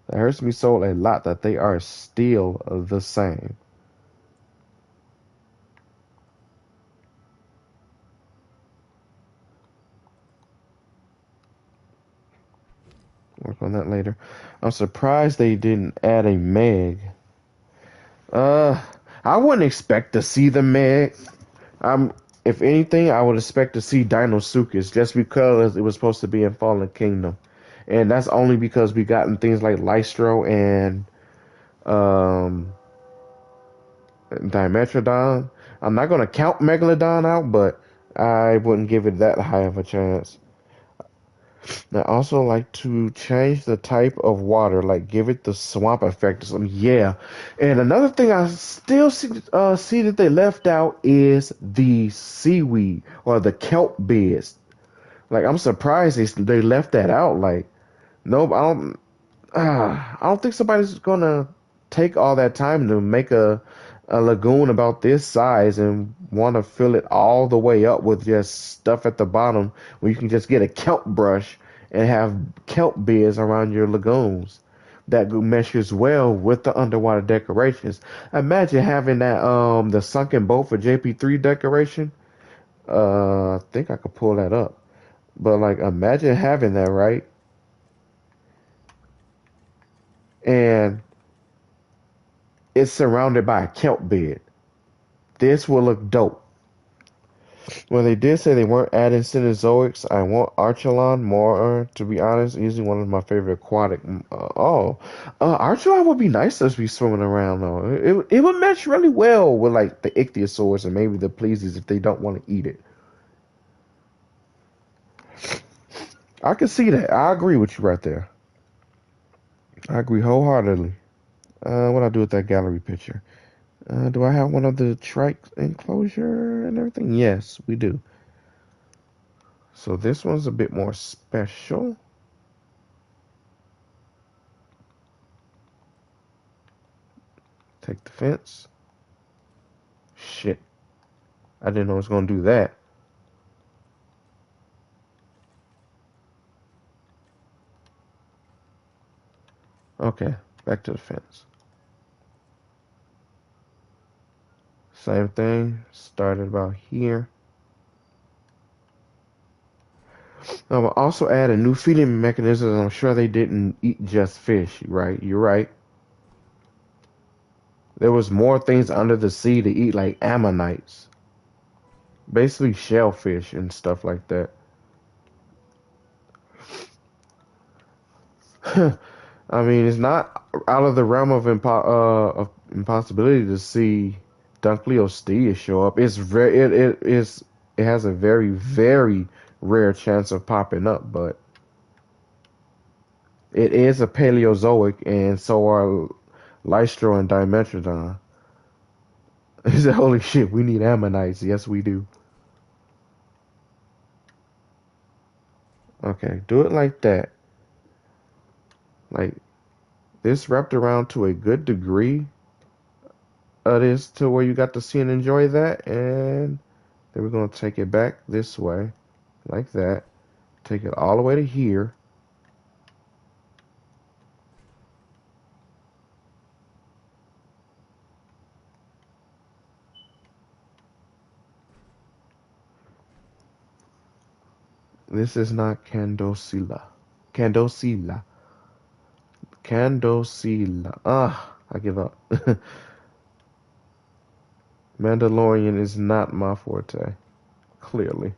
That hurts me soul a lot that they are still the same. Work on that later. I'm surprised they didn't add a Meg. Uh, I wouldn't expect to see the Meg. I'm, if anything, I would expect to see Dinosuchus just because it was supposed to be in Fallen Kingdom, and that's only because we gotten things like Lystro and um Dimetrodon. I'm not gonna count Megalodon out, but I wouldn't give it that high of a chance. I also like to change the type of water, like give it the swamp effect or something. Yeah. And another thing I still see that they left out is the seaweed or the kelp beds. Like I'm surprised they left that out. Like nope, I don't think somebody's gonna take all that time to make a lagoon about this size and want to fill it all the way up with just stuff at the bottom when you can just get a kelp brush and have kelp beds around your lagoons that meshes well with the underwater decorations. Imagine having that the sunken boat for JP3 decoration. I think I could pull that up. But like imagine having that, right? And it's surrounded by a kelp bed. This will look dope. Well, they did say they weren't adding Cenozoics. I want Archelon more, to be honest. Usually one of my favorite aquatic. Archelon would be nice to be swimming around, though. It would match really well with, like, the Ichthyosaurs and maybe the Pleesies if they don't want to eat it. I can see that. I agree with you right there. I agree wholeheartedly. What I do with that gallery picture? Do I have one of the trike enclosure and everything? Yes, we do. So this one's a bit more special. Take the fence. Shit. I didn't know it was going to do that. Okay, back to the fence. Same thing, started about here. I will also add a new feeding mechanism. I'm sure they didn't eat just fish, right? You're right. There was more things under the sea to eat, like ammonites, basically shellfish and stuff like that. I mean, it's not out of the realm of, of impossibility to see Dunkleosteus show up. It has a very rare chance of popping up, but it is a Paleozoic, and so are Lystro and Dimetrodon. He said, "Holy shit, we need ammonites." Yes, we do. Okay, do it like that. Like this wrapped around to a good degree. This to where you got to see and enjoy that, and then we're gonna take it back this way, like that. Take it all the way to here. This is not Candosila. Candosila. Candosila. Ah, I give up. Mandalorian is not my forte, clearly.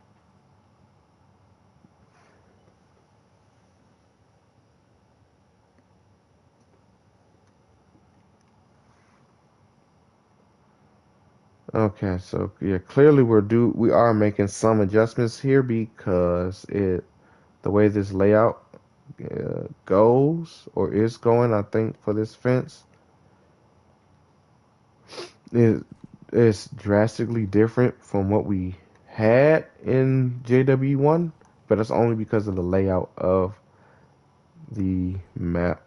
Okay, so yeah, clearly we are making some adjustments here because the way this layout goes or is going, I think for this fence is drastically different from what we had in JW1, but it's only because of the layout of the map.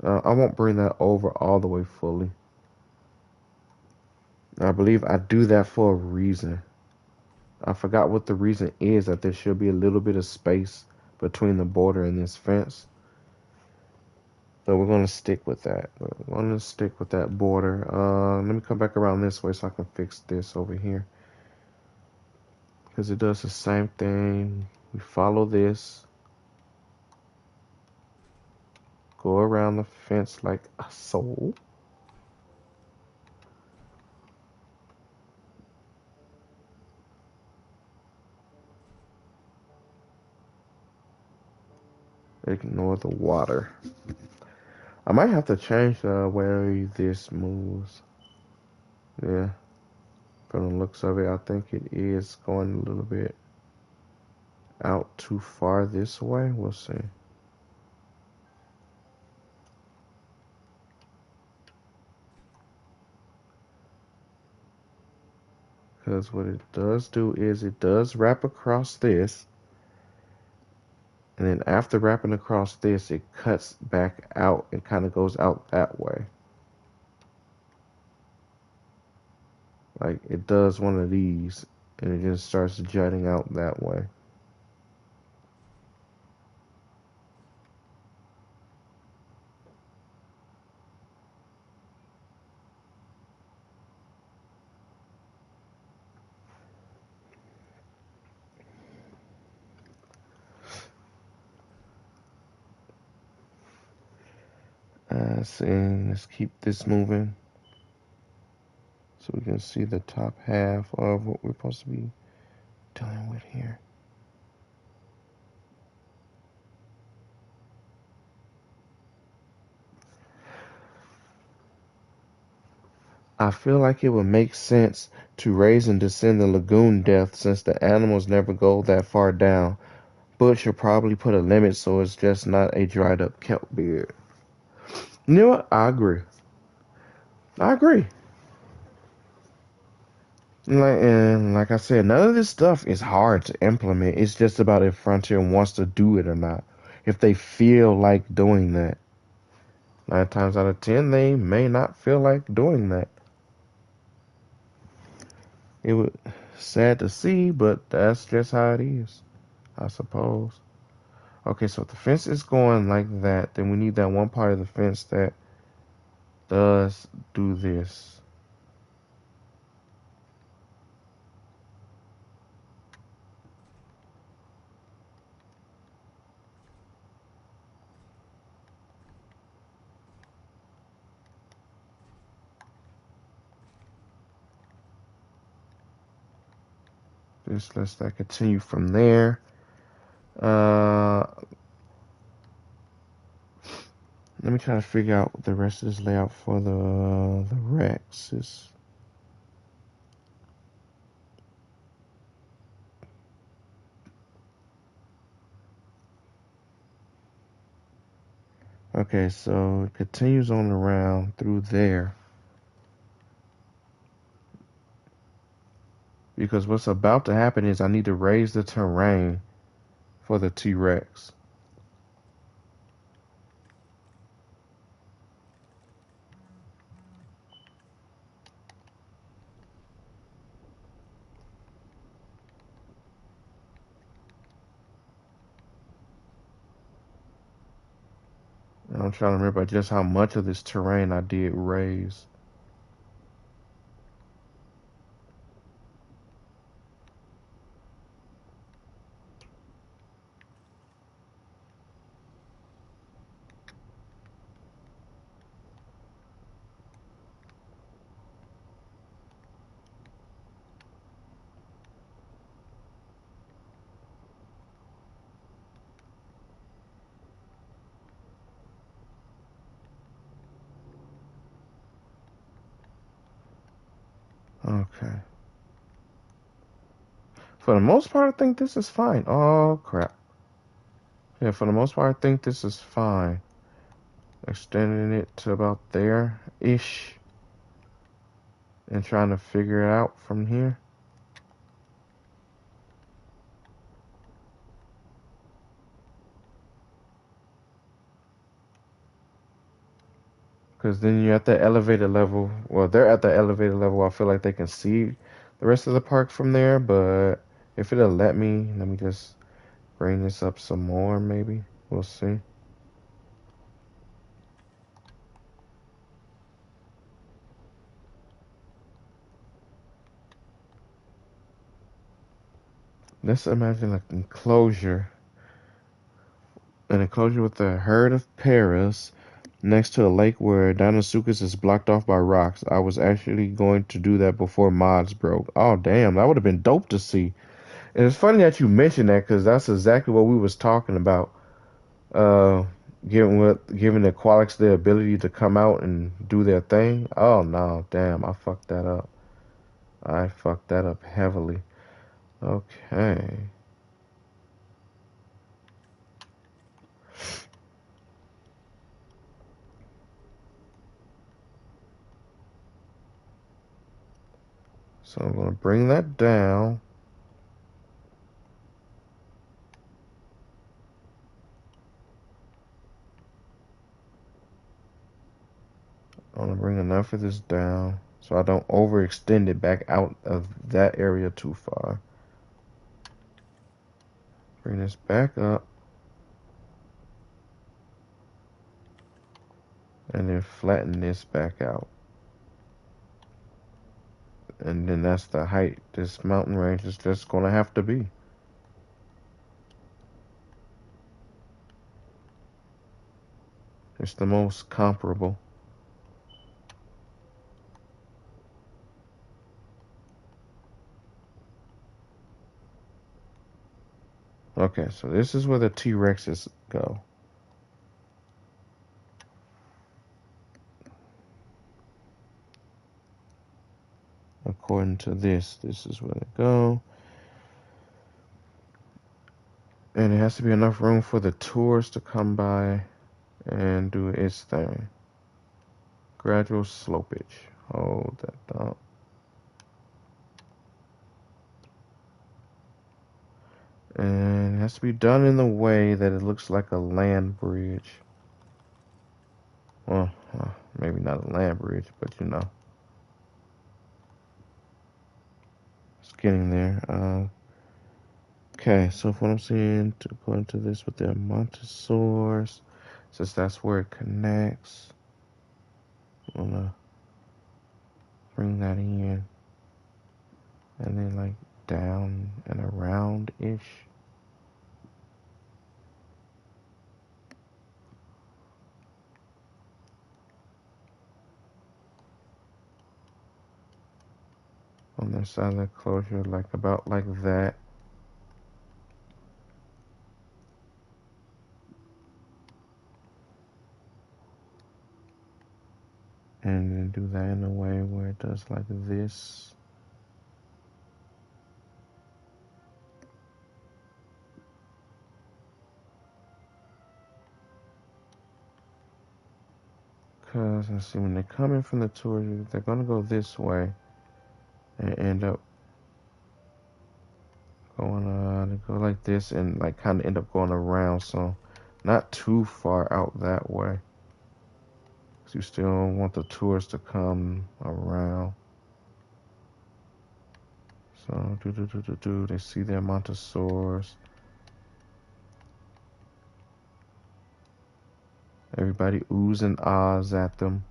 I won't bring that over all the way fully. I believe I do that for a reason. I forgot what the reason is, that there should be a little bit of space between the border and this fence. So we're going to stick with that. We're going to stick with that border. Let me come back around this way so I can fix this over here. Because it does the same thing. We follow this. Go around the fence like a soul. Ignore the water. I might have to change the way this moves. Yeah. From the looks of it, I think it is going a little bit out too far this way. We'll see. Because what it does do is it does wrap across this. And then after wrapping across this, it cuts back out and kind of goes out that way. Like it does one of these and it just starts jutting out that way. So let's keep this moving so we can see the top half of what we're supposed to be dealing with here. I feel like it would make sense to raise and descend the lagoon depth since the animals never go that far down, but should probably put a limit so it's just not a dried up kelp beard. You know what? I agree. I agree. Like I said, none of this stuff is hard to implement. It's just about if Frontier wants to do it or not. If they feel like doing that. 9 times out of 10, they may not feel like doing that. It was sad to see, but that's just how it is, I suppose. Okay, so if the fence is going like that, then we need that one part of the fence that does do this. Just lets that continue from there. Uh, Let me try to figure out the rest of this layout for the Rexes. Okay, so it continues on around through there. Because what's about to happen is I need to raise the terrain for the T-Rex. And I'm trying to remember just how much of this terrain I did raise. Okay. For the most part, I think this is fine. Oh, crap. Yeah, for the most part, I think this is fine. Extending it to about there-ish. And trying to figure it out from here. Because then you're at the elevated level. Well, they're at the elevated level. I feel like they can see the rest of the park from there. But if it'll let me just bring this up some more, maybe. We'll see. Let's imagine an enclosure. An enclosure with a herd of paras next to a lake where Dinosuchus is blocked off by rocks. I was actually going to do that before mods broke. Oh, damn. That would have been dope to see. And it's funny that you mentioned that because that's exactly what we was talking about. Uh, giving the Qualix the ability to come out and do their thing. Oh, no. Damn. I fucked that up. I fucked that up heavily. Okay. So I'm going to bring that down. I want to bring enough of this down so I don't overextend it back out of that area too far. Bring this back up. And then flatten this back out. And then that's the height this mountain range is just going to have to be. It's the most comparable. Okay, so this is where the T-Rexes go. According to this is where they go. And it has to be enough room for the tours to come by and do its thing. Gradual slopage. Hold that thought. has to be done in a way that it looks like a land bridge. Well, maybe not a land bridge, but you know. It's getting there. Okay, so what I'm seeing, according to this, with the Montosaurus, since that's where it connects, I'm gonna bring that in, and then like down and around-ish. On the side of the closure, like about like that. And then do that in a way where it does like this. Because, let's see, when they're coming from the tour, they're going to go this way and end up going, they go like this and like kind of end up going around. So, not too far out that way. Because you still want the tourists to come around. So, they see their Montosaurus. Everybody oohs and ahs at them.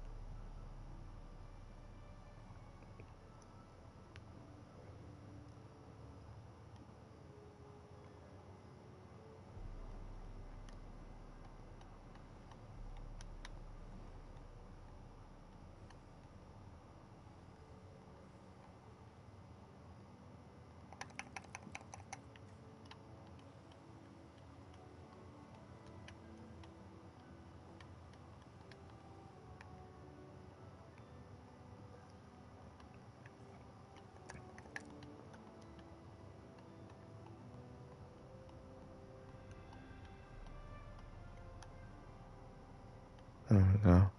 There we go.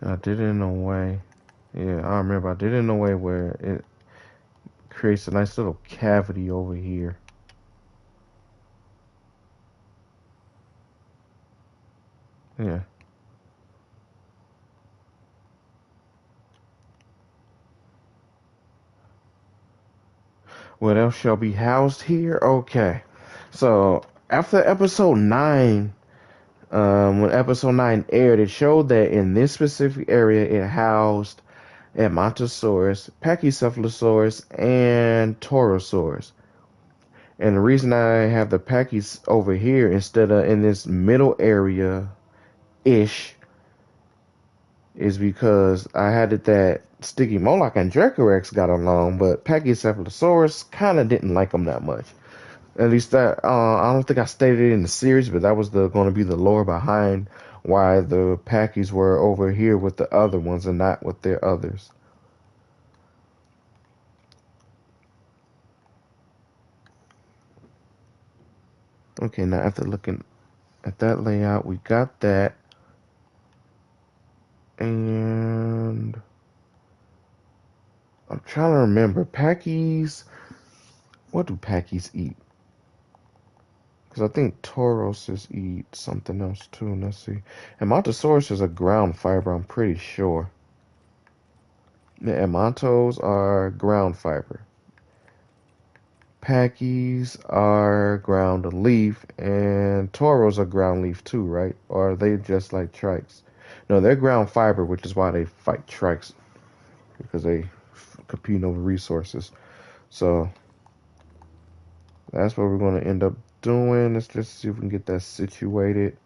And I did it in a way. Yeah, I remember I did it in a way where it creates a nice little cavity over here. Yeah. What else shall be housed here? Okay. So after episode 9, when episode 9 aired, it showed that in this specific area it housed Edmontosaurus, Pachycephalosaurus, and Torosaurus. And the reason I have the Pachys over here instead of in this middle area ish is because I had it that Sticky Moloch and Dracorex got along, but Pachycephalosaurus kind of didn't like them that much. At least that I don't think I stated it in the series, but that was going to be the lore behind why the Packies were over here with the other ones and not with their others. Okay, now after looking at that layout, we got that. And I'm trying to remember. Packies, what do Packies eat? Because I think Tauruses eat something else too. Let's see. And Montosaurus is a ground fiber, I'm pretty sure. The Edmontos are ground fiber. Packies are ground leaf, and Toros are ground leaf too, right? Or are they just like trikes? No, they're ground fiber, which is why they fight trikes, because they compete over resources. So that's what we're going to end up doing. Let's just see if we can get that situated.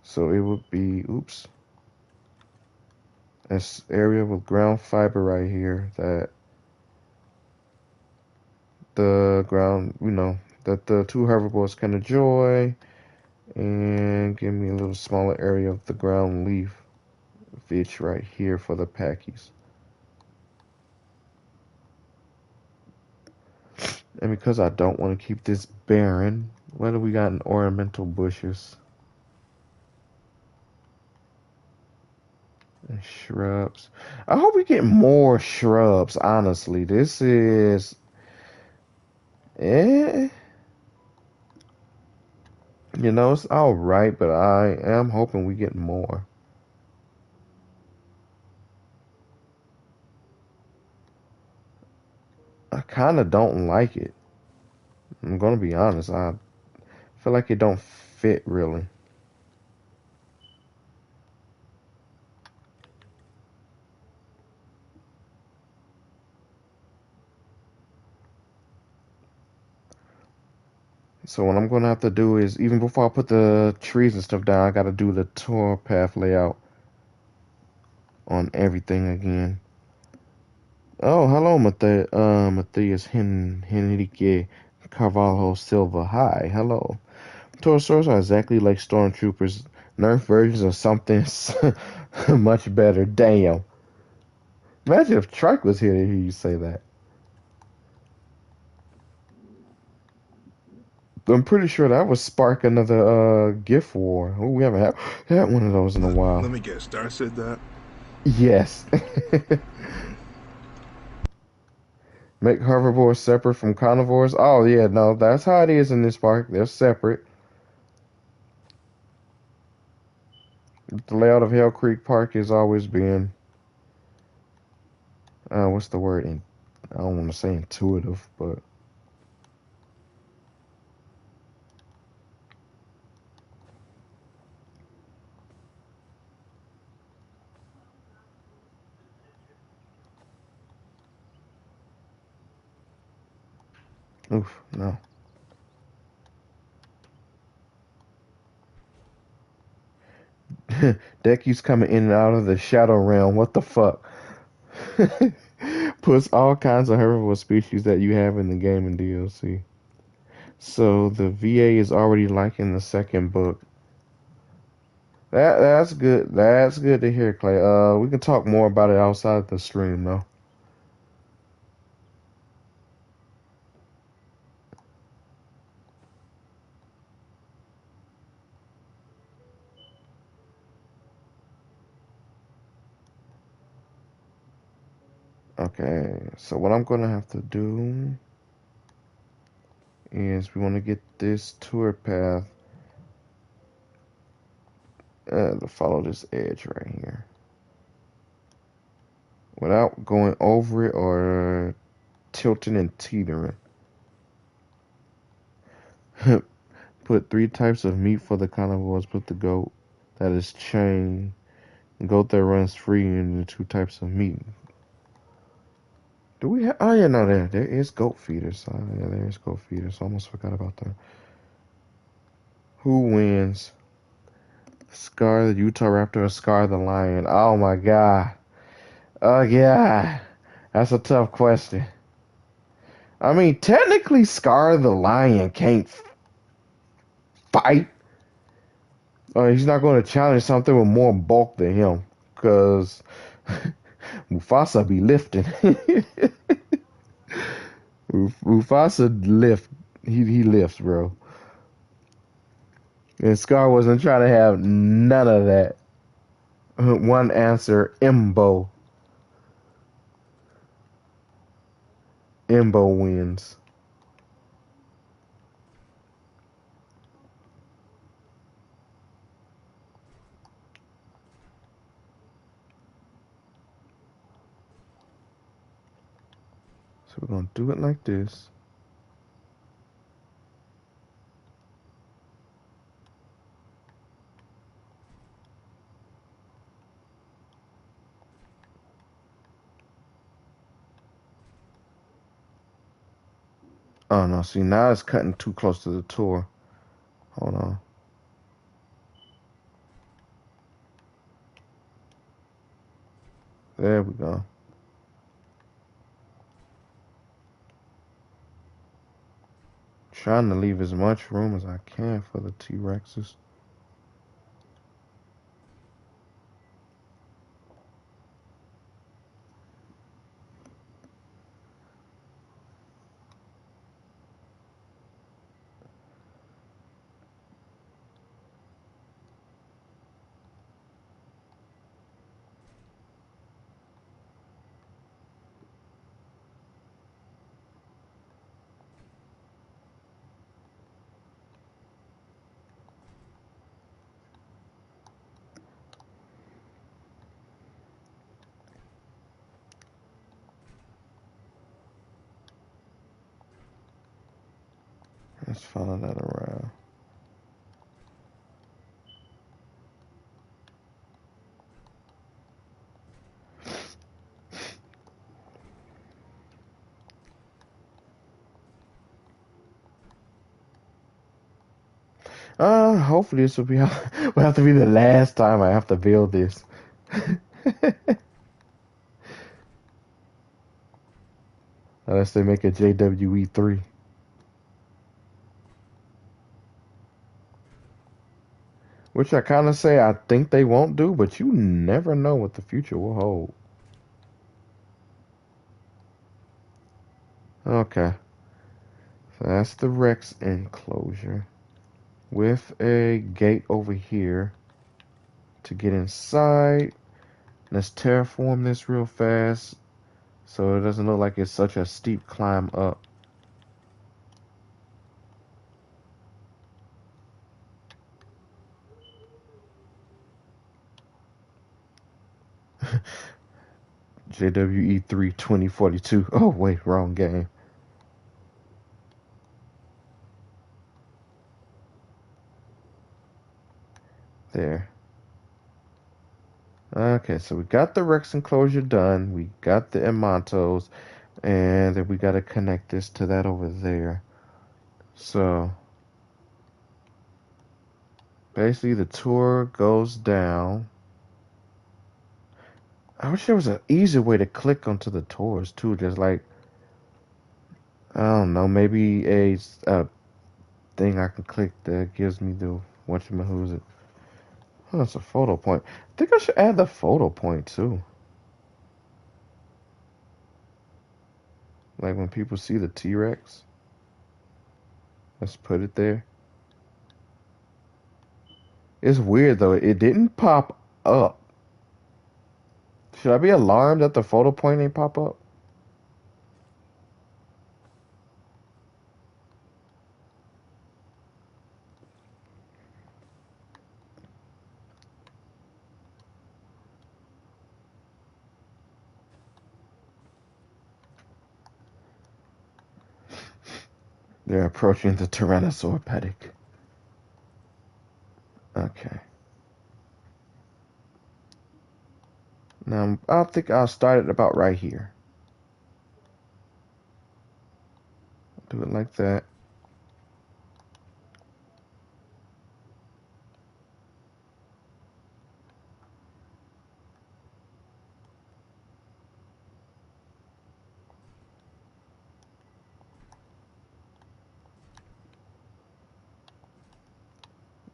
So it would be, oops, this area with ground fiber right here that the ground, that the two herbivores can enjoy, and give me a little smaller area of the ground leaf pitch right here for the Packies. And because I don't want to keep this barren, what do we got in ornamental bushes? And shrubs. I hope we get more shrubs, honestly. This is Eh, it's all right, but I am hoping we get more. I kind of don't like it. I'm gonna be honest. I feel like it don't fit really. So what I'm gonna have to do is, even before I put the trees and stuff down, I gotta do the tour path layout on everything again. Oh, hello, Matthias Henrique Carvalho Silva. Hi, hello. Torosaurs are exactly like stormtroopers, nerf versions of something much better. Damn. Imagine if Trike was here to hear you say that. I'm pretty sure that would spark another gift war. Oh, we haven't had one of those in a Let while. me guess. Star said that. Yes. Make herbivores separate from carnivores. Oh yeah, no, that's how it is in this park. They're separate. The layout of Hell Creek Park has always been, what's the word? I don't want to say intuitive, but oof, no. That keeps coming in and out of the shadow realm. What the fuck? Puts all kinds of herbivore species that you have in the game in DLC. So the VA is already like in the second book. That's good. That's good to hear, Clay. We can talk more about it outside the stream, though. Okay, so what I'm gonna have to do is we want to get this tour path to follow this edge right here without going over it or tilting and teetering. Put three types of meat for the carnivores. Put the goat that is chained, goat that runs free, and the two types of meat. Do we have? Oh yeah, no, there is goat feeders. Oh, yeah, there is goat feeders. Almost forgot about that. Who wins? Scar the Utah Raptor or Scar the Lion? Oh my god. Oh yeah. That's a tough question. I mean, technically, Scar the Lion can't fight. He's not going to challenge something with more bulk than him, because Mufasa be lifting. Mufasa lift. He lifts, bro. And Scar wasn't trying to have none of that. One answer, Imbo. Imbo wins. So we're going to do it like this. Oh no, see now it's cutting too close to the tour. Hold on. There we go. Trying to leave as much room as I can for the T-Rexes. Let's follow that around. Hopefully this will will have to be the last time I have to build this. Unless they make a JWE3. Which I kind of say I think they won't do, but you never know what the future will hold. Okay. So that's the Rex enclosure. With a gate over here to get inside. Let's terraform this real fast so it doesn't look like it's such a steep climb up. JWE3 2042. Oh, wait, wrong game. There. Okay, so we got the Rex enclosure done. We got the Emantos. And then we got to connect this to that over there. So, basically the tour goes down. I wish there was an easier way to click onto the tours, too. Just like, I don't know, maybe a thing I can click that gives me the whatchamahoo's it. Oh, it's a photo point. I think I should add the photo point too. Like when people see the T-Rex, let's put it there. It's weird though. It didn't pop up. Should I be alarmed that the photo point ain't pop up? They're approaching the Tyrannosaur paddock. Okay. Now I think I'll start it about right here. Do it like that.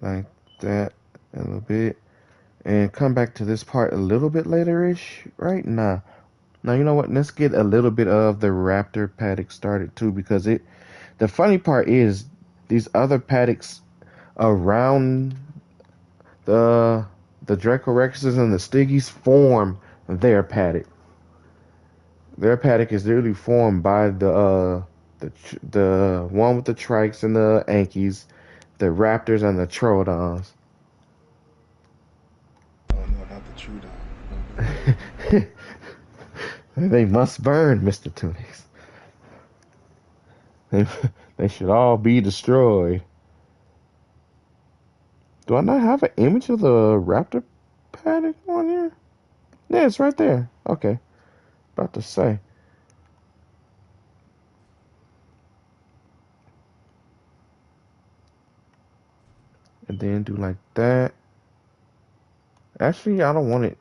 Like that a little bit. And come back to this part a little bit later-ish, right? Now, you know what? Let's get a little bit of the raptor paddock started too, because the funny part is these other paddocks around the the Dracorexes and the Stiggies form their paddock. Their paddock is literally formed by the one with the Trikes and the Ankies, the Raptors and the Troodons. Oh no, not the Trudon. No, no, no. They must burn, Mr. Tunix. They, they should all be destroyed. Do I not have an image of the raptor paddock on here? Yeah, it's right there. Okay. About to say. And then do like that. Actually, I don't want it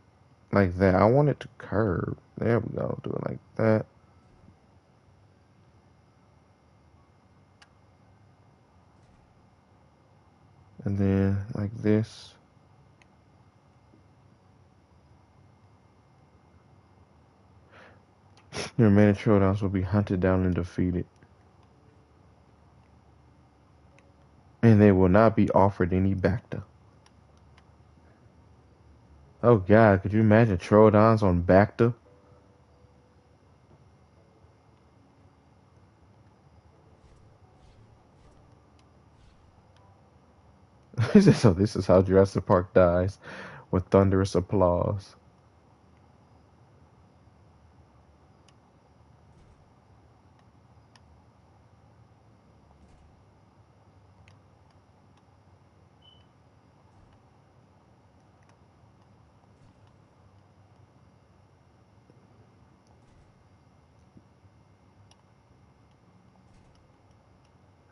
like that. I want it to curve. There we go. Do it like that. And then like this. Your Manitrodons will be hunted down and defeated. And they will not be offered any Bacta. Oh god, could you imagine Troodons on Bacta? So this is how Jurassic Park dies, with thunderous applause.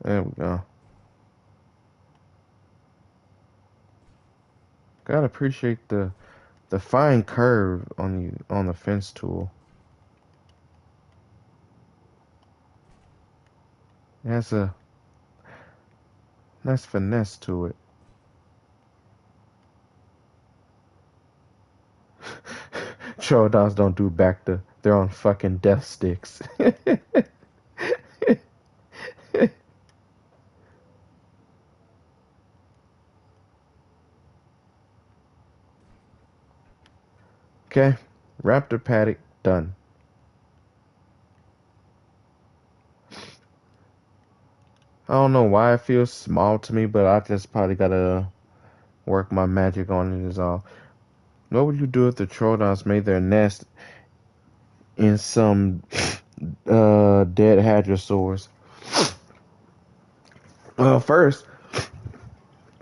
There we go. Gotta appreciate the fine curve on the fence tool. It has a nice finesse to it. Troodons don't do back to their own fucking death sticks. Okay, raptor paddock done. I don't know why it feels small to me, but I just probably gotta work my magic on it is all. What would you do if the Troodons made their nest in some dead hadrosaurs? Well, first,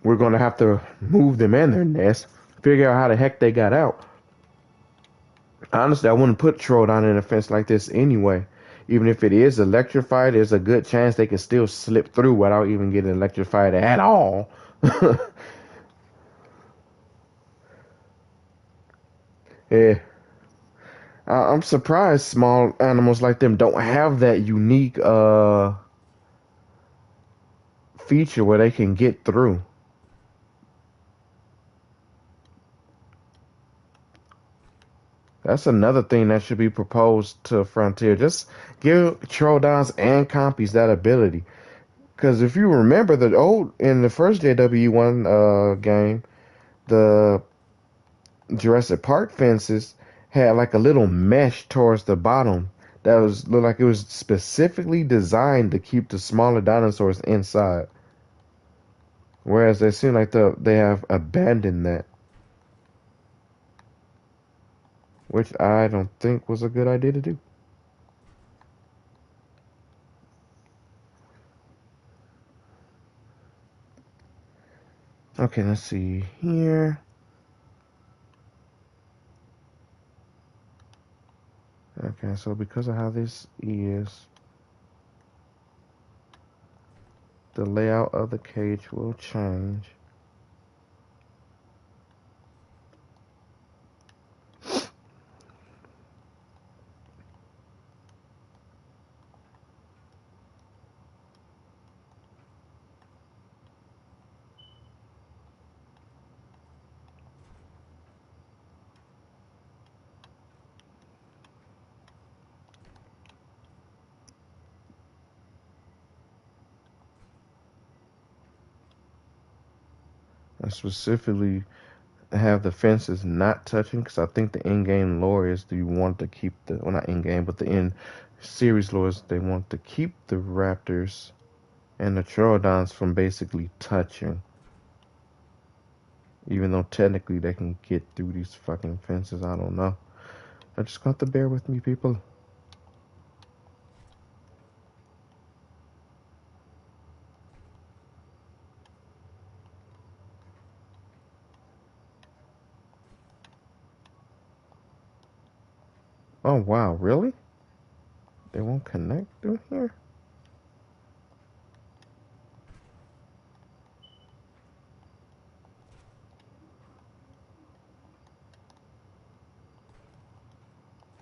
we're gonna have to move them in their nest, figure out how the heck they got out. Honestly, I wouldn't put Troodon in a fence like this anyway. Even if it is electrified, there's a good chance they can still slip through without even getting electrified at all. Yeah. I'm surprised small animals like them don't have that unique feature where they can get through. That's another thing that should be proposed to Frontier. Just give Troodons and Compies that ability. Because if you remember in the first JW1 game, the Jurassic Park fences had like a little mesh towards the bottom that looked like it was specifically designed to keep the smaller dinosaurs inside. Whereas they seem like they have abandoned that, which I don't think was a good idea to do. Okay, let's see here. Okay, so because of how this is, the layout of the cage will change. I specifically have the fences not touching because I think the in-game lore is you want to keep well, not in-game, but the in-series lore is they want to keep the raptors and the Troodons from basically touching. Even though technically they can get through these fucking fences, I don't know. I just got to bear with me, people. Oh wow, really? They won't connect through here?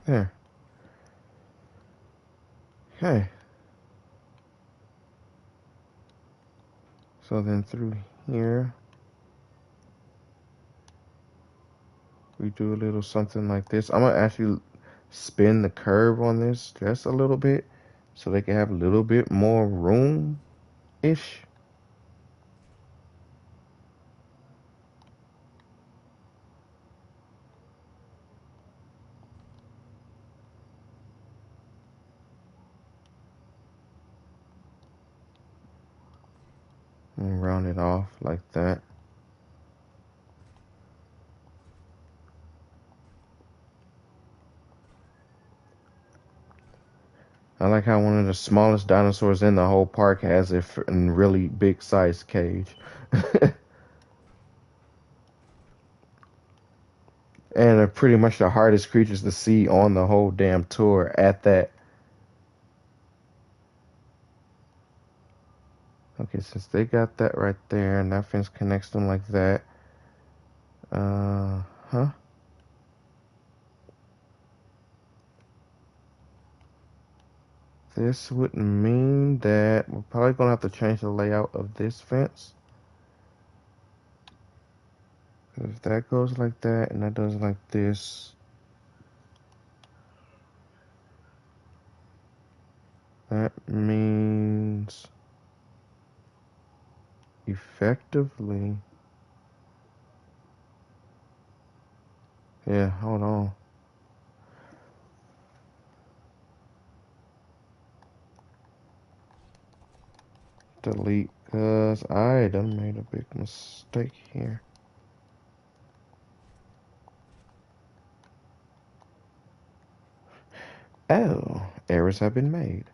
There. Okay. So then through here, we do a little something like this. I'm gonna actually spin the curve on this just a little bit so they can have a little bit more room-ish. And round it off like that. I like how one of the smallest dinosaurs in the whole park has a really big size cage. And are pretty much the hardest creatures to see on the whole damn tour at that. Okay, since they got that right there, and that fence connects them like that. Huh? This would mean that we're probably gonna have to change the layout of this fence. If that goes like that, and that does like this, that means effectively. Yeah, hold on. Delete, because I done made a big mistake here. Oh, errors have been made.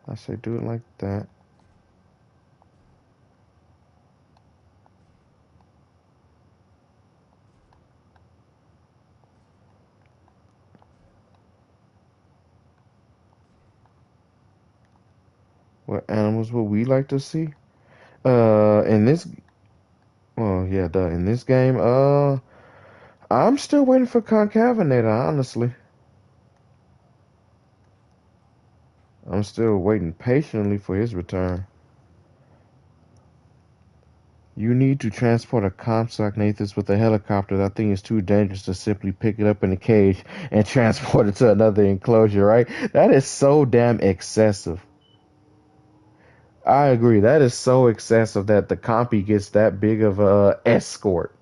I say do it like that. What animals would we like to see? In this, well, yeah, duh. In this game, I'm still waiting for Concavenator, honestly. I'm still waiting patiently for his return. You need to transport a Compsognathus with a helicopter. That thing is too dangerous to simply pick it up in a cage and transport it to another enclosure, right? That is so damn excessive. I agree. That is so excessive that the compy gets that big of a escort,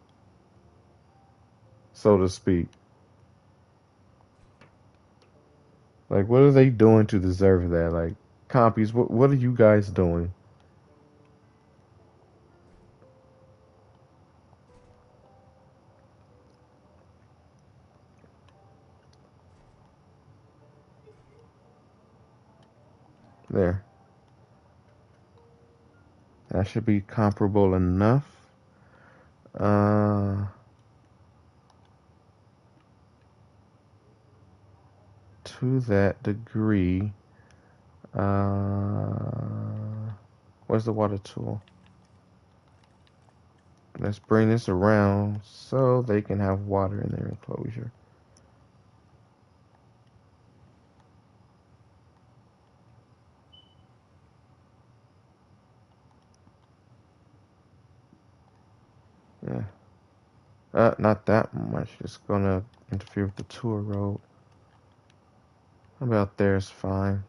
so to speak. Like, what are they doing to deserve that? Like, compies, what are you guys doing? There. That should be comparable enough. Uh, to that degree. Where's the water tool? Let's bring this around so they can have water in their enclosure. Yeah. Not that much. It's gonna interfere with the tour road. About there is fine.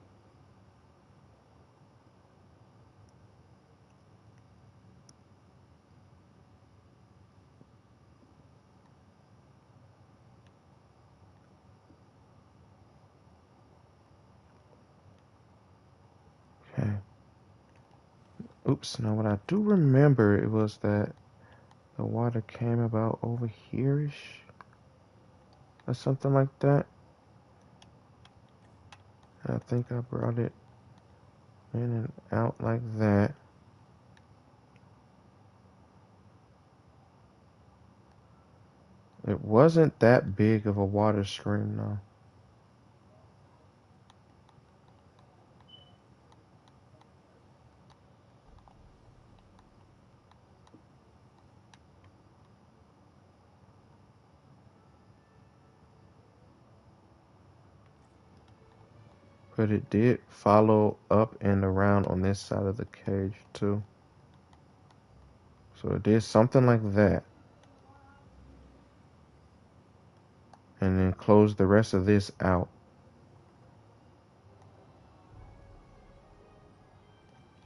Okay. Oops. Now what I do remember it was that the water came about over here-ish or something like that. I think I brought it in and out like that. It wasn't that big of a water stream though. But it did follow up and around on this side of the cage too. So it did something like that. And then close the rest of this out.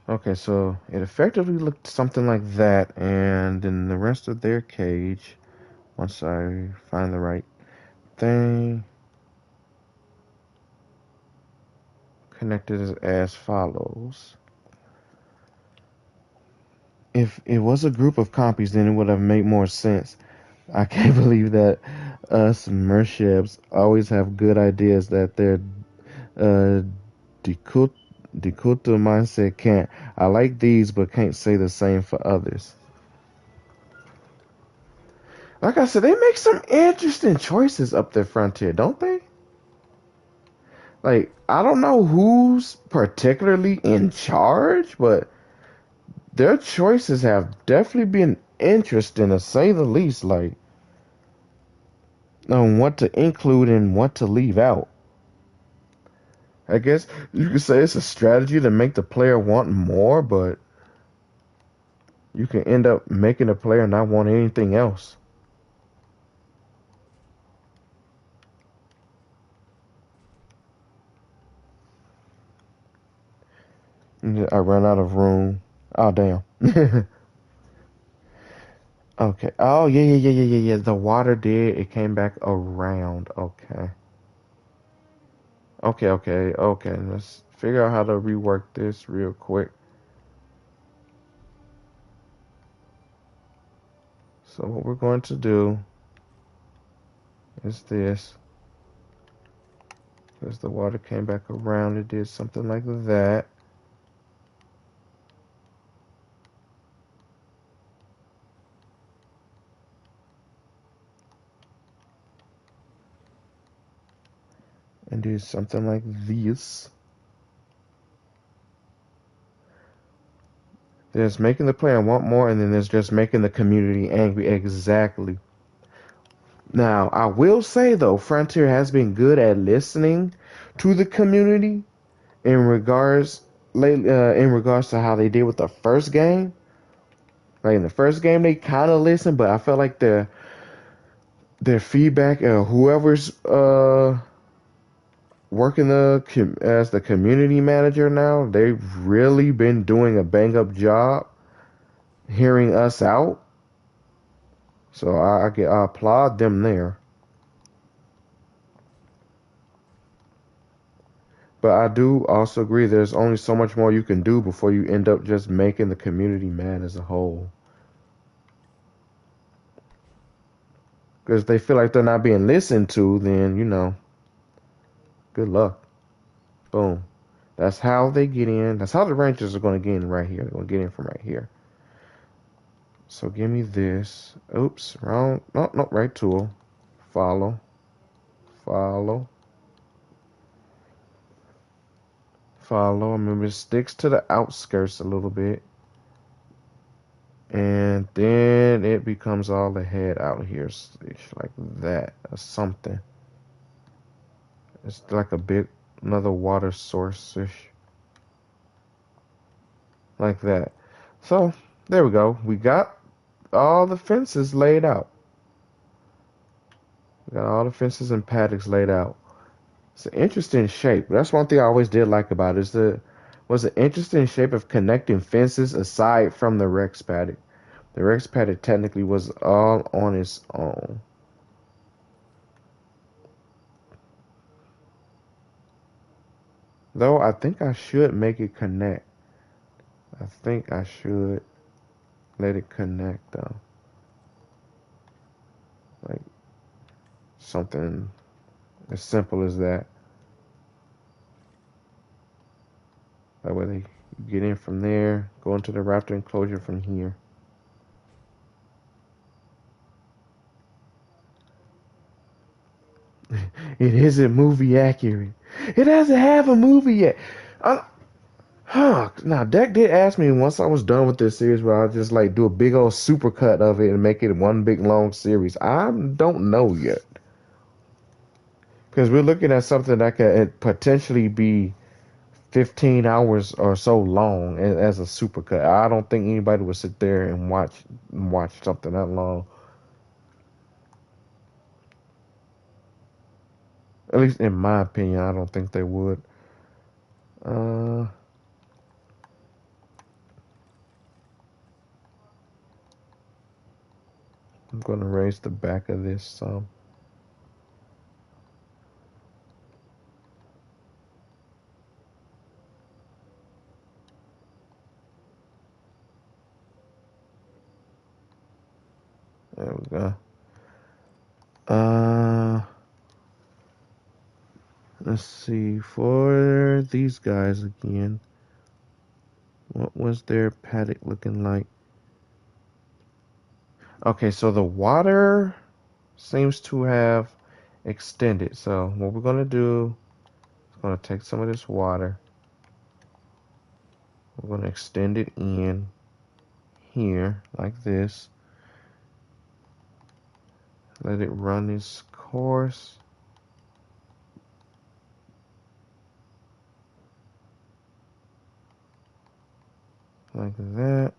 Okay, so it effectively looked something like that, and then the rest of their cage, once I find the right thing, connected as follows. If it was a group of compies, then it would have made more sense. I can't believe that us Mershebs always have good ideas that their uh, Dakota mindset can't. I like these, but can't say the same for others. Like I said, they make some interesting choices up their frontier, don't they? Like, I don't know who's particularly in charge, but their choices have definitely been interesting to say the least. Like, on what to include and what to leave out. I guess you could say it's a strategy to make the player want more, but you can end up making the player not want anything else. I ran out of room. Oh, damn. Okay. Oh, yeah, yeah, yeah, yeah, yeah, yeah. The water did. It came back around. Okay. Okay, okay, okay. Let's figure out how to rework this real quick. So what we're going to do is this. Because the water came back around, it did something like that. And did something like this. There's making the player want more, and then there's just making the community angry. Exactly. Now, I will say though, Frontier has been good at listening to the community in regards to how they did with the first game. Like in the first game, they kind of listened, but I felt like their feedback, whoever's working as the community manager now, they've really been doing a bang up job hearing us out. So I applaud them there. But I do also agree there's only so much more you can do before you end up just making the community mad as a whole. Because they feel like they're not being listened to, then, good luck. Boom. That's how they get in. That's how the Rangers are going to get in right here. They're going to get in from right here. So give me this. Oops, wrong. No, no, right tool. Follow. Follow. Follow. Remember, it sticks to the outskirts a little bit. And then it becomes all the head out here. It's like that or something. It's like another water source-ish. Like that. So, there we go. We got all the fences laid out. We got all the fences and paddocks laid out. It's an interesting shape. That's one thing I always did like about it. Was an interesting shape of connecting fences aside from the Rex paddock. The Rex paddock technically was all on its own. Though I think I should make it connect. I think I should let it connect though. Like something as simple as that. That way they get in from there, go into the raptor enclosure from here. It isn't movie accurate. It doesn't have a movie yet. Now Deck did ask me once I was done with this series, where I'll just like do a big old super cut of it and make it one big long series. I don't know yet. Because we're looking at something that could potentially be 15 hours or so long as a supercut. I don't think anybody would sit there and watch something that long. At least in my opinion, I don't think they would. I'm gonna raise the back of this some. There we go. Let's see, for these guys again, what was their paddock looking like? Okay, so the water seems to have extended. So what we're gonna do Gonna take some of this water. We're gonna extend it in here like this. Let it run its course. Like that.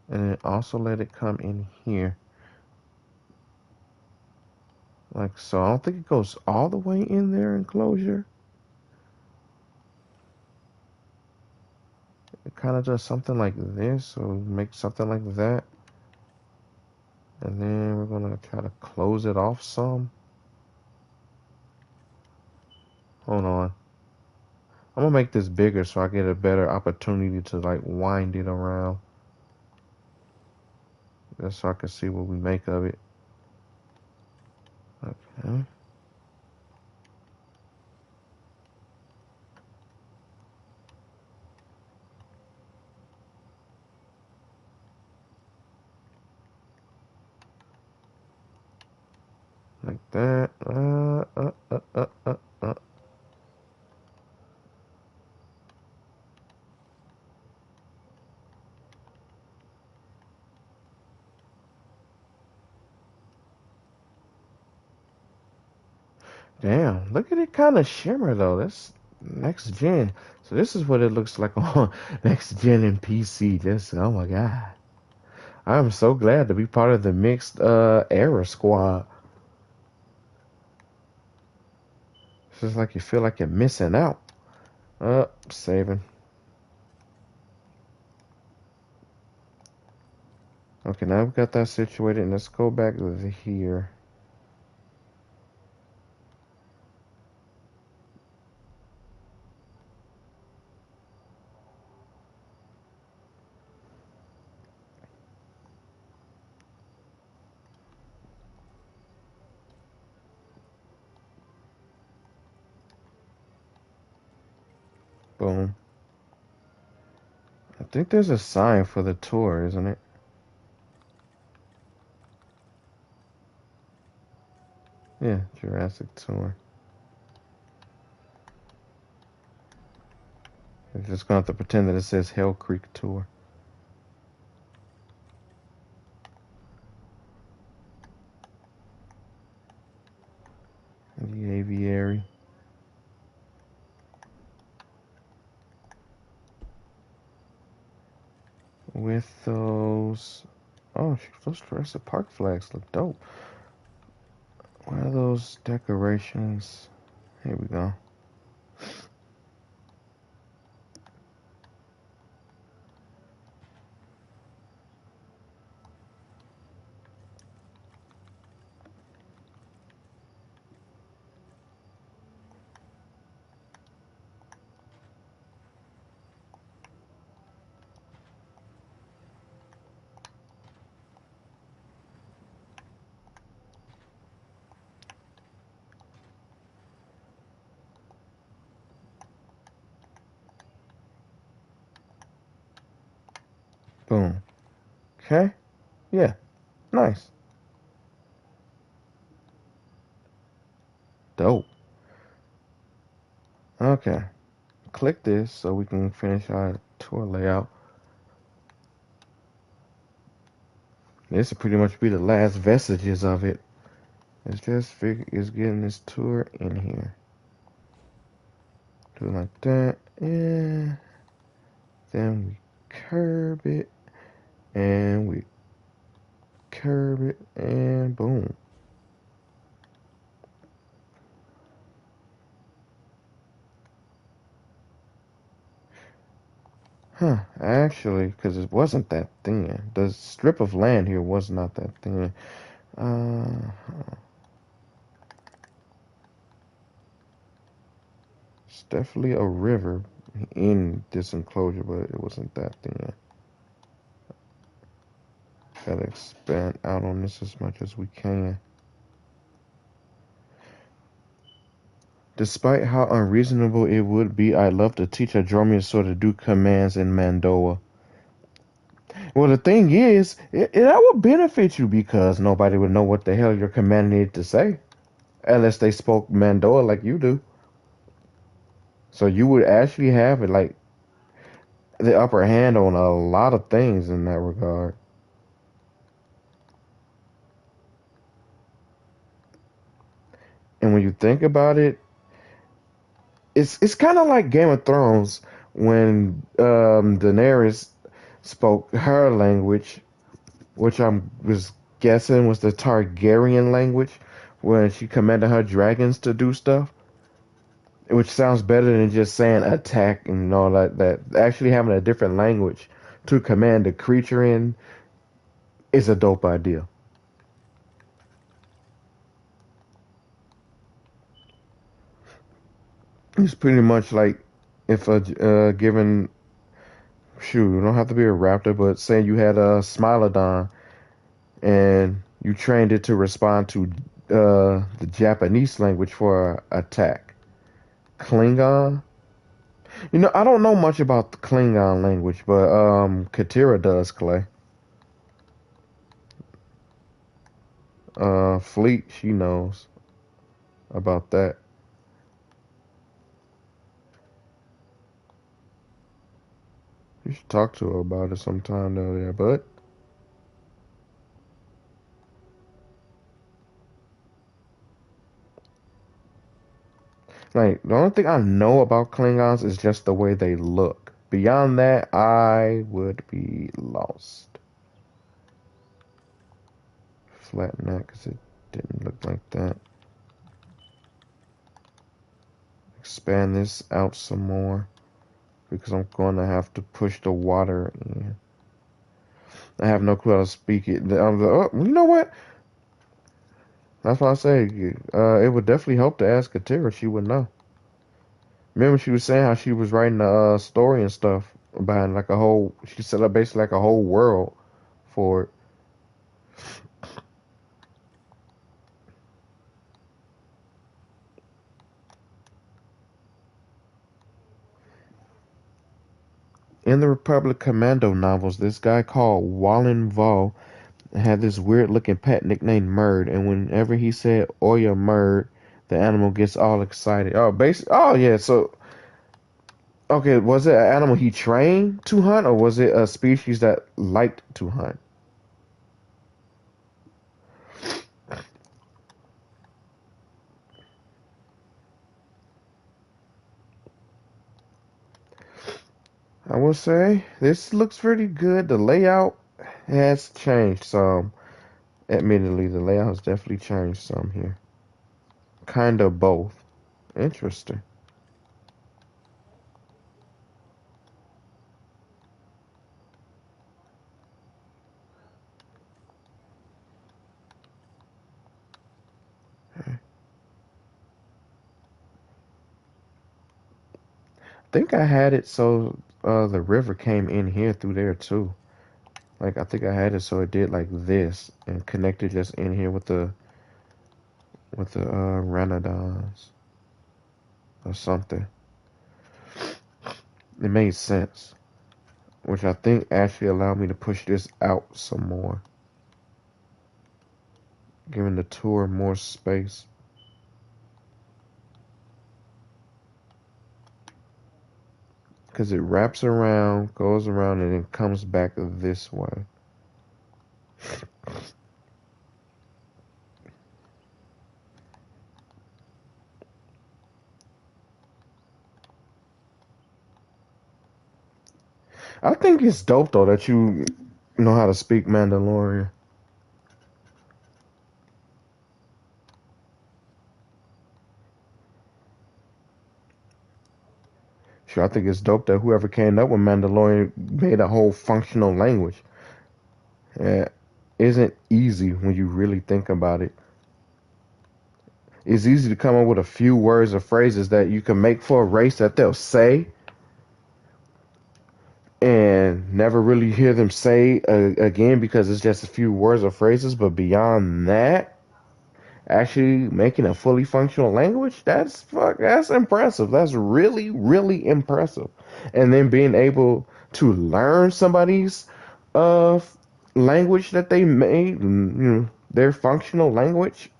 And then also let it come in here. Like so. I don't think it goes all the way in there enclosure. It kind of does something like this. So make something like that. And then we're going to try to close it off some. Hold on. I'm going to make this bigger so I get a better opportunity to like wind it around. Just so I can see what we make of it. Okay. Like that. Damn, look at it kind of shimmer though. That's next gen. So this is what it looks like on next gen and PC. Just oh my god. I'm so glad to be part of the mixed era squad. It's just like you feel like you're missing out. Saving. Okay, now we've got that situated, and let's go back to here. Boom. I think there's a sign for the tour, isn't it? Yeah, Jurassic tour. We're just gonna have to pretend that it says Hell Creek tour. The aviary. With those... Oh, those Jurassic Park flags look dope. What are those decorations? Here we go. Boom. Okay. Yeah. Nice. Dope. Okay. Click this so we can finish our tour layout. This will pretty much be the last vestiges of it. It's just getting this tour in here. Do it like that. Yeah. Then we curve it. And we curve it. And boom. Huh, actually, because it wasn't that thin. The strip of land here was not that thin. It's definitely a river in this enclosure, but it wasn't that thin. Gotta expand out on this as much as we can. Despite how unreasonable it would be, I'd love to teach a dromaeosaur to do commands in Mandoa. Well, the thing is, that would benefit you because nobody would know what the hell you're commanding it to say. unless they spoke Mandoa like you do. So you would actually have it like the upper hand on a lot of things in that regard. And when you think about it, it's kind of like Game of Thrones when Daenerys spoke her language, which I was guessing was the Targaryen language, when she commanded her dragons to do stuff, which sounds better than just saying attack and all that. Actually having a different language to command a creature in is a dope idea. It's pretty much like if a given shoot, you don't have to be a raptor, but say you had a Smilodon and you trained it to respond to the Japanese language for attack. Klingon. I don't know much about the Klingon language, but Katira does, Clay. Fleet, she knows about that. You should talk to her about it sometime though, there, bud. Like, the only thing I know about Klingons is just the way they look. Beyond that, I would be lost. Flatten that because it didn't look like that. Expand this out some more because I'm going to have to push the water in. I have no clue how to speak it. I'm like, oh, you know what? That's why I say it would definitely help to ask Katira. She would know. Remember, she was saying how she was writing a story and stuff about like a whole. She set up basically like a whole world for it. In the Republic Commando novels, this guy called Wallen Vo had this weird looking pet nicknamed Murd, and whenever he said Oya Murd, the animal gets all excited. Oh yeah, so okay, was it an animal he trained to hunt, or was it a species that liked to hunt? I will say this looks pretty good. The layout has changed some. Admittedly, the layout has definitely changed some here. Kind of both. Interesting. I think I had it so the river came in here through there too. Like I think I had it so it did like this and connected just in here with the Renadons or something. It made sense, which I think actually allowed me to push this out some more, giving the tour more space. Because it wraps around, goes around, and then comes back this way. I think it's dope though that you know how to speak Mandalorian. Sure, I think it's dope that whoever came up with Mandalorian made a whole functional language. It isn't easy when you really think about it. It's easy to come up with a few words or phrases that you can make for a race that they'll say and never really hear them say again because it's just a few words or phrases. But beyond that, actually making a fully functional language, that's impressive. That's really, really impressive. And then being able to learn somebody's uh language that they made, their functional language.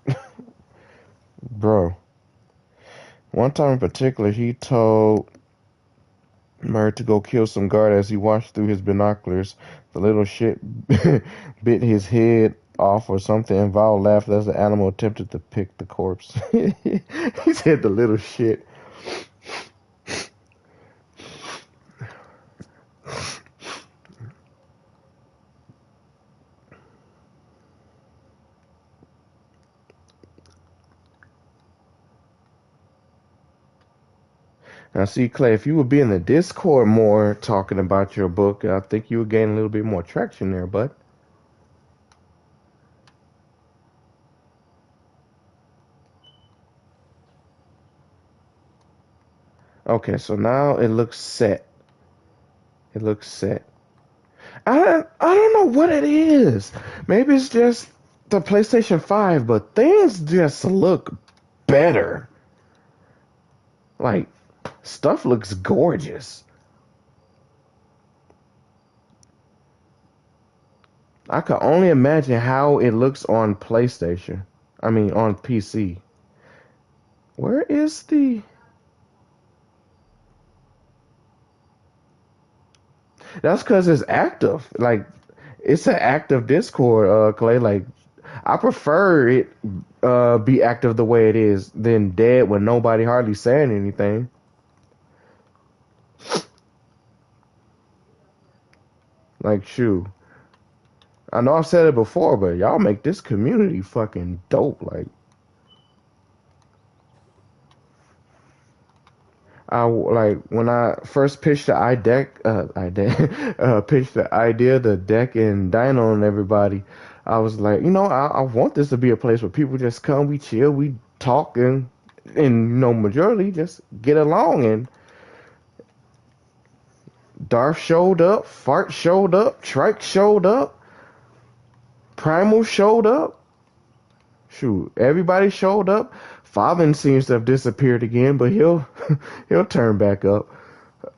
Bro, one time in particular, he told Murray to go kill some guard as he watched through his binoculars. The little shit bit his head off or something, and Val laughed as the animal attempted to pick the corpse. He said the little shit. Now, see, Clay, if you would be in the Discord more talking about your book, I think you would gain a little bit more traction there, bud. Okay, so now it looks set. It looks set. I don't know what it is. Maybe it's just the PlayStation 5, but things just look better. Like, stuff looks gorgeous. I could only imagine how it looks on PlayStation. I mean, on PC. Where is the... That's because it's active. Like, it's an active Discord, Clay. Like, I prefer it be active the way it is than dead when nobody hardly saying anything. Like, shoot. I know I've said it before, but y'all make this community fucking dope. Like, when I first pitched the pitched the idea, the deck and Dino and everybody. I was like, I want this to be a place where people just come, we chill, we talk, and majority just get along. And Darth showed up, Fart showed up, Trike showed up, Primal showed up. Shoot, everybody showed up. Fabian seems to have disappeared again, but he'll he'll turn back up.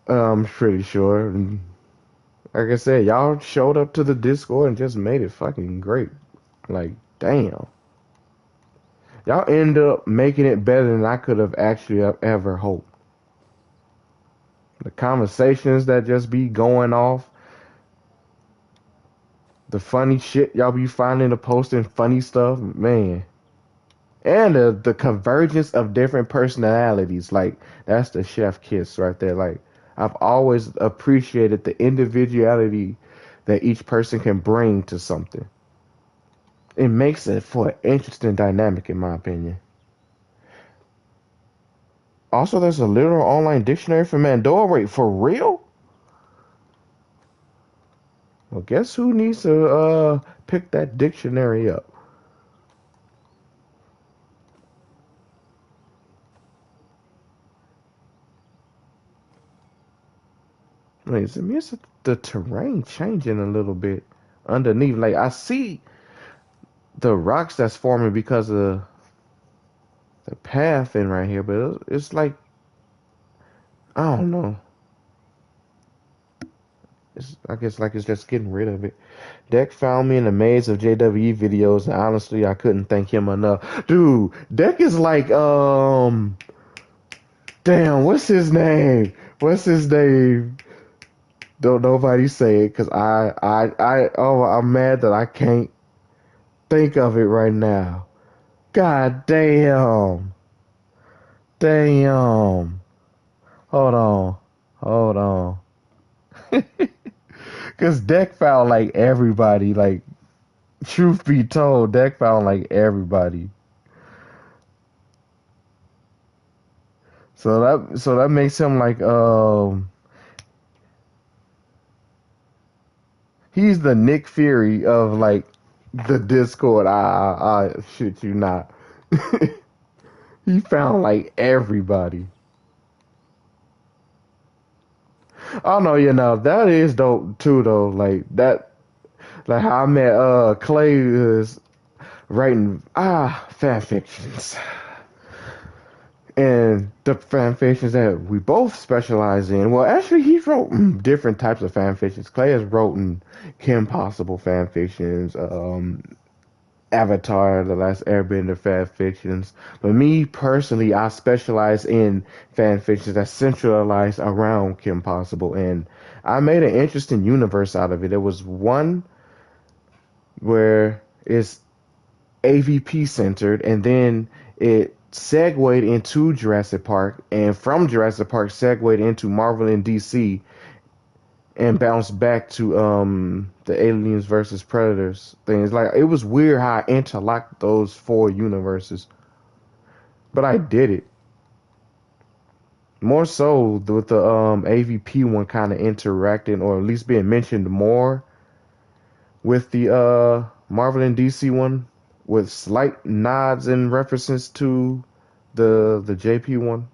I'm pretty sure. And like I said, y'all showed up to the Discord and just made it fucking great. Like, damn. Y'all ended up making it better than I could have actually ever hoped. The conversations that just be going off. The funny shit y'all be finding to posting funny stuff. Man. And the convergence of different personalities. Like, that's the chef kiss right there. Like, I've always appreciated the individuality that each person can bring to something. It makes it for an interesting dynamic, in my opinion. Also, there's a literal online dictionary for Mandora. Wait, for real? Well, guess who needs to pick that dictionary up? Wait, is it the terrain changing a little bit underneath? Like, I see the rocks that's forming because of the path in right here, but it's like, I don't know. I guess like it's just getting rid of it. Deck found me in a maze of JWE videos, and honestly, I couldn't thank him enough. Dude, Deck is like, damn, what's his name? What's his name? Don't nobody say it, cause I'm mad that I can't think of it right now. God damn. Damn. Hold on. Cause Deck found like everybody. Like, truth be told, Deck found like everybody. So that makes him like he's the Nick Fury of like the Discord. I shit you not. He found like everybody. Oh no, that is dope too though. Like that, like how I met Clay is writing fan fictions. And the fan fictions that we both specialize in. Well, actually, he's wrote different types of fan fictions. Clay has written Kim Possible fan fictions, Avatar, The Last Airbender fan fictions. But me personally, I specialize in fan fictions that centralize around Kim Possible, and I made an interesting universe out of it. There was one where it's AVP centered, and then it segued into Jurassic Park, and from Jurassic Park segued into Marvel and DC, and bounced back to the Aliens versus Predators things. Like it was weird how I interlocked those four universes, but I did it. More so with the AVP one kind of interacting, or at least being mentioned more with the Marvel and DC one, with slight nods and references to the JP one.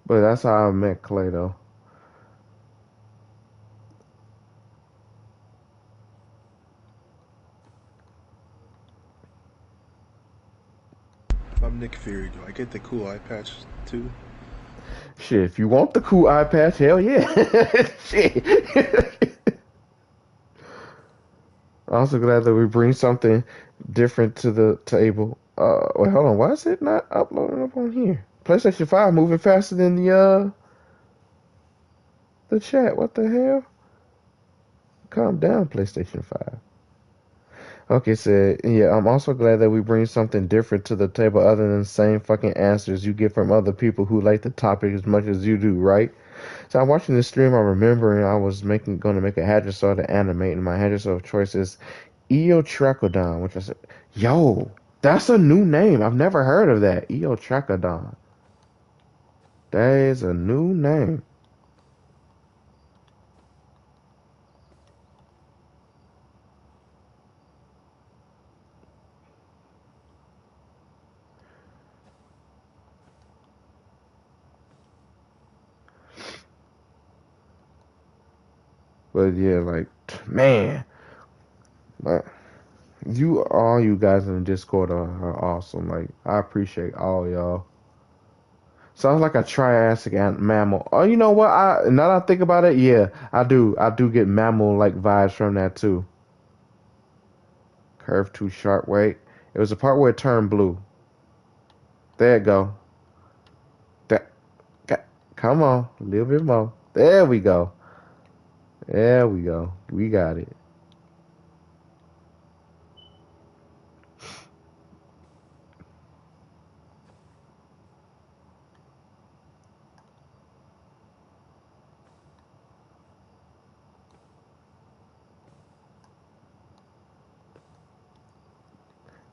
But that's how I met Clay though. If I'm Nick Fury, do I get the cool eye patch too? Shit, if you want the cool eye patch, hell yeah. Shit. I'm also glad that we bring something different to the table. Wait, hold on. Why is it not uploading up on here? PlayStation 5 moving faster than the chat. What the hell? Calm down, PlayStation 5. Okay, so yeah, I'm also glad that we bring something different to the table other than the same fucking answers you get from other people who like the topic as much as you do, right? So I'm watching this stream, I'm remembering I was gonna make a Hadrosaur to animate, and my Hadrosaur of choice is Eotrachodon, which I said, yo, that's a new name. I've never heard of that. Eotrachodon. That is a new name. But yeah, like, man, like, all you guys in the Discord are awesome. Like, I appreciate all y'all. Sounds like a Triassic mammal. Oh, you know what? Now that I think about it, yeah, I do. I do get mammal like vibes from that too. Curve too sharp. Wait, it was the part where it turned blue. There it go. That, come on, a little bit more. There we go. There we go. We got it.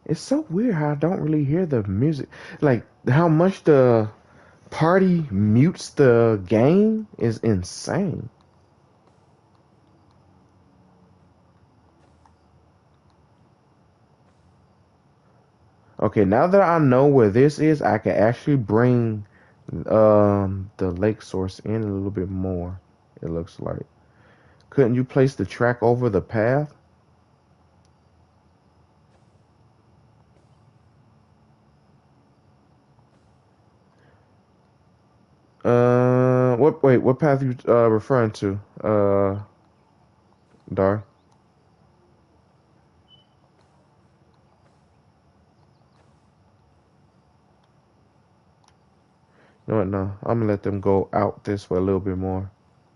It's so weird how I don't really hear the music. Like how much the party mutes the game is insane. Okay, now that I know where this is, I can actually bring the lake source in a little bit more. It looks like. Couldn't you place the track over the path? What? Wait, what path you referring to? Dar. You know what? No, I'm gonna let them go out this way a little bit more,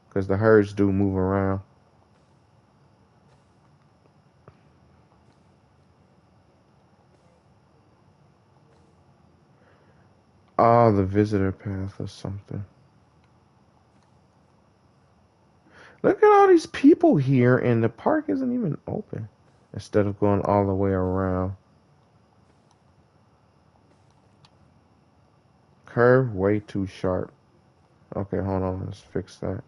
because the herds do move around. Oh, the visitor path or something. Look at all these people here, and the park isn't even open. Instead of going all the way around. Curve way too sharp. Okay, hold on. Let's fix that.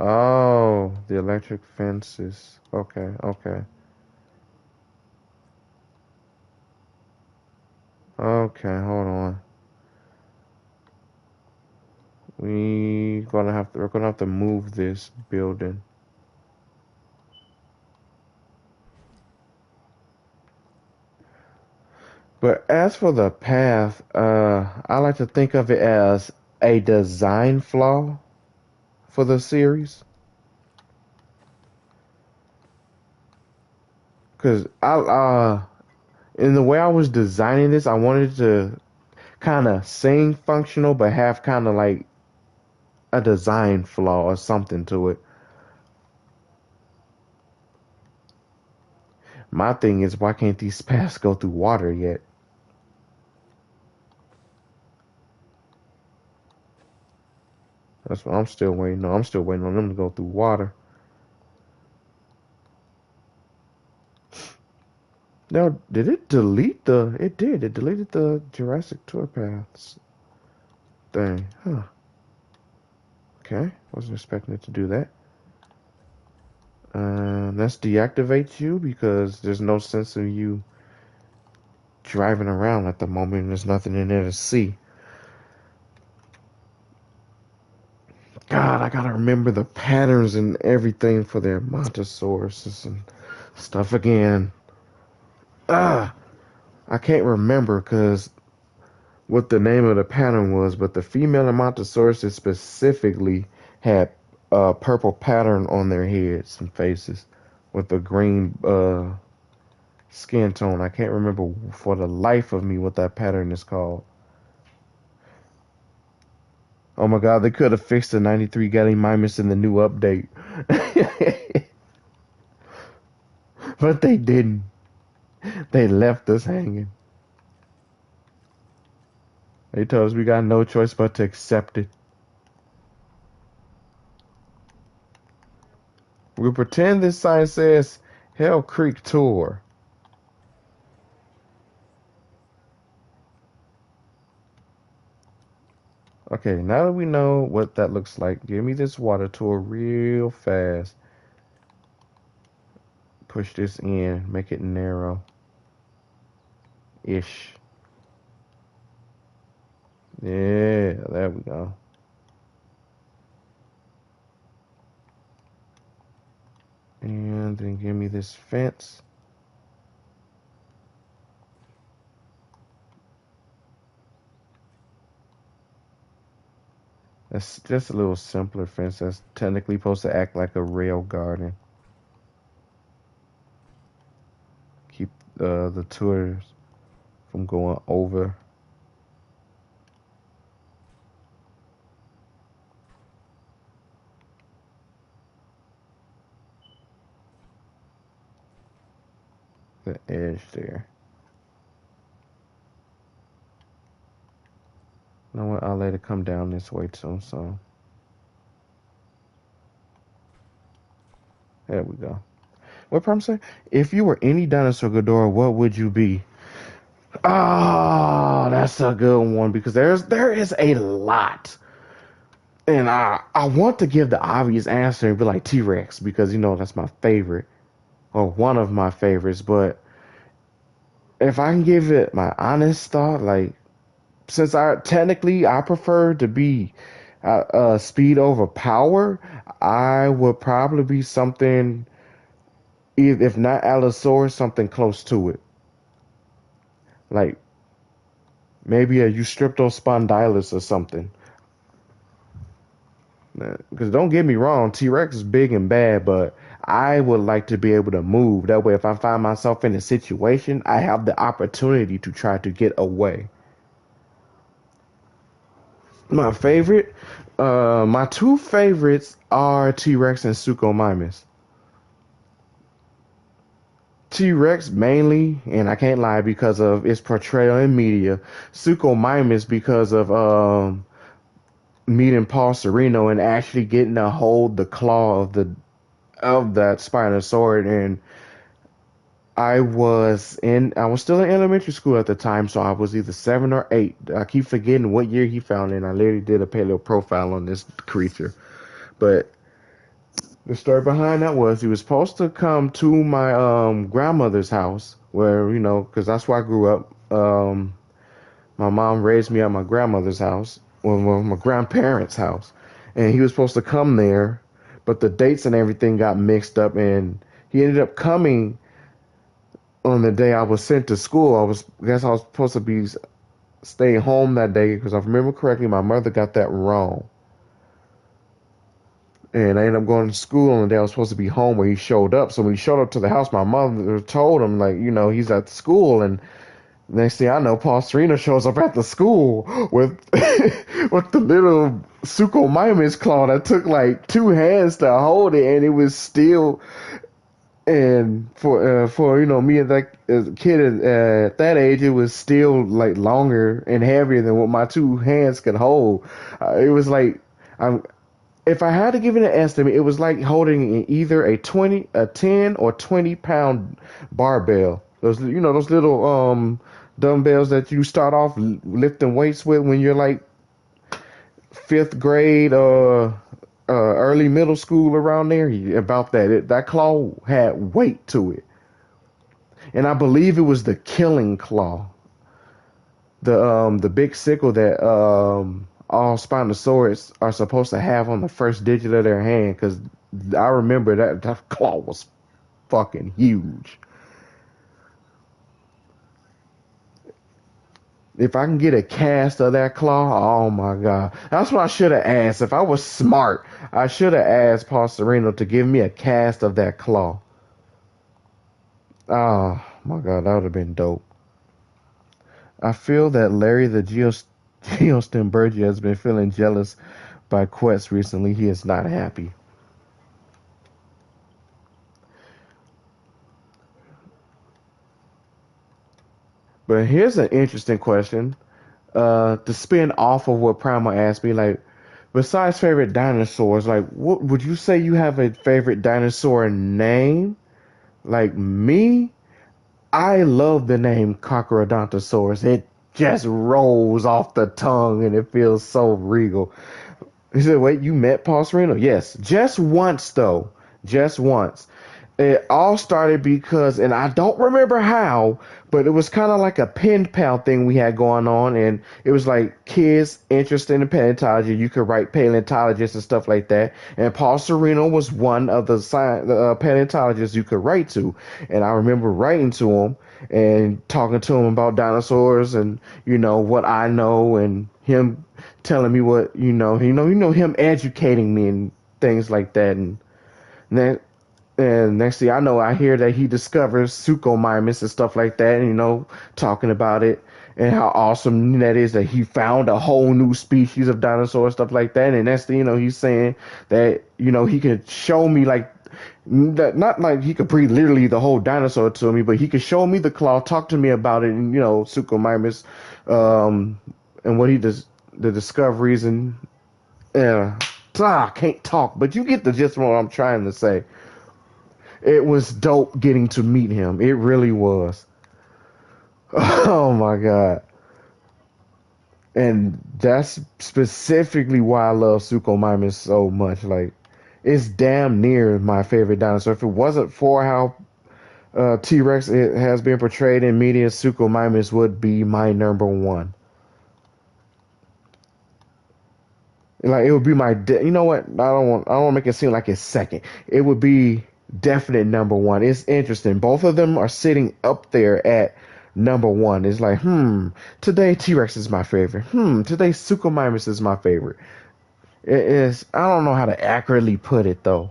Oh, the electric fences. Okay, okay. Okay, hold on. We're gonna have to move this building. But as for the path, I like to think of it as a design flaw for the series. Cause in the way I was designing this, I wanted to kind of sing functional, but have kind of like a design flaw or something to it. My thing is, why can't these paths go through water yet? That's what I'm still waiting on. I'm still waiting on them to go through water. Now, did it delete the? It did. It deleted the Jurassic tour paths thing. Huh. Okay. Wasn't expecting it to do that. Let's deactivate you because there's no sense of you driving around at the moment. There's nothing in there to see. God, I gotta remember the patterns and everything for their montosauruses and stuff again. Ah, I can't remember because what the name of the pattern was, but the female Amontosauruses specifically had a purple pattern on their heads and faces with a green skin tone. I can't remember for the life of me what that pattern is called. Oh my god, they could have fixed the 93 Gallimimus in the new update. But they didn't. They left us hanging. They told us we got no choice but to accept it. We pretend this sign says Hell Creek Tour. Okay, now that we know what that looks like, give me this water tour real fast. Push this in, make it narrow-ish. Yeah, there we go. And then give me this fence. That's just a little simpler fence. That's technically supposed to act like a rail garden. Keep the tours from going over. The edge there. You know what? I'll let it come down this way too. So there we go. What problem say? If you were any dinosaur, Ghidorah, what would you be? Oh, that's a good one because there is a lot, and I want to give the obvious answer and be like T-Rex because that's my favorite or one of my favorites. But if I can give it my honest thought, like since I prefer to be speed over power, I would probably be something, if not Allosaurus, something close to it, like maybe a Eustriptospondylus or something. Because don't get me wrong, T-Rex is big and bad, but I would like to be able to move. That way, if I find myself in a situation, I have the opportunity to try to get away. My favorite, my two favorites are T-Rex and Suchomimus. T-Rex mainly, and I can't lie, because of its portrayal in media. Suchomimus because of meeting Paul Sereno and actually getting to hold the claw of that Spinosaurus. And I was still in elementary school at the time, so I was either 7 or 8. I keep forgetting what year he found it, and I literally did a paleo profile on this creature. But the story behind that was he was supposed to come to my grandmother's house, where because that's where I grew up. My mom raised me at my grandmother's house, well, my grandparents' house, and he was supposed to come there, but the dates and everything got mixed up, and he ended up coming on the day I was sent to school. I guess I was supposed to be staying home that day because if I remember correctly, my mother got that wrong. And I ended up going to school, and they was supposed to be home when he showed up. So when he showed up to the house, my mother told him, like, he's at school. And next thing I know, Paul Sereno shows up at the school with with the little Suchomimus claw that took like two hands to hold it, and it was still. And for me as a kid at that age, it was still like longer and heavier than what my two hands could hold. It was like I'm if I had to give it an estimate, it was like holding either a 10 or 20 pound barbell. Those little dumbbells that you start off lifting weights with when you're like fifth grade early middle school around there. About that claw had weight to it, and I believe it was the killing claw, the big sickle that all Spinosaurus are supposed to have on the first digit of their hand, because I remember that claw was fucking huge. If I can get a cast of that claw, oh my god. That's what I should have asked. If I was smart, I should have asked Paul Sereno to give me a cast of that claw. Oh my god, that would have been dope. I feel that Larry the Geostin has been feeling jealous by Quest recently. He is not happy. But here's an interesting question. To spin off of what Primal asked me, like, besides favorite dinosaurs, like, what would you say you have a favorite dinosaur name? Like me, I love the name Cockrodontosaurus. It just rolls off the tongue and it feels so regal. He said, wait, you met Paul Sereno? Yes. Just once, though. Just once. It all started because, and I don't remember how, but it was kind of like a pen pal thing we had going on, and it was like kids interested in paleontology. You could write paleontologists and stuff like that, and Paul Sereno was one of the paleontologists you could write to, and I remember writing to him and talking to him about dinosaurs and what I know, and him telling me what him educating me and things like that, then and next thing I know, I hear that he discovers Suchomimus and stuff like that, and, talking about it and how awesome that is that he found a whole new species of dinosaur, stuff like that. And next thing he's saying that, he could show me like, that, not like he could breed literally the whole dinosaur to me, but he could show me the claw, talk to me about it, and, Suchomimus, and what he does, the discoveries, and, I can't talk, but you get the gist of what I'm trying to say. It was dope getting to meet him. It really was. Oh my god. And that's specifically why I love Suchomimus so much. Like, it's damn near my favorite dinosaur. If it wasn't for how T-Rex it has been portrayed in media, Suchomimus would be my number one. Like, it would be my you know what? I don't want to make it seem like it's second. It would be definite number one. It's interesting. Both of them are sitting up there at number one. It's like, today T-Rex is my favorite. Today Suchomimus is my favorite. It is. I don't know how to accurately put it though.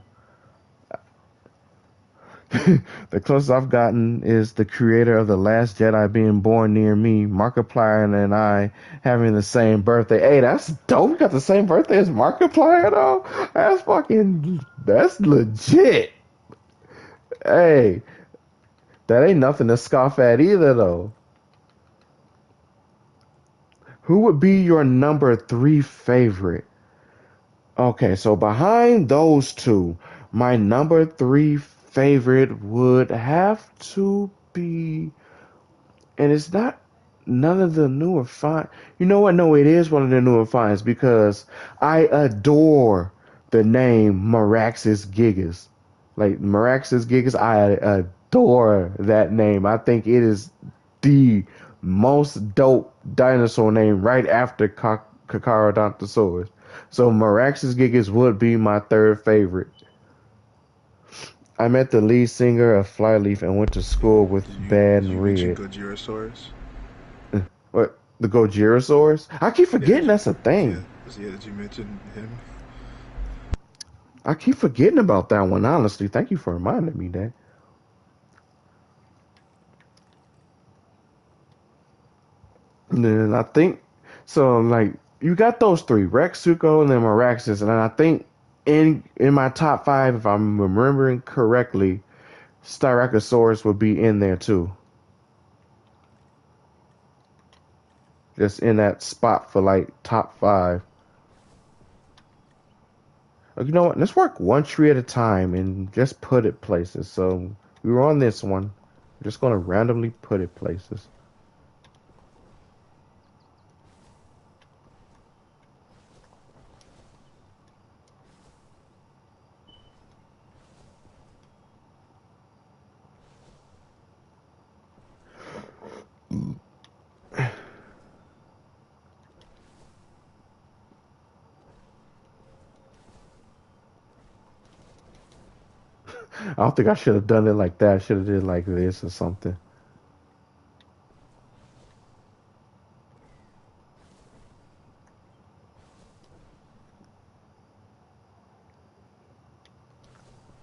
The closest I've gotten is the creator of The Last Jedi being born near me, Markiplier and I having the same birthday. Hey, that's dope. We got the same birthday as Markiplier though. That's legit. Hey, that ain't nothing to scoff at either, though. Who would be your number 3 favorite? Okay, so behind those two, my number 3 favorite would have to be, and it's not none of the newer finds. You know what? No, it is one of the newer finds because I adore the name Meraxes gigas. Like, Meraxes gigas, I adore that name. I think it is the most dope dinosaur name right after Carcharodontosaurus. So Meraxes gigas would be my 3rd favorite. I met the lead singer of Flyleaf and went to school with Bad Did you mention Red. Gojirasaurus? What? The Gojirasaurus? I keep forgetting that's a Yeah, thing. did you mention him? I keep forgetting about that one, honestly. Thank you for reminding me that. And then I think so. Like you got those three: Rex, Zuko, and then Meraxes. And then I think in my top five, if I'm remembering correctly, Styracosaurus would be in there too. Just in that spot for like top five. You know what? Let's work one tree at a time and just put it places. So we were on this one. We're just gonna randomly put it places. I don't think I should have done it like that. I should have did it like this or something.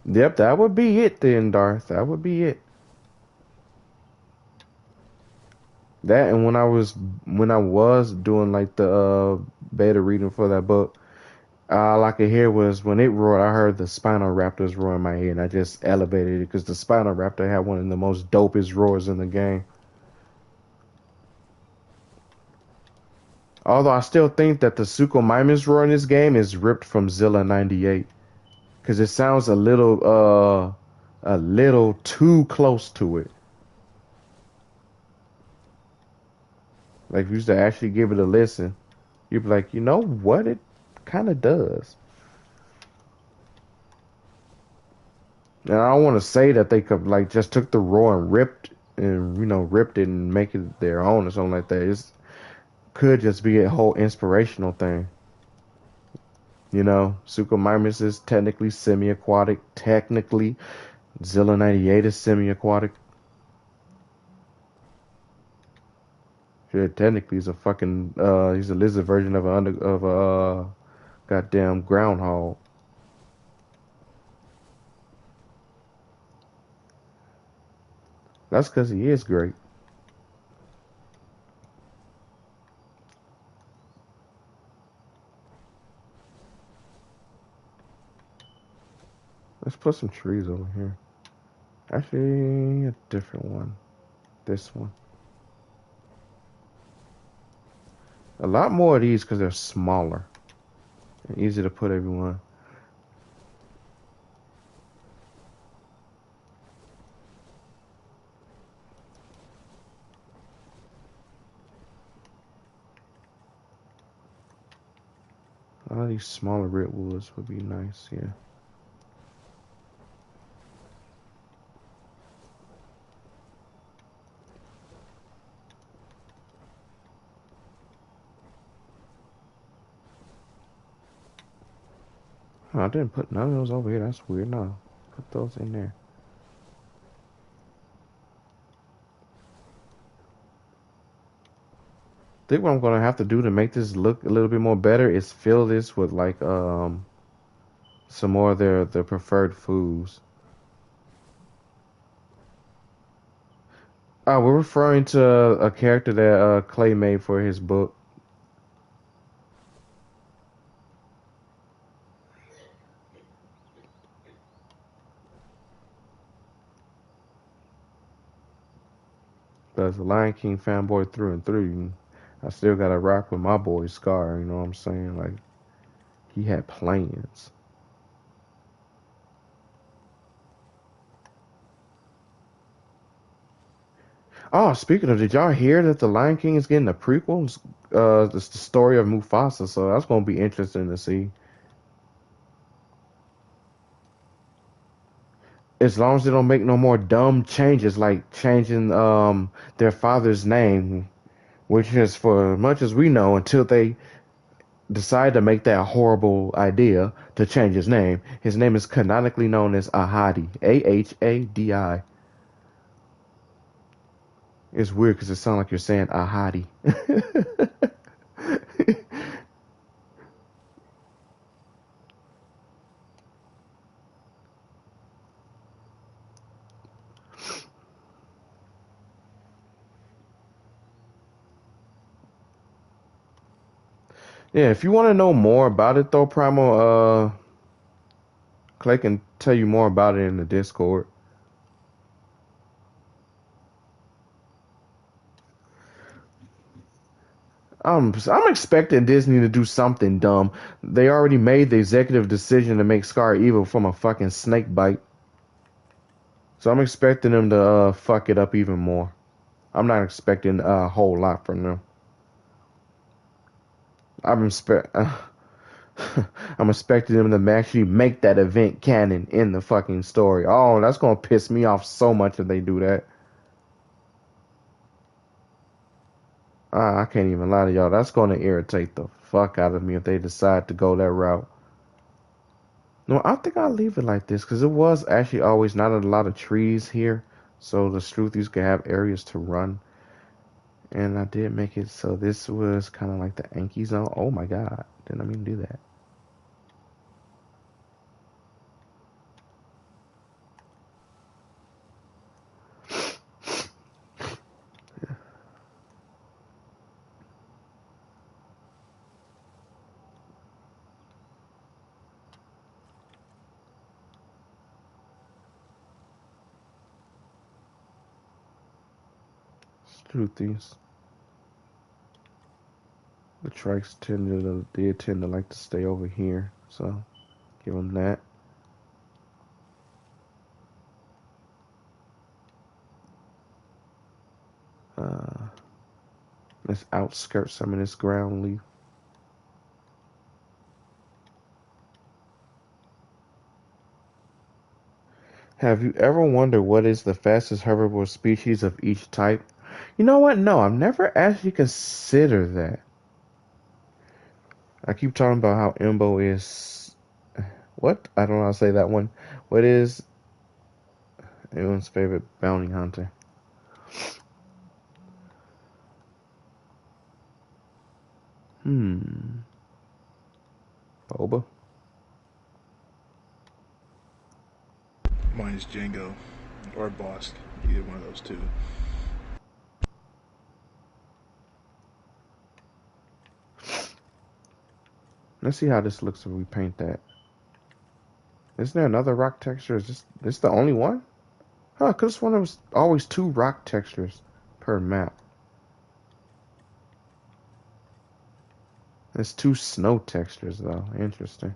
Yep, that would be it then, Darth. That would be it. That and when I was doing like the beta reading for that book, all I could hear was when it roared. I heard the Spinal Raptors roar in my head, and I just elevated it because the Spinal Raptor had one of the most dopest roars in the game. Although I still think that the Suchomimus roar in this game is ripped from Zilla 98 because it sounds a little too close to it. Like if you used to actually give it a listen, you'd be like, you know what, it kind of does. And I don't want to say that they could like just took the roar and ripped it and make it their own or something like that. It could just be a whole inspirational thing. Suchomimus is technically semi-aquatic. Technically, Zilla 98 is semi-aquatic. Yeah, technically he's a lizard version of a goddamn groundhog. That's because he is great. Let's put some trees over here. Actually, a different one. This one. A lot more of these because they're smaller and easy to put everyone. A lot of these smaller redwoods would be nice, yeah. Oh, I didn't put none of those over here. That's weird. No, put those in there. I think what I'm gonna have to do to make this look a little bit more better is fill this with like some more of their preferred foods. We're referring to a character that Clay made for his book. That's a Lion King fanboy through and through. I still gotta rock with my boy Scar. You know what I'm saying? Like he had plans. Oh, speaking of, did y'all hear that the Lion King is getting a prequel? It's the story of Mufasa, so that's gonna be interesting to see. As long as they don't make no more dumb changes, like changing their father's name, which is for much as we know, until they decide to make that horrible idea to change his name. His name is canonically known as Ahadi, Ahadi. It's weird because it sounds like you're saying Ahadi. Yeah, if you want to know more about it though, Primal, Clay can tell you more about it in the Discord. I'm expecting Disney to do something dumb. They already made the executive decision to make Scar evil from a fucking snake bite. So I'm expecting them to fuck it up even more. I'm not expecting a whole lot from them. I'm expect I'm expecting them to actually make that event canon in the fucking story. Oh, that's gonna piss me off so much if they do that. I can't even lie to y'all. That's gonna irritate the fuck out of me if they decide to go that route. No, I think I'll leave it like this because it was actually always not a lot of trees here, so the Struthies could have areas to run. And I did make it so this was kind of like the Anki zone. Oh my god, didn't I mean to do that? Struthies. The trikes did tend to like to stay over here, so give them that. Uh, let's outskirt some of this ground leaf. Have you ever wondered what is the fastest herbivore species of each type? You know what? No, I've never actually considered that. I keep talking about how Imbo is. What? I don't know how to say that one. What is everyone's favorite bounty hunter? Hmm. Boba? Mine's Django or Bosk, either one of those two. Let's see how this looks if we paint that. Isn't there another rock texture? Is this the only one? Huh, cause one was always two rock textures per map. There's two snow textures though. Interesting.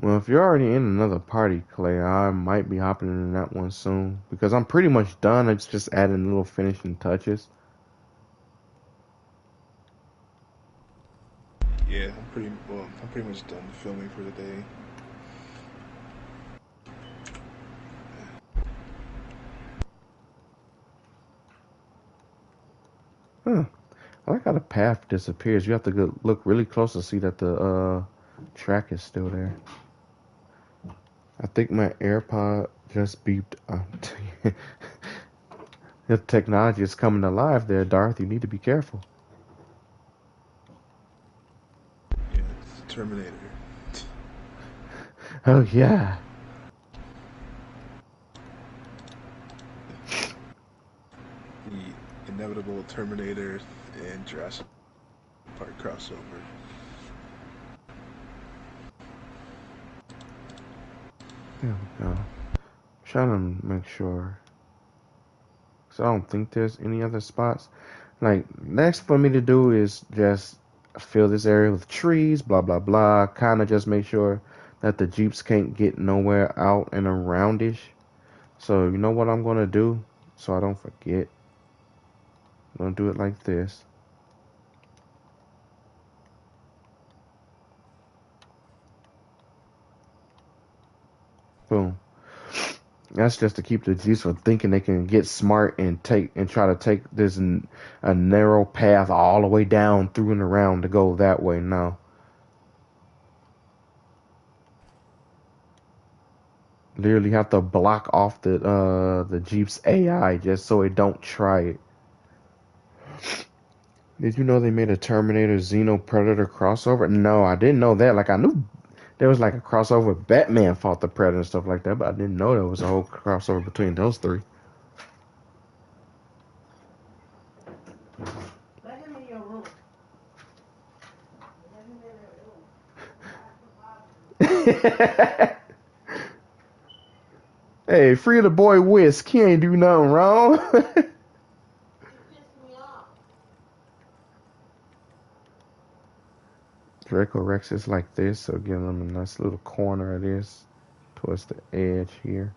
Well, if you're already in another party, Clay, I might be hopping in that one soon because I'm pretty much done. It's just adding little finishing touches. Yeah, I'm pretty much done filming for the day. Huh. I like how the path disappears. You have to look really close to see that the track is still there. I think my AirPod just beeped. The technology is coming alive there, Darth. You need to be careful. Yeah, it's Terminator. Oh yeah. The inevitable Terminator and Jurassic Park crossover. There we go. Trying to make sure. So I don't think there's any other spots. Like, next for me to do is just fill this area with trees, blah, blah, blah. Kind of just make sure that the Jeeps can't get nowhere out and aroundish. So, you know what I'm going to do? So I don't forget. I'm going to do it like this. Boom. That's just to keep the Jeeps from thinking they can get smart and try to take this a narrow path all the way down through and around to go that way. No. Literally have to block off the Jeep's AI just so it don't try it. Did you know they made a Terminator Xeno Predator crossover? No, I didn't know that. Like I knew there was like a crossover. Batman fought the Predator and stuff like that, but I didn't know there was a whole crossover between those three. Let him in your room. Hey, free the boy Whisk. He ain't do nothing wrong. He pissed me off. Draco Rex is like this, so give them a nice little corner of this towards the edge here.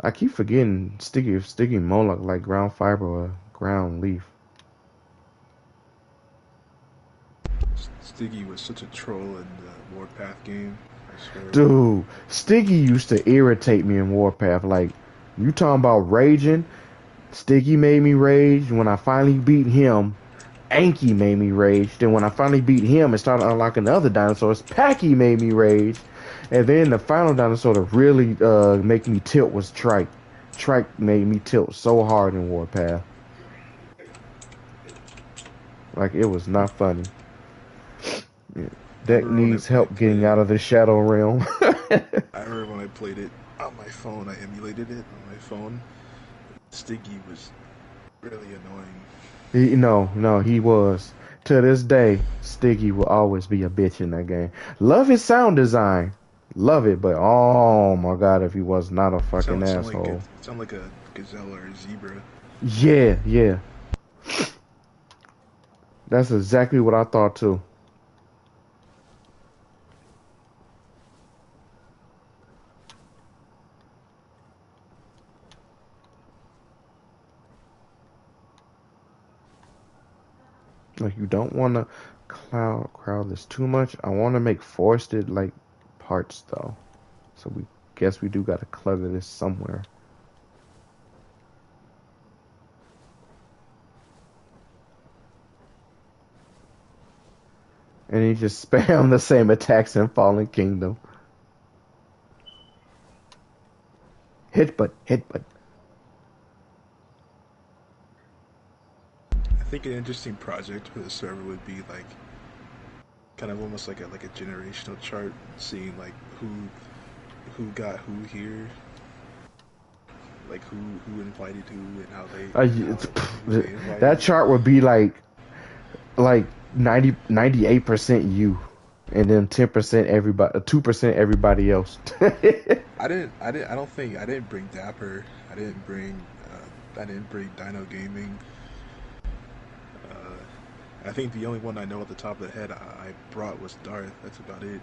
I keep forgetting Sticky Moloch like ground fiber or ground leaf. Stiggy was such a troll in the Warpath game. I swear. Dude, Sticky used to irritate me in Warpath. Like, you talking about raging? Sticky made me rage. When I finally beat him, Anki made me rage. Then when I finally beat him and started unlocking the other dinosaurs, Packy made me rage. And then the final dinosaur to really make me tilt was Trike. Trike made me tilt so hard in Warpath. Like, it was not funny. Yeah. Deck needs help getting out of the Shadow Realm. I remember when I played it on my phone. I emulated it on my phone. Stiggy was really annoying. No, he was. To this day, Stiggy will always be a bitch in that game. Love his sound design. Love it, but oh my god, if he was not a fucking asshole. Sound like a gazelle or a zebra. Yeah. That's exactly what I thought too. Like you don't want to crowd this too much. I want to make forested like parts though. So we guess we do got to clutter this somewhere. And he just spam the same attacks in Fallen Kingdom. Hit but. I think an interesting project for the server would be like kind of almost like a generational chart, seeing like who got who here, like who invited who and how they invited. That chart would be like 98% you, and then 10% everybody, 2% everybody else. I didn't bring Dapper. I didn't bring Dino Gaming. I think the only one I know at the top of the head I brought was Darth. That's about it.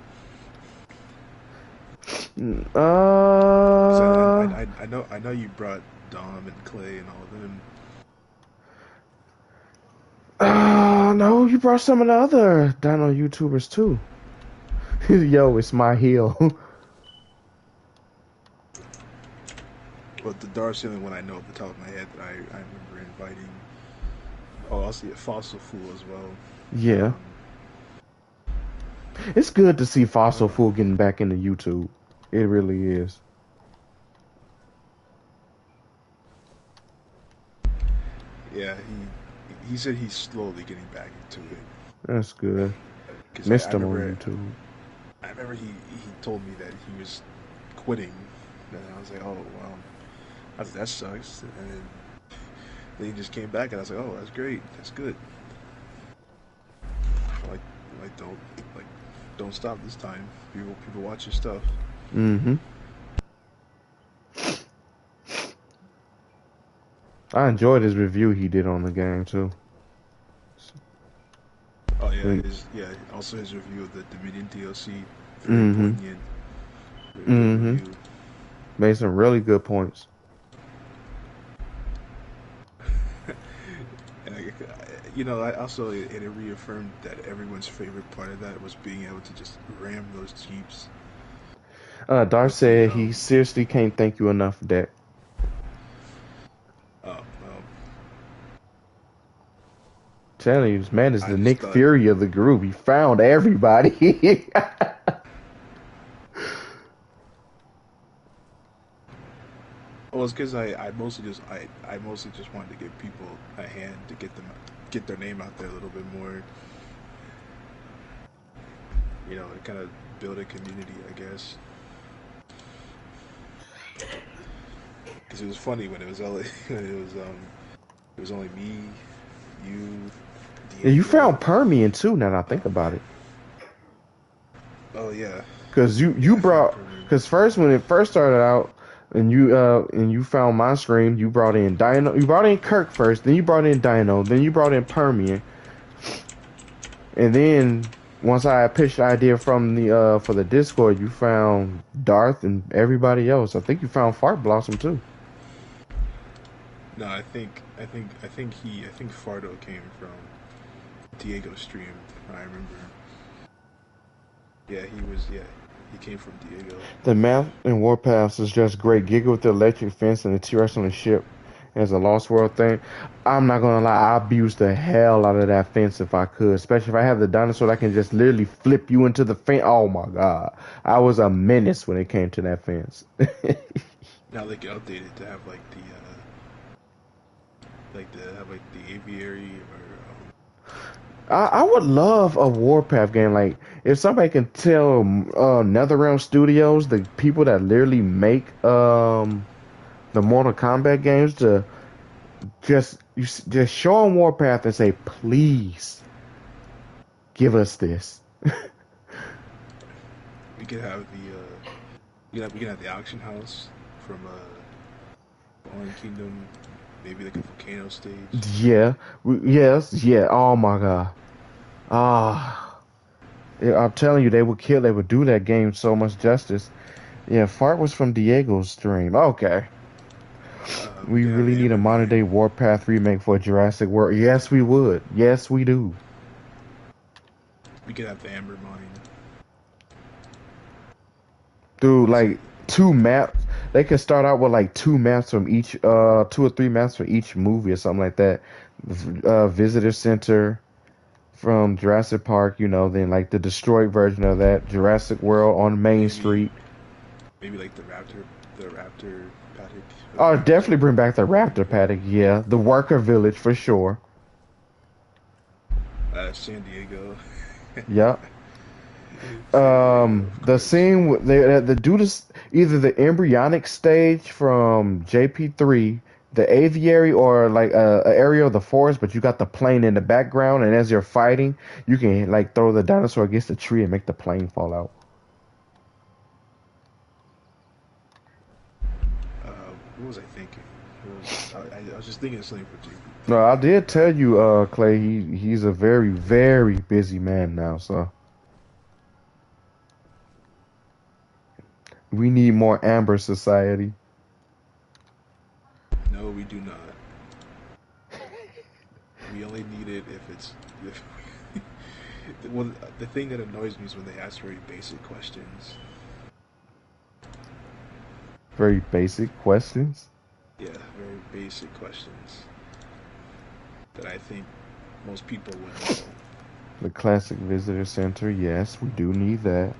I know you brought Dom and Clay and all of them. No, you brought some of the other Dino YouTubers too. Yo, it's my heel. But the Darth's the only one I know at the top of my head that I remember inviting. Oh, I'll see a Fossil Fool as well. Yeah. It's good to see Fossil Fool getting back into YouTube. It really is. Yeah, he said he's slowly getting back into it. That's good. Missed him on YouTube. I remember he told me that he was quitting, and I was like, oh well, that sucks. And then he just came back, and I was like, oh, that's great, that's good. Like don't stop this time. People watch your stuff. Mm-hmm. I enjoyed his review he did on the game too. Oh yeah, also his review of the Dominion DLC. Very poignant. Mm-hmm. Made some really good points. You know, it reaffirmed that everyone's favorite part of that was being able to just ram those Jeeps. Darth said he seriously can't thank you enough for that. Oh, well. Telling you, this man is the Nick Fury of the group. He found everybody. Well, it's because I mostly just wanted to give people a hand to get their name out there a little bit more. You know, to kind of build a community, I guess. Because it was funny when it was only when it was only me, you, Yeah, you Diego. found Permian too. Now that I think about it, Oh yeah, because you yeah, I found brought Permian. because first when it first started out. And you found my stream. You brought in Dino. You brought in Kirk first. Then you brought in Dino. Then you brought in Permian. And then once I pitched the idea from the for the Discord, you found Darth and everybody else. I think you found Fart Blossom too. No, I think Fardo came from Diego's stream. I remember. Yeah, he came from Diego. The map in Warpaths is just great. Giga with the electric fence and the T-Rex on the ship as a Lost World thing. I'm not gonna lie, I abuse the hell out of that fence if I could, especially if I have the dinosaur that can just literally flip you into the fence. Oh my god, I was a menace when it came to that fence. Now they can update it to have like the aviary or I would love a Warpath game. Like, if somebody can tell NetherRealm Studios, the people that literally make the Mortal Kombat games, to just show them Warpath and say, please give us this. we could have we could have the auction house from Fallen Kingdom, maybe like a volcano stage. Yeah, yes, yeah. Oh my god. Ah, yeah, I'm telling you, they would do that game so much justice. Yeah, Fart was from Diego's stream. Okay. We We could have really the need a Amber modern Mine. day Warpath remake for Jurassic World. Yes, we would. Yes, we do. We could have the Amber Mine. Dude, It's like two maps. They could start out with like two maps from each, two or three maps from each movie or something like that. Visitor Center from Jurassic Park, then like the destroyed version of that, Jurassic World on Main maybe Street. maybe like the Raptor paddock or the Oh, Raptor definitely bring back the Raptor paddock. Yeah, the Worker Village for sure. San Diego. Yep. San Diego, of The course. scene they do this either the embryonic stage from JP3, the aviary, or like a area of the forest, but you got the plane in the background, and as you're fighting, you can like throw the dinosaur against the tree and make the plane fall out. What was I thinking? I was just thinking of something for No, I JP3. did tell you, Clay, he's a very, very busy man now, so we need more Amber Society. No, we do not. We only need it if it's. If, well, the thing that annoys me is when they ask very basic questions. Very basic questions. Yeah, very basic questions that I think most people would know. The classic visitor center, yes, we do need that.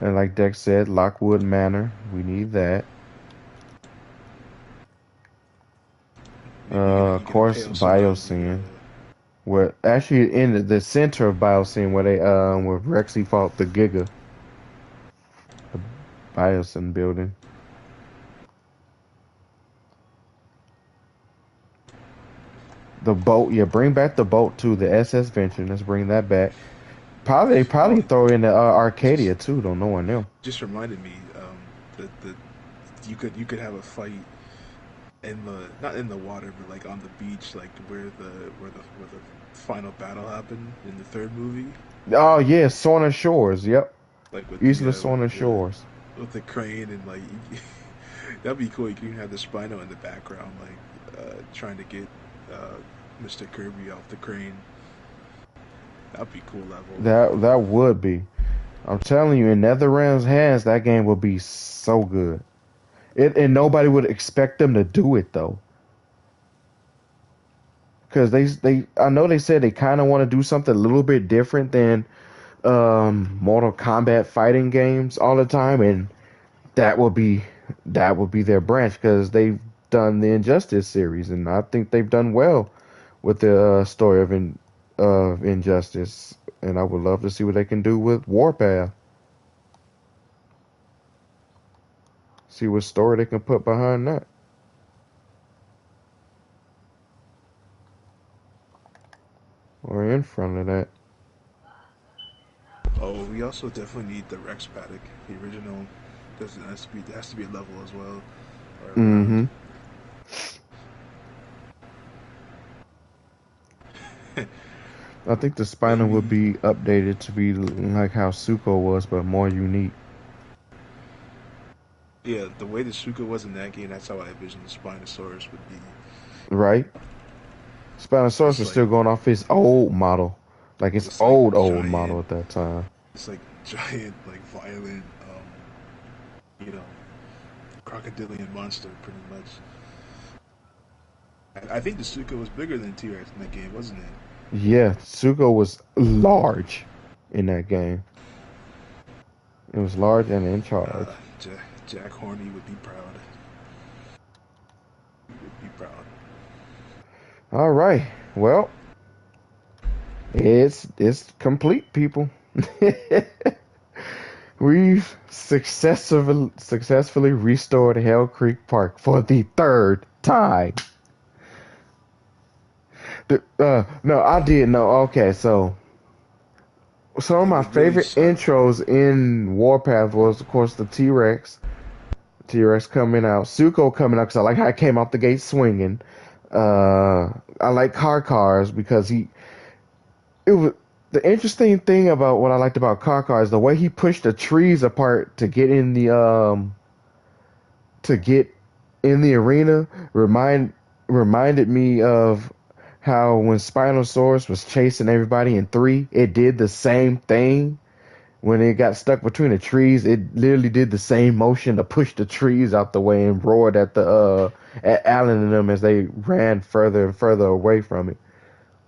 And like Dex said, Lockwood Manor, we need that. Maybe Of you can course, impale someone on Biosyn. Where actually in the center of Biosyn, where they where Rexy fought the Giga, the Biosyn building. The boat, yeah, bring back the boat too. The SS Venture, let's bring that back. Probably they oh, probably throw in the Arcadia just too. Don't know one them. just reminded me that you could have a fight in the not in the water but like on the beach like where the final battle happened in the third movie Oh yeah, Sauna Shores. Yep, like Isla Sauna Shores. with the crane and like that'd be cool. You can have the Spino in the background like trying to get uh, Mr. Kirby off the crane. That'd be cool level. That would be. I'm telling you, in NetherRealm's hands, that game would be so good. And nobody would expect them to do it though, because I know they said they kind of want to do something a little bit different than Mortal Kombat fighting games all the time, and that will be their branch because they've done the Injustice series, and I think they've done well with the story of Injustice, and I would love to see what they can do with Warpath. See what story they can put behind that. Or in front of that. Oh, we also definitely need the Rex paddock. The original there has to be a level as well or around. Mm-hmm. I think the Spinal would Maybe, be updated to be like how Suko was, but more unique. yeah, the way the Suka was in that game, that's how I envisioned the Spinosaurus would be. Right? Spinosaurus It's was like still going off his old model. Like his it's like old model giant, at that time. it's like giant, like violent, you know, crocodilian monster, pretty much. I think the Suka was bigger than T-Rex in that game, wasn't it? Yeah, Suko was large in that game. It was large and in charge. Jack Horney would be proud. He would be proud. All right. Well, it's complete, people. We've successfully restored Hell Creek Park for the third time. No, I did know. Okay, so some of It my would really favorite suck. intros in Warpath was, of course, the T-Rex coming out, Suko coming out because I like how it came out the gate swinging. I like Cars because it was the interesting thing about what I liked about Cars, the way he pushed the trees apart to get in the arena reminded me of how when Spinosaurus was chasing everybody in 3, it did the same thing. When it got stuck between the trees, it literally did the same motion to push the trees out the way and roared at the at Alan and them as they ran further and further away from it.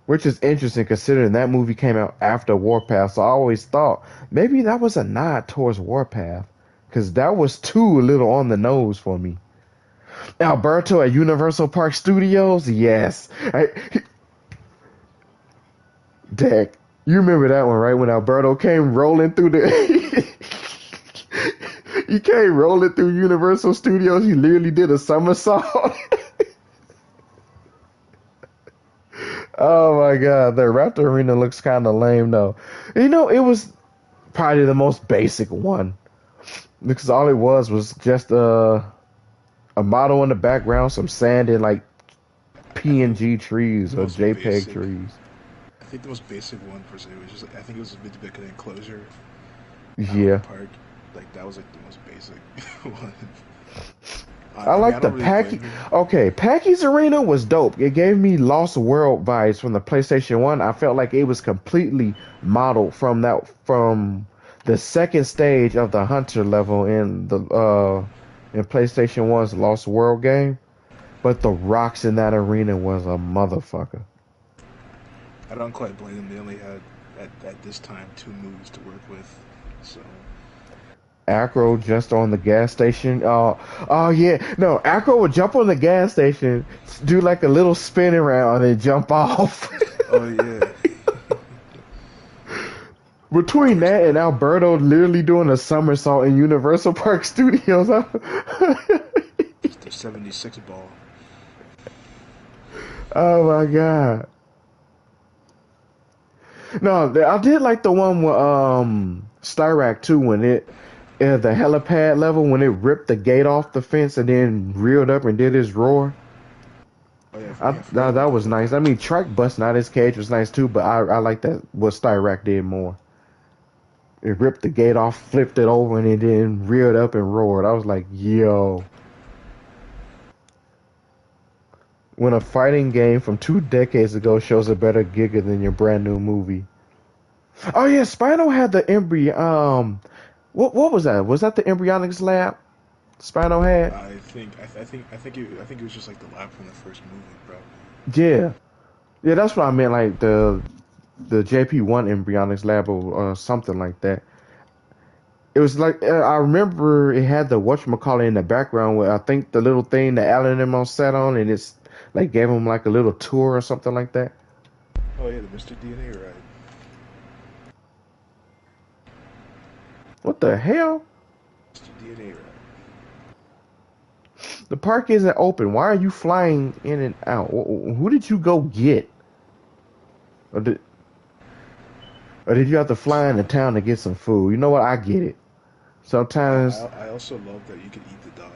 Which is interesting considering that movie came out after Warpath, so I always thought maybe that was a nod towards Warpath. Cause that was too little on the nose for me. Alberto at Universal Park Studios, yes. Deck, you remember that one, right? When Alberto came rolling through the he came rolling through Universal Studios. He literally did a somersault. Oh my god, the Raptor Arena looks kind of lame though. It was probably the most basic one because all it was just a model in the background, some sand, and like I think PNG trees the or most JPEG basic. trees. I think the most basic one per se was just like, I think it was meant to be like an enclosure out in the Yeah, park. Like that was like the most basic one. I I mean, I like the don't really Packy. blame him. Okay, Packy's Arena was dope. It gave me Lost World vibes from the PlayStation One. I felt like it was completely modeled from the second stage of the Hunter level in PlayStation One's Lost World game. But the rocks in that arena was a motherfucker. I don't quite blame him. They only had at this time 2 moves to work with, so Acro just on the gas station. Oh yeah, no. Acro would jump on the gas station, do like a little spin around, and then jump off. oh yeah. Of Between course, that and Alberto literally doing a somersault in Universal Park Studios, the 76 ball. oh my god! No, I did like the one with Styrac too when the helipad level when it ripped the gate off the fence and then reeled up and did his roar. Oh yeah, I, yeah, I forgot that, about that that was nice. I helipad. mean, Trike busting out his cage was nice too, but I like that what Styrac did more. It ripped the gate off, flipped it over, and it then reared up and roared. I was like, yo. When a fighting game from 2 decades ago shows a better Giga than your brand new movie. Oh yeah, Spino had the embryo. What was that? Was that the embryonics lab Spino had? I think it was just like the lab from the first movie, probably. Yeah, yeah, that's what I meant. Like the JP1 embryonics lab or something like that. It was like I remember it had the whatchamacallit in the background where I think the little thing that Alan and them all sat on, and it's like gave him like a little tour or something like that. Oh yeah, the Mr. DNA ride. What the hell? Mr. DNA ride. The park isn't open. Why are you flying in and out? Who did you go get? Or did, or did you have to fly into town to get some food? You know what? I get it. Sometimes. I also love that you can eat the dog.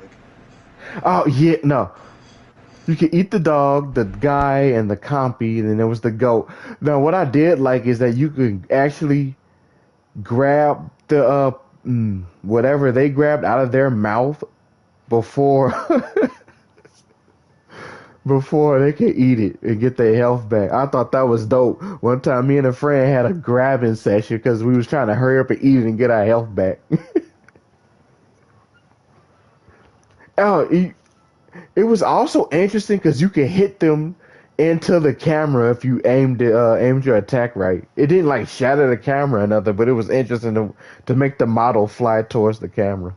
Oh yeah, no. You can eat the dog, the guy, and the compy, and then there was the goat. Now, what I did like is that you could actually grab the whatever they grabbed out of their mouth before before they could eat it and get their health back. I thought that was dope. One time, me and a friend had a grabbing session because we was trying to hurry up and eat it and get our health back. Oh, it was also interesting because you could hit them into the camera if you aimed your attack right. It didn't like shatter the camera or nothing, but it was interesting to make the model fly towards the camera.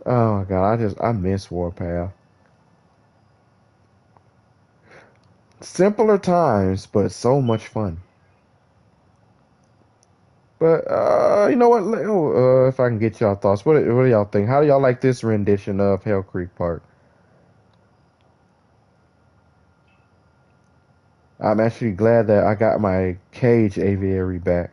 Oh my god, I miss Warpath. Simpler times, but so much fun. But you know what? If I can get y'all thoughts, what do y'all think? How do y'all like this rendition of Hell Creek Park? I'm actually glad that I got my cage aviary back.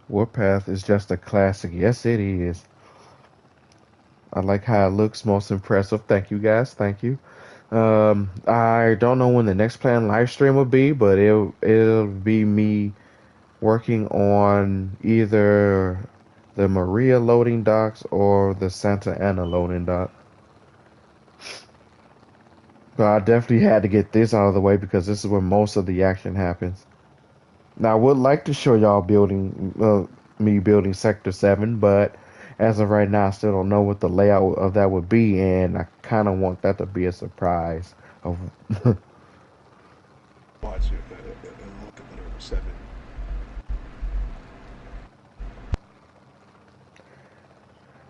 Warpath is just a classic. Yes, it is. I like how it looks. Most impressive. Thank you, guys. Thank you. I don't know when the next planned live stream will be, but it'll be me working on either the Maria loading docks or the Santa Ana loading dock. But I definitely had to get this out of the way because this is where most of the action happens. Now, I would like to show y'all me building Sector 7, but as of right now, I still don't know what the layout of that would be, and I kind of want that to be a surprise. Of Watch it. It'll look a better 7.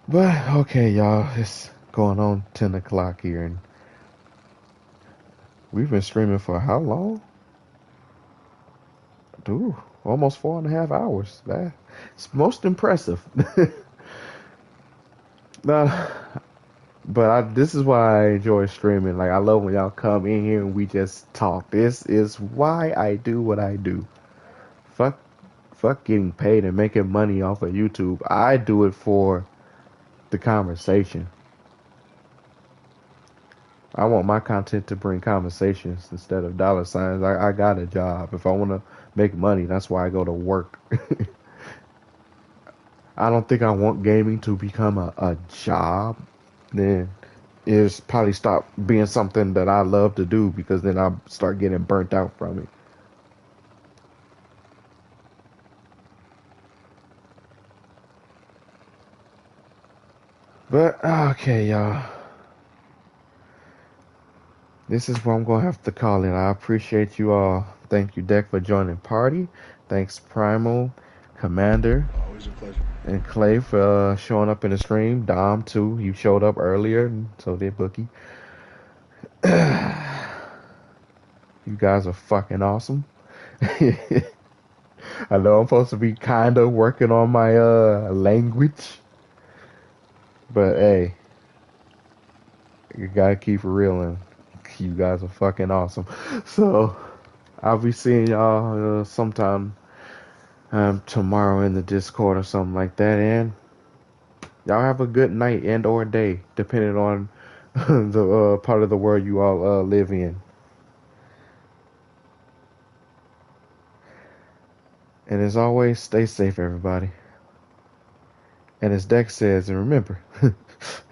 But okay, y'all, it's going on 10 o'clock here, and we've been streaming for how long? Dude, almost 4.5 hours. That's most impressive. Nah, but this is why I enjoy streaming. Like I love when y'all come in here and we just talk. This is why I do what I do. Fuck, fuck getting paid and making money off of YouTube. I do it for the conversation. I want my content to bring conversations instead of dollar signs. I got a job. If I want to make money, that's why I go to work. I don't think I want gaming to become a job. Then it's probably stop being something that I love to do because then I start getting burnt out from it. But okay, y'all. This is what I'm gonna have to call it. I appreciate you all. Thank you, Deck, for joining party. Thanks, Primal, Commander, Always a pleasure. and Clay for showing up in the stream. Dom too. You showed up earlier, and so did Bookie. You guys are fucking awesome. I know I'm supposed to be kind of working on my language, but hey, you gotta keep it real, and you guys are fucking awesome. So I'll be seeing y'all sometime tomorrow in the Discord or something like that, and y'all have a good night and or day, depending on the part of the world you all live in. And as always, stay safe, everybody. And as Dex says, and remember,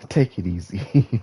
take it easy.